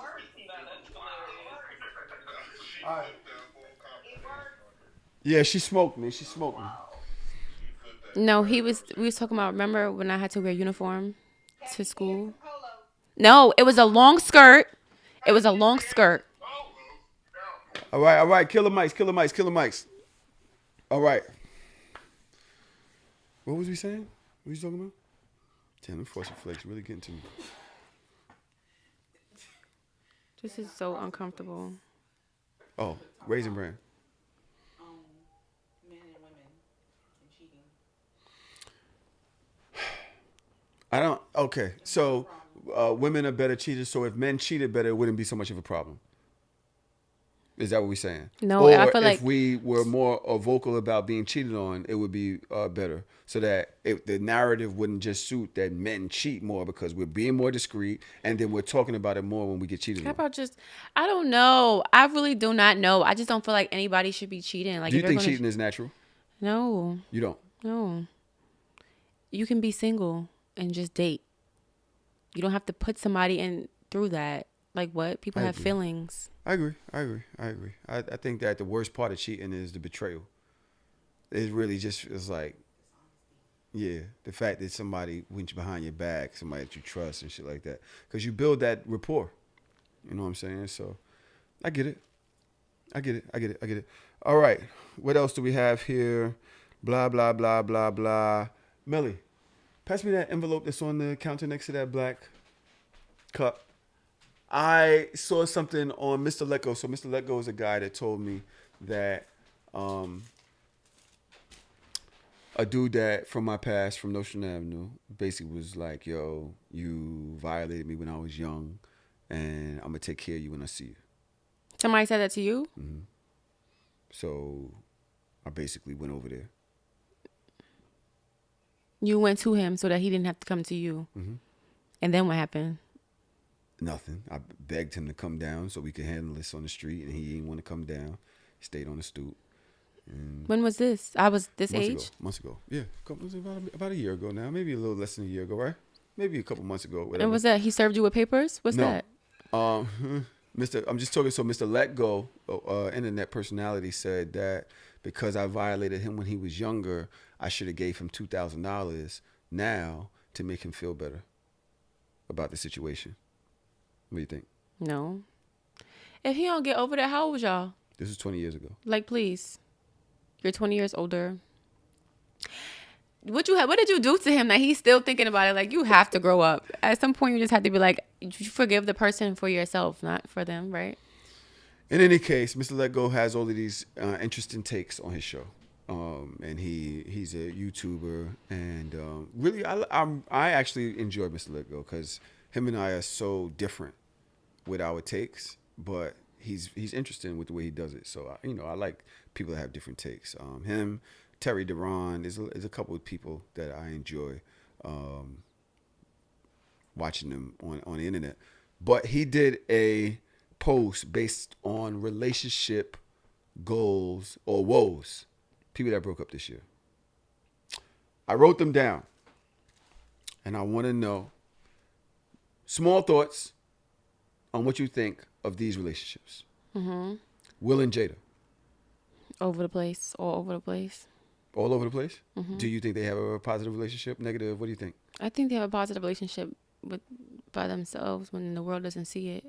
Yeah, she smoked me. No, we was talking about, remember when I had to wear a uniform to school? No, it was a long skirt. All right. Killer mics. All right. What was we saying? What was you talking about? Damn, them Frosted Flakes really getting to me. This is so uncomfortable. Oh, Raisin Bran. Men and women and cheating. Okay, so women are better cheaters, so if men cheated better, it wouldn't be so much of a problem. Is that what we're saying? No, or I feel like if we were more vocal about being cheated on, it would be better. So that the narrative wouldn't just suit that men cheat more because we're being more discreet, and then we're talking about it more when we get cheated on. How about I don't know. I really do not know. I just don't feel like anybody should be cheating. Like, do you think cheating is natural? No. You don't? No. You can be single and just date. You don't have to put somebody in through that. Like, what? People have feelings. I agree. I think that the worst part of cheating is the betrayal. It really just is like, yeah, the fact that somebody went behind your back, somebody that you trust and shit like that. Because you build that rapport. You know what I'm saying? So I get it. I get it. I get it. I get it. All right. What else do we have here? Blah, blah, blah, blah, blah. Melly, pass me that envelope that's on the counter next to that black cup. I saw something on Mr. Let Go. So Mr. Let Go is a guy that told me that a dude that from my past, from Notion Avenue, basically was like, yo, you violated me when I was young, and I'm going to take care of you when I see you. Somebody said that to you? Mm-hmm. So I basically went over there. You went to him so that he didn't have to come to you. Mm-hmm. And then what happened? Nothing. I begged him to come down so we could handle this on the street, and he didn't want to come down. He stayed on the stoop. And when was this? I was this age? Months ago. Yeah. It was about a year ago now. Maybe a little less than a year ago, right? Maybe a couple months ago. Whatever. And was that he served you with papers? What's that? I'm just talking. So Mr. Let Go, internet personality, said that because I violated him when he was younger, I should have gave him $2,000 now to make him feel better about the situation. What do you think? No. If he don't get over that, how old was y'all? This is 20 years ago. Like, please. You're 20 years older. What did you do to him that he's still thinking about it? Like, you have to grow up. At some point, you just have to be like, you forgive the person for yourself, not for them, right? In any case, Mr. Let Go has all of these interesting takes on his show. And he's a YouTuber. And really, I actually enjoy Mr. Let Go because him and I are so different with our takes. But he's interesting with the way he does it. So, I like people that have different takes. Him, Terry Duran, there's a couple of people that I enjoy watching them on the internet. But he did a post based on relationship goals or woes. People that broke up this year. I wrote them down. And I want to know small thoughts on what you think of these relationships. Mm-hmm. Will and Jada. Over the place. All over the place. All over the place? Mm-hmm. Do you think they have a positive relationship? Negative? What do you think? I think they have a positive relationship by themselves when the world doesn't see it.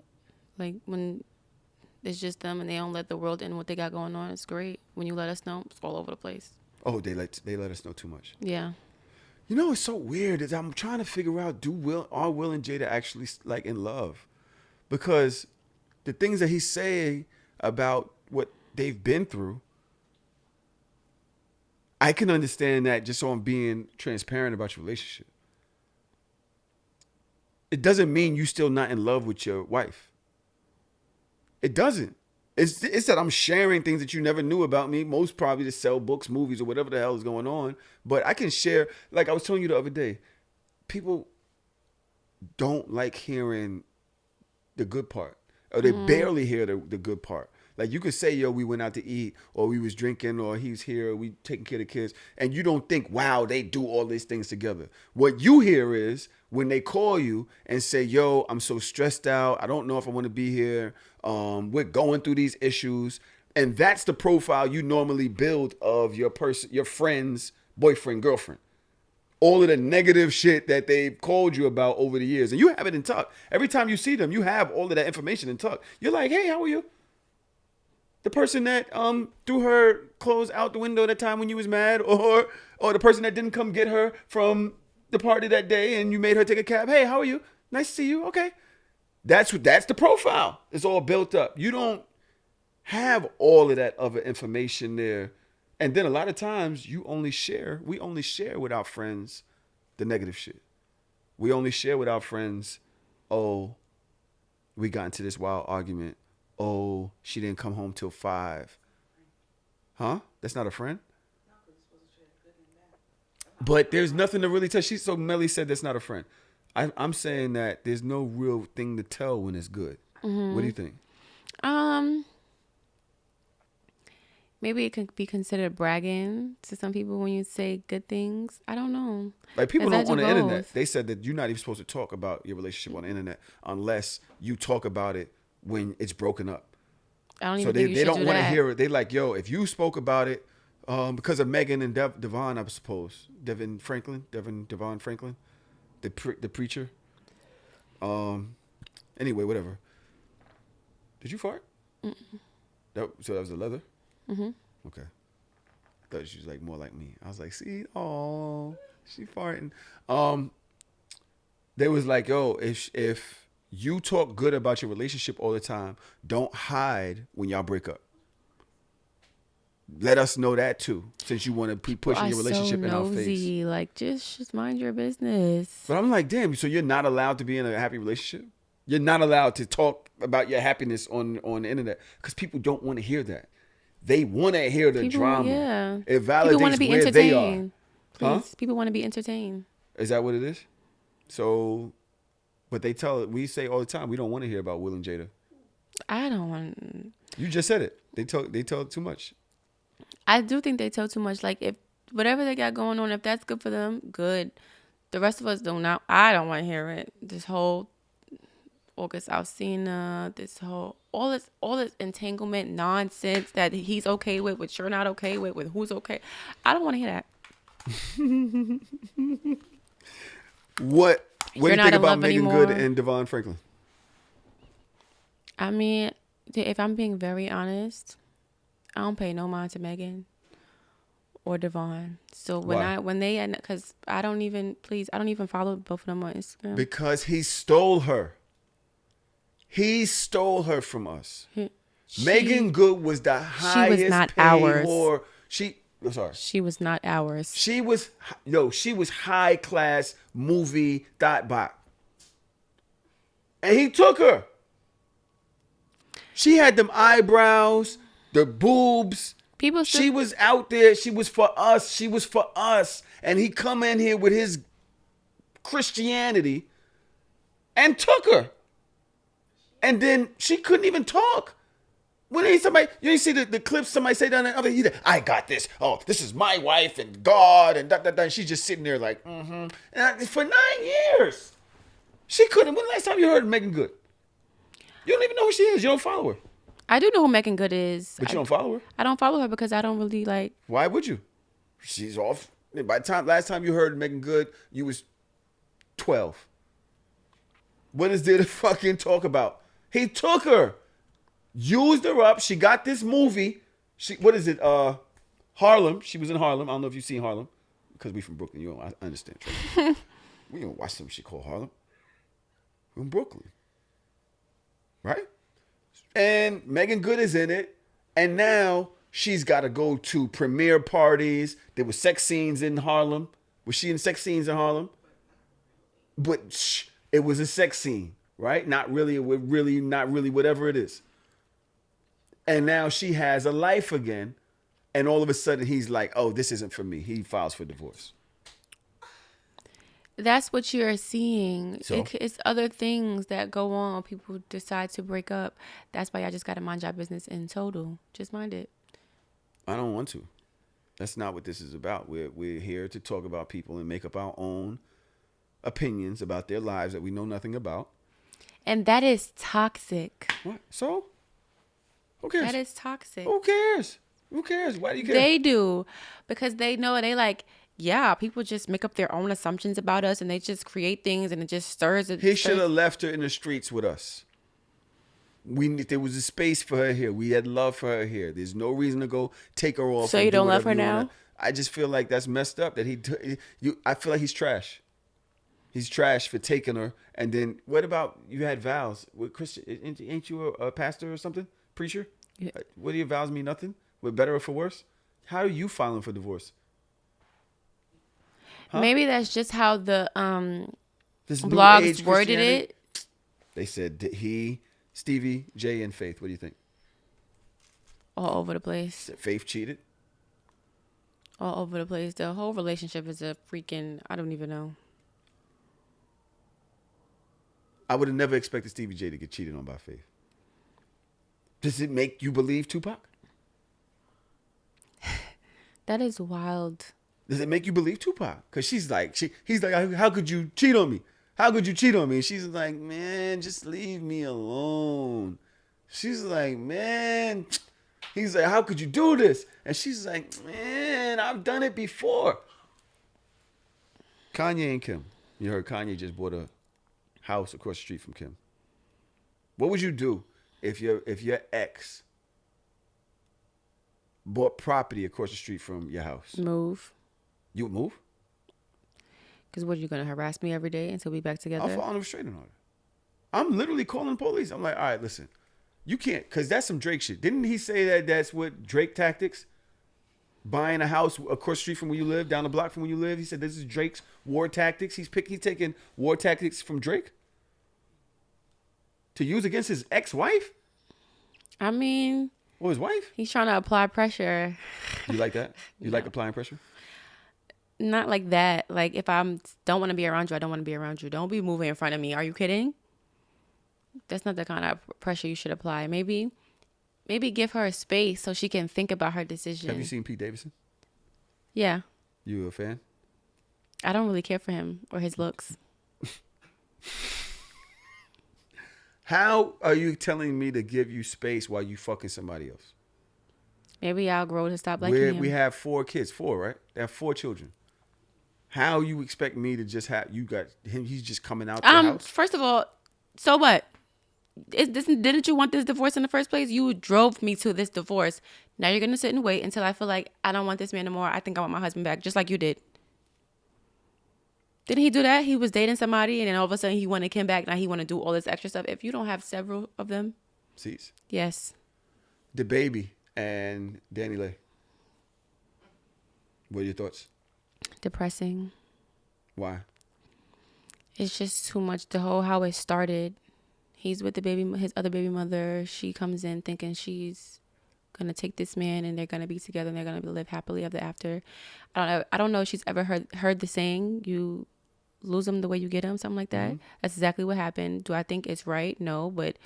Like when it's just them and they don't let the world in what they got going on. It's great. When you let us know, it's all over the place. Oh, they let us know too much. Yeah. You know, it's so weird is I'm trying to figure out are Will and Jada actually like in love? Because the things that he's saying about what they've been through, I can understand that just on being transparent about your relationship. It doesn't mean you still not in love with your wife. It doesn't. It's that I'm sharing things that you never knew about me, most probably to sell books, movies, or whatever the hell is going on. But I can share, like I was telling you the other day, people don't like hearing the good part. Or they barely hear the good part. Like you could say, yo, we went out to eat, or we was drinking, or he's here, or we taking care of the kids. And you don't think, wow, they do all these things together. What you hear is when they call you and say, yo, I'm so stressed out. I don't know if I want to be here. We're going through these issues. And that's the profile you normally build of your person, your friend's boyfriend, girlfriend. All of the negative shit that they've called you about over the years. And you have it in tuck. Every time you see them, you have all of that information in tuck. You're like, hey, how are you? The person that threw her clothes out the window that time when you was mad, or the person that didn't come get her from the party that day and you made her take a cab. Hey, how are you? Nice to see you. Okay. That's the profile. It's all built up. You don't have all of that other information there. And then a lot of times we only share with our friends the negative shit. We only share with our friends, oh, we got into this wild argument. Oh, she didn't come home till 5. Huh? That's not a friend? But there's nothing to really tell. So Melly said that's not a friend. I'm saying that there's no real thing to tell when it's good. Mm-hmm. What do you think? Maybe it could be considered bragging to some people when you say good things. I don't know. Like people don't on the internet. They said that you're not even supposed to talk about your relationship on the internet unless you talk about it when it's broken up. I don't even think you should do that. They don't want to hear it. They like, yo, if you spoke about it because of Megan and Devon, I suppose. Devon Franklin, the preacher. Anyway, whatever. Did you fart? So that was the leather? Mm-hmm. Okay. I thought she was like more like me. I was like, see, oh, she farting. They was like, yo, if you talk good about your relationship all the time, don't hide when y'all break up. Let us know that too, since you want to keep pushing your relationship so in our nosy. face. Like, just mind your business. But I'm like, damn, so you're not allowed to be in a happy relationship? You're not allowed to talk about your happiness on the internet because people don't want to hear that. They want to hear the drama. Yeah. It validates people want to be where they are. entertained. Please. Huh? People want to be entertained. Is that what it is? So, but we say all the time, we don't want to hear about Will and Jada. I don't want. You just said it. They tell too much. I do think they tell too much. Like, if whatever they got going on, if that's good for them, good. The rest of us do not. I don't want to hear it. This whole August Alsina, this whole all this entanglement nonsense that he's okay with, which you're not okay with who's okay. I don't want to hear that. What do you think about Megan anymore. Good and Devon Franklin? I mean, if I'm being very honest, I don't pay no mind to Megan or Devon. So because I don't even follow both of them on Instagram. Because he stole her. He stole her from us. Megan Good was the highest she was not paid ours. whore. She was not ours. She was high class movie bot. And he took her. She had them eyebrows, the boobs. She was out there. She was for us. And he come in here with his Christianity and took her. And then she couldn't even talk. When you see the clips, somebody say down there, I got this. Oh, this is my wife and God and and she's just sitting there like, mm-hmm. And for 9 years, she couldn't. When the last time you heard Megan Good? You don't even know who she is. You don't follow her. I do know who Megan Good is. But you don't follow her? I don't follow her because I don't really like. Why would you? She's off. By the last time you heard Megan Good, you was 12. What is there to fucking talk about? He took her, used her up. She got this movie. What is it? Harlem. She was in Harlem. I don't know if you've seen Harlem because we from Brooklyn. You don't I understand. We don't watch some shit called Harlem. We're in Brooklyn, right? And Megan Good is in it, and now she's got to go to premiere parties. There were sex scenes in Harlem. Was she in sex scenes in Harlem? But it was a sex scene. Right? Not really, whatever it is. And now she has a life again. And all of a sudden he's like, oh, this isn't for me. He files for divorce. That's what you're seeing. So? It's other things that go on when people decide to break up. That's why I just got to mind your business in total. Just mind it. I don't want to. That's not what this is about. We're here to talk about people and make up our own opinions about their lives that we know nothing about. And that is toxic. What? So? Who cares? That is toxic. Who cares? Who cares? Why do you care? They do. Because they know, they like, yeah, people just make up their own assumptions about us and they just create things and it just stirs it. He should have left her in the streets with us. There was a space for her here. We had love for her here. There's no reason to go take her off. So you don't love her now? I just feel like that's messed up that I feel like he's trash. He's trash for taking her. And then what about you had vows with Christian? Ain't you a pastor or something? Preacher? Yeah. What do your vows mean? Nothing? We're better or for worse? How are you filing for divorce? Huh? Maybe that's just how the blogs worded it. They said Stevie, J, and Faith. What do you think? All over the place. Faith cheated? All over the place. The whole relationship is a freaking, I don't even know. I would have never expected Stevie J to get cheated on by Faith. Does it make you believe Tupac? That is wild. Does it make you believe Tupac? Because he's like, how could you cheat on me? How could you cheat on me? And she's like, man, just leave me alone. She's like, man. He's like, how could you do this? And she's like, man, I've done it before. Kanye and Kim. You heard Kanye just bought a house across the street from Kim. What would you do if your ex bought property across the street from your house? Move. You would move? Because what, are you going to harass me every day until we back together? I'll file an restraining order. I'm literally calling the police. I'm like, all right, listen, you can't, because that's some Drake shit. Didn't he say that that's what Drake tactics? Buying a house across the street from where you live, down the block from where you live. He said this is Drake's war tactics. He's taking war tactics from Drake to use against his ex-wife? I mean... Or his wife? He's trying to apply pressure. You like that? You like applying pressure? Not like that. Like, if I don't want to be around you, I don't want to be around you. Don't be moving in front of me. Are you kidding? That's not the kind of pressure you should apply. Maybe give her a space so she can think about her decision. Have you seen Pete Davidson? Yeah. You a fan? I don't really care for him or his looks. How are you telling me to give you space while you fucking somebody else? Maybe I'll grow to stop liking him. We have 4 kids. 4, right? They have 4 children. How you expect me to just have, you got him, he's just coming out the house? First of all, so what? Didn't you want this divorce in the first place? You drove me to this divorce. Now you're going to sit and wait until I feel like I don't want this man anymore. I think I want my husband back, just like you did. Didn't he do that? He was dating somebody and then all of a sudden he wanted Kim back. Now he want to do all this extra stuff. If you don't have several of them. Seats. Yes. The baby and Danny Lay. What are your thoughts? Depressing. Why? It's just too much. The whole how it started. He's with his other baby mother. She comes in thinking she's gonna take this man and they're gonna be together and they're gonna live happily ever after. I don't know if she's ever heard the saying, you lose them the way you get them, something like that. Mm-hmm. That's exactly what happened. Do I think it's right? No, but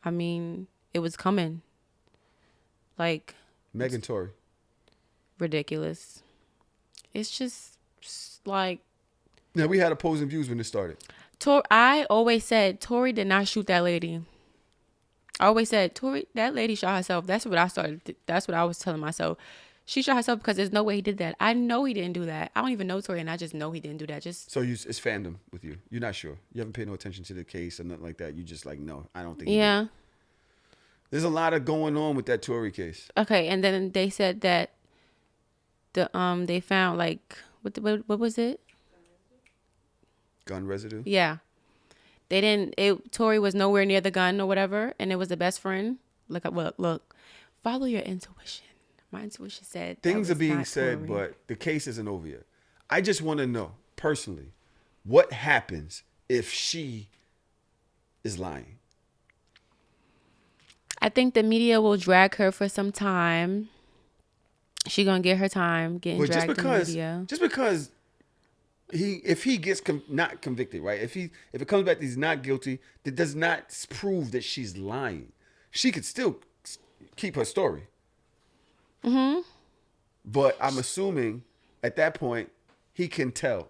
I mean, it was coming. Like Megan Tory. Ridiculous. It's just like. Yeah, we had opposing views when this started. I always said Tory did not shoot that lady. I always said Tory, that lady shot herself. That's what I started. That's what I was telling myself. She shot herself because there's no way he did that. I know he didn't do that. I don't even know Tory, and I just know he didn't do that. So it's fandom with you. You're not sure. You haven't paid no attention to the case or nothing like that. You just like, no, I don't think. Yeah. There's a lot of going on with that Tory case. Okay, and then they said that they found like what was it? Gun residue? Yeah. They didn't, Tory was nowhere near the gun or whatever, and it was the best friend. Look, follow your intuition. My intuition said things are being said, but the case isn't over yet. I just want to know, personally, what happens if she is lying? I think the media will drag her for some time. She gonna get her time getting dragged in the media. Just because if he gets not convicted, right? If it comes back that he's not guilty, that does not prove that she's lying. She could still keep her story. Mm-hmm. But I'm assuming at that point he can tell,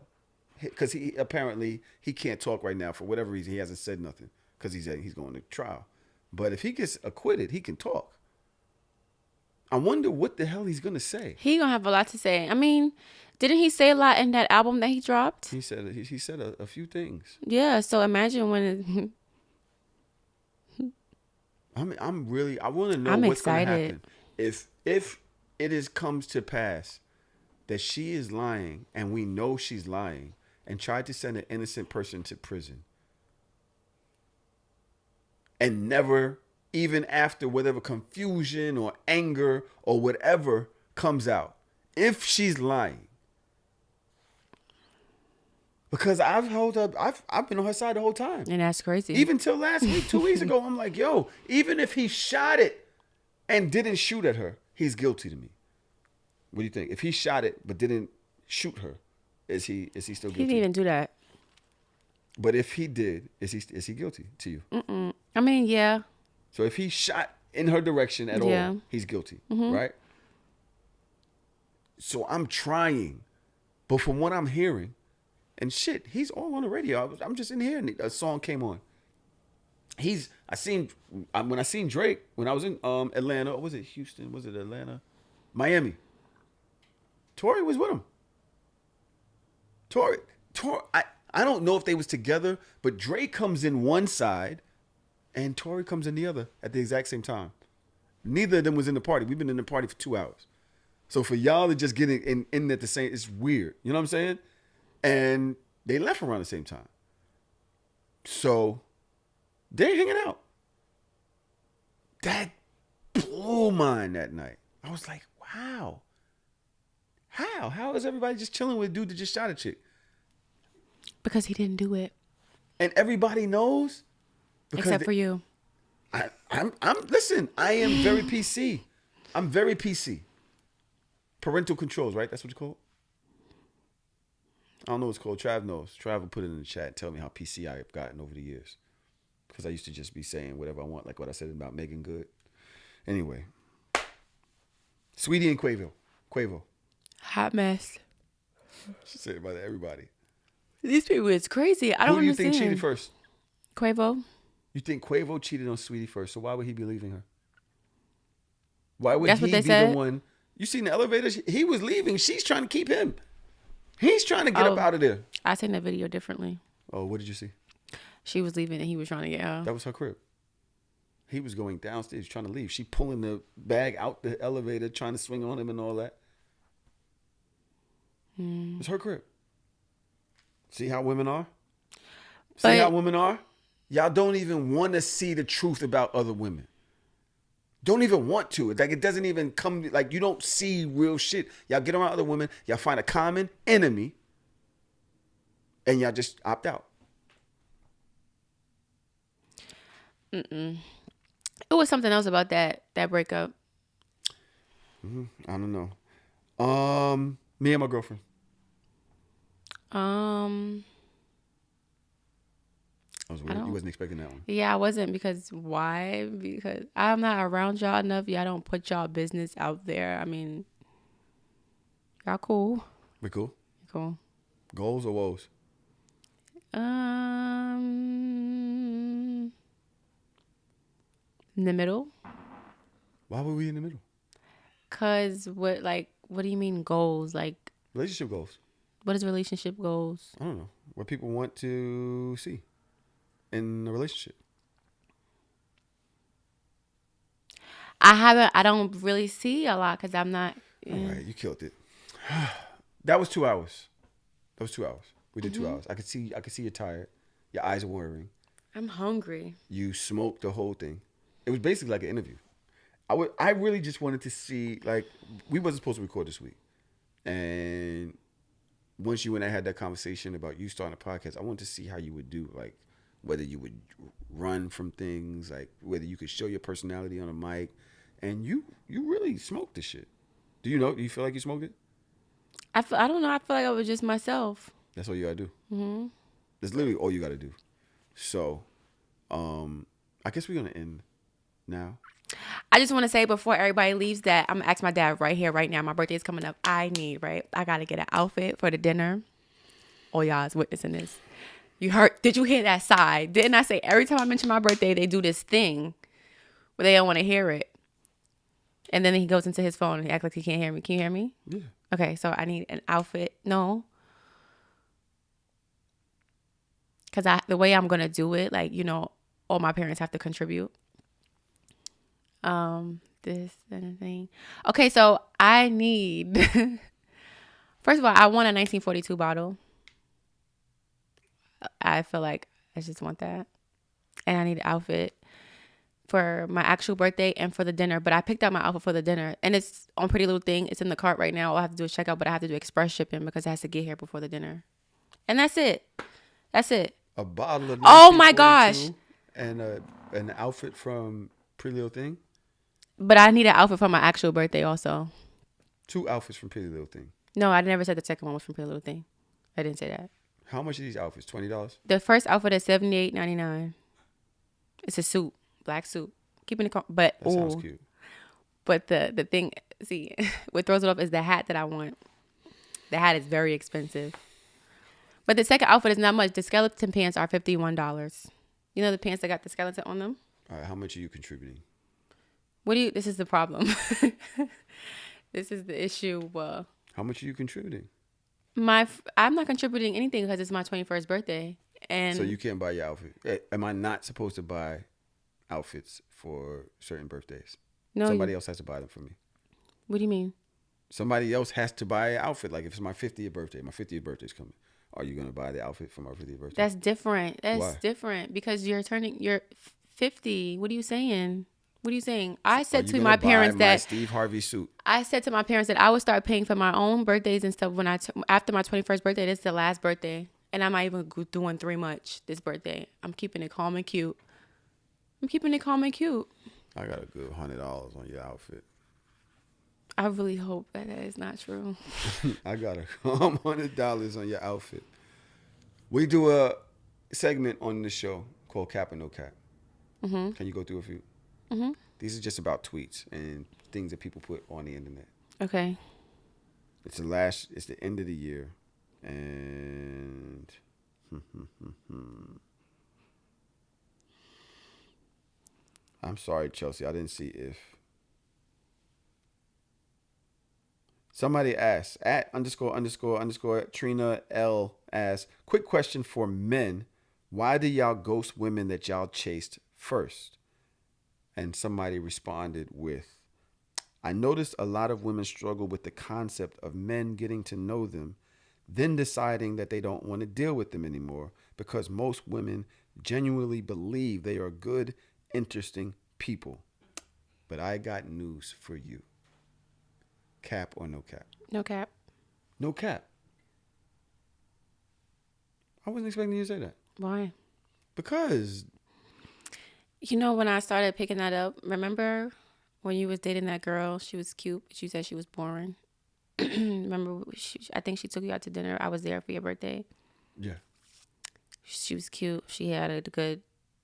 because he apparently can't talk right now for whatever reason. He hasn't said nothing because he's going to trial. But if he gets acquitted, he can talk. I wonder what the hell he's gonna say. He gonna have a lot to say. I mean, didn't he say a lot in that album that he dropped? He said a few things. Yeah. So imagine when. I want to know what's gonna happen if it comes to pass that she is lying and we know she's lying and tried to send an innocent person to prison and never. Even after whatever confusion or anger or whatever comes out, if she's lying, because I've been on her side the whole time, and that's crazy. Even till last week, 2 weeks ago, I'm like, yo, even if he shot it and didn't shoot at her, he's guilty to me. What do you think? If he shot it but didn't shoot her, is he still guilty? He didn't even do that. But if he did, is he guilty to you? Mm-mm. I mean, yeah. So if he shot in her direction at all, he's guilty, right? So I'm trying, but from what I'm hearing, and shit, he's all on the radio. I'm just in here, and a song came on. When I seen Drake, when I was in Atlanta, or was it Houston? Was it Atlanta? Miami. Tory was with him. Tory. I don't know if they was together, but Drake comes in one side, and Tori comes in the other at the exact same time. Neither of them was in the party. We've been in the party for 2 hours. So for y'all to just get in at the same, it's weird. You know what I'm saying? And they left around the same time. So they're hanging out. That blew mine that night. I was like, wow. How is everybody just chilling with a dude that just shot a chick? Because he didn't do it. And everybody knows? Except for you. Listen, I am very PC. I'm very PC. Parental controls, right? That's what you call it? I don't know what it's called. Trav knows. Trav will put it in the chat and tell me how PC I have gotten over the years. Because I used to just be saying whatever I want, like what I said about Megan Good. Anyway. Sweetie and Quavo. Hot mess. She said about everybody. These people is crazy. I don't understand. Who do you think cheated first? Quavo. You think Quavo cheated on Sweetie first, so why would he be leaving her? Why would That's he what they be said? the one? You seen the elevator? He was leaving. She's trying to keep him. He's trying to get up out of there. I seen that video differently. Oh, what did you see? She was leaving and he was trying to get her. That was her crib. He was going downstairs trying to leave. She pulling the bag out the elevator, trying to swing on him and all that. It's her crib. See how women are? See how women are? Y'all don't even want to see the truth about other women. Don't even want to. Like, it doesn't even come, like, you don't see real shit. Y'all get around other women, y'all find a common enemy, and y'all just opt out. It was something else about that breakup. I don't know. Me and my girlfriend. That was weird. You wasn't expecting that one. Yeah, I wasn't. Because why? Because I'm not around y'all enough. Y'all don't put y'all business out there. I mean, y'all cool. We cool? Cool. Goals or woes? In the middle. Why were we in the middle? Cause what do you mean goals? Like relationship goals. What is relationship goals? I don't know. What people want to see in a relationship. I don't really see a lot because I'm not. All right, you killed it. That was 2 hours. We did 2 hours. I could see you're tired. Your eyes are watering. I'm hungry. You smoked the whole thing. It was basically like an interview. I really just wanted to see, like, we wasn't supposed to record this week. And once you and I had that conversation about you starting a podcast, I wanted to see how you would do, like, whether you would run from things, like whether you could show your personality on a mic. And you really smoked the shit. Do you feel like you smoked it? I don't know. I feel like I was just myself. That's all you gotta do. Mm-hmm. That's literally all you gotta do. So, I guess we're gonna end now. I just want to say before everybody leaves that I'm gonna ask my dad right here, right now. My birthday is coming up. I gotta get an outfit for the dinner. All y'all is witnessing this. Did you hear that sigh? Didn't I say every time I mention my birthday, they do this thing where they don't want to hear it. And then he goes into his phone and he acts like he can't hear me. Can you hear me? Yeah. Okay, so I need an outfit. No. Because the way I'm going to do it, like, all my parents have to contribute. This and thing. Okay, so I need, first of all, I want a 1942 bottle. I feel like I just want that. And I need an outfit for my actual birthday and for the dinner. But I picked out my outfit for the dinner. And it's on Pretty Little Thing. It's in the cart right now. All I have to do is check out. But I have to do express shipping because it has to get here before the dinner. And that's it. A bottle of oh my gosh. And an outfit from Pretty Little Thing. But I need an outfit for my actual birthday also. 2 outfits from Pretty Little Thing. No, I never said the second one was from Pretty Little Thing. I didn't say that. How much are these outfits? $20? The first outfit is $78.99. It's a suit, black suit. Keeping it, but that sounds cute. But the thing, see, what throws it off is the hat that I want. The hat is very expensive. But the second outfit is not much. The skeleton pants are $51. You know the pants that got the skeleton on them? All right, how much are you contributing? This is the problem. This is the issue. How much are you contributing? I'm not contributing anything because it's my 21st birthday. And so you can't buy your outfit. Am I not supposed to buy outfits for certain birthdays. No, Somebody else has to buy them for me. What do you mean? Somebody else has to buy an outfit. Like if it's my 50th birthday, my 50th birthday's coming. Are you gonna buy the outfit for my 50th birthday? That's different. That's Why? different because you're 50. What are you saying? What are you saying? I Are said you to gonna my buy parents my that Steve Harvey suit? I said to my parents that I would start paying for my own birthdays and stuff when after my 21st birthday. This is the last birthday, and I'm not even doing 3 much this birthday. I'm keeping it calm and cute. I got a good $100 on your outfit. I really hope that is not true. I got a $100 on your outfit. We do a segment on the show called Cap or No Cap. Mm-hmm. Can you go through a few? Mm-hmm. These are just about tweets and things that people put on the internet. Okay. It's the end of the year, and I'm sorry, Chelsea. I didn't see if somebody asked at _ Trina L asked, quick question for men. Why do y'all ghost women that y'all chased first? And somebody responded with, I noticed a lot of women struggle with the concept of men getting to know them, then deciding that they don't want to deal with them anymore because most women genuinely believe they are good, interesting people. But I got news for you. Cap or no cap? No cap. No cap. I wasn't expecting you to say that. Why? Because you know, when I started picking that up, remember when you was dating that girl? She was cute, but you said she was boring. Remember, I think she took you out to dinner. I was there for your birthday. Yeah. She was cute. She had a good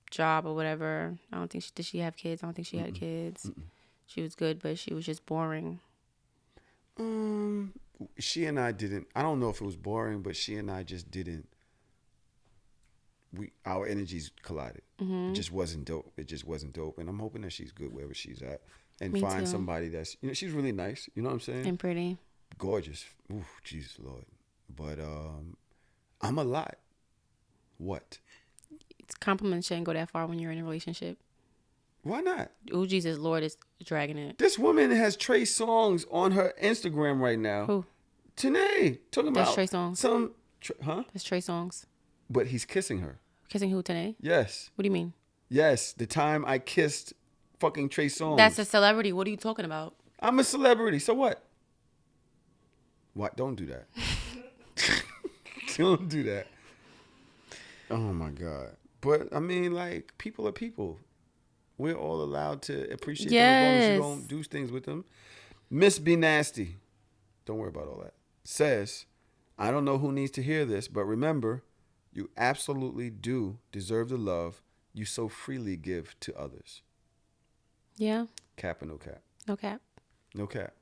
job or whatever. I don't think did she have kids? I don't think she had kids. Mm-mm. She was good, but she was just boring. She and I didn't. I don't know if it was boring, but she and I just didn't. Our energies collided. Mm-hmm. It just wasn't dope. And I'm hoping that she's good wherever she's at, and Me find too. somebody that's she's really nice. You know what I'm saying? And pretty, gorgeous. Ooh, Jesus Lord. But I'm a lot. What? Compliments shouldn't go that far when you're in a relationship. Why not? Ooh, Jesus Lord is dragging it. This woman has Trey Songz on her Instagram right now. Who? Tanae. Talking That's about Trey Songz. That's Trey Songz. But he's kissing her. Kissing who, Tanae? Yes. What do you mean? Yes. The time I kissed fucking Trey Songz. That's a celebrity. What are you talking about? I'm a celebrity. So what? What? Don't do that. Don't do that. Oh my God. But I mean, like, people are people. We're all allowed to appreciate them as long as you don't do things with them. Miss Be Nasty, don't worry about all that, says, I don't know who needs to hear this, but remember, you absolutely do deserve the love you so freely give to others. Yeah. Cap or no cap? No cap. No cap.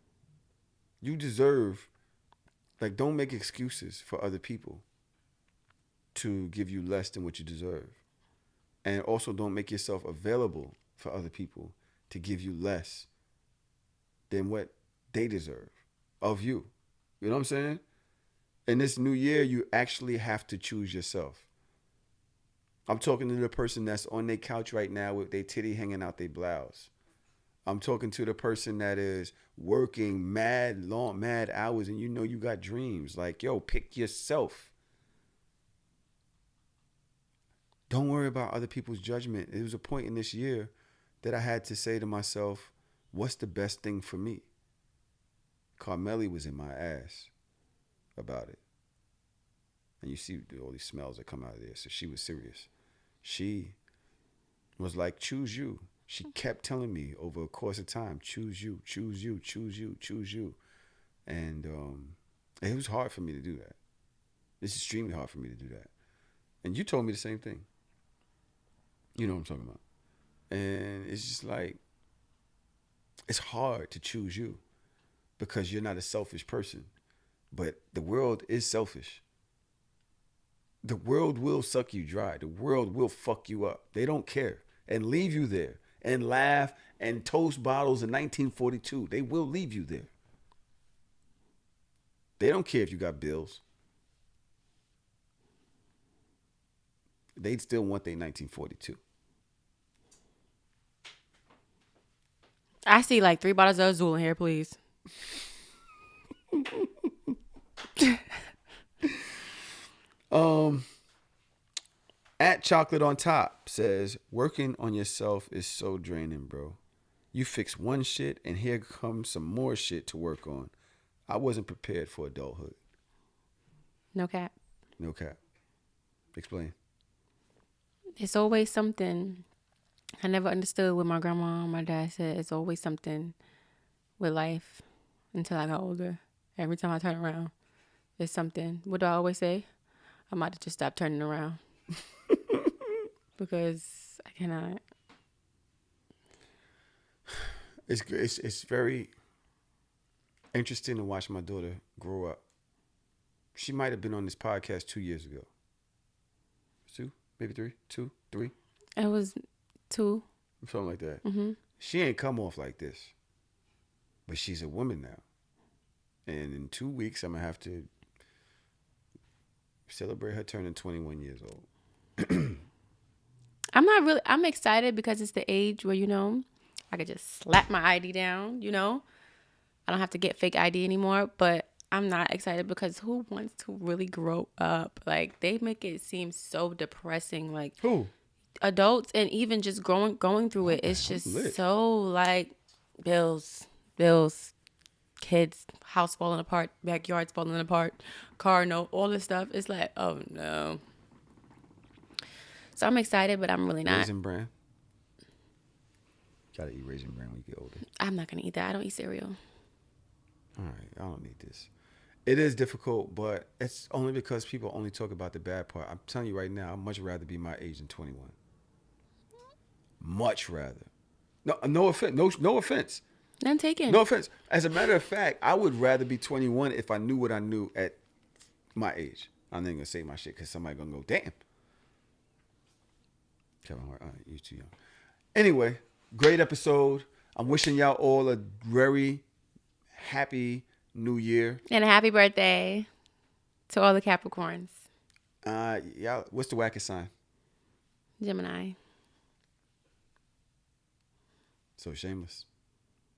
You deserve, like, don't make excuses for other people to give you less than what you deserve. And also don't make yourself available for other people to give you less than what they deserve of you. You know what I'm saying? In this new year, you actually have to choose yourself. I'm talking to the person that's on their couch right now with their titty hanging out their blouse. I'm talking to the person that is working mad hours and you know you got dreams. Like, yo, pick yourself. Don't worry about other people's judgment. It was a point in this year that I had to say to myself, what's the best thing for me? Carmelli was in my ass about it. And you see all these smells that come out of there. So she was serious. She was like, choose you. She kept telling me over a course of time, choose you, choose you, choose you, choose you. And it was hard for me to do that. It's extremely hard for me to do that. And you told me the same thing. You know what I'm talking about. And it's just like, it's hard to choose you because you're not a selfish person. But the world is selfish. The world will suck you dry. The world will fuck you up. They don't care and leave you there and laugh and toast bottles in 1942. They will leave you there. They don't care if you got bills. They'd still want their 1942. I see like 3 bottles of Azul in here, please. At Chocolate on Top says, working on yourself is so draining, bro. You fix one shit and here comes some more shit to work on. I wasn't prepared for adulthood. No cap. No cap. Explain. It's always something. I never understood what my grandma and my dad said. It's always something with life until I got older. Every time I turn around, it's something. What do I always say? I might have just stopped turning around. Because I cannot. It's very interesting to watch my daughter grow up. She might have been on this podcast 2 years ago. 2, maybe 3, 2, 3. It was 2. Something like that. Mm-hmm. She ain't come off like this. But she's a woman now. And in 2 weeks, I'm going to have to celebrate her turning 21 years old. I'm excited because it's the age where, I could just slap my ID down, I don't have to get fake ID anymore, but I'm not excited because who wants to really grow up? Like, they make it seem so depressing. Like, who? Adults, and even just going through it. It's just so like bills, kids, house falling apart, backyards falling apart, car note, all this stuff. It's like, oh no. So I'm excited, but I'm really not. Raisin Bran. Gotta eat Raisin Bran when you get older. I'm not gonna eat that. I don't eat cereal. All right, I don't need this. It is difficult, but it's only because people only talk about the bad part. I'm telling you right now, I'd much rather be my age than 21. Much rather. No offense. No offense. None taken. No offense. As a matter of fact, I would rather be 21 if I knew what I knew at my age. I'm not gonna say my shit because somebody gonna go, damn. Kevin Hart, you're too young. Anyway, great episode. I'm wishing y'all all a very happy new year. And a happy birthday to all the Capricorns. Y'all, what's the wackest sign? Gemini. So shameless.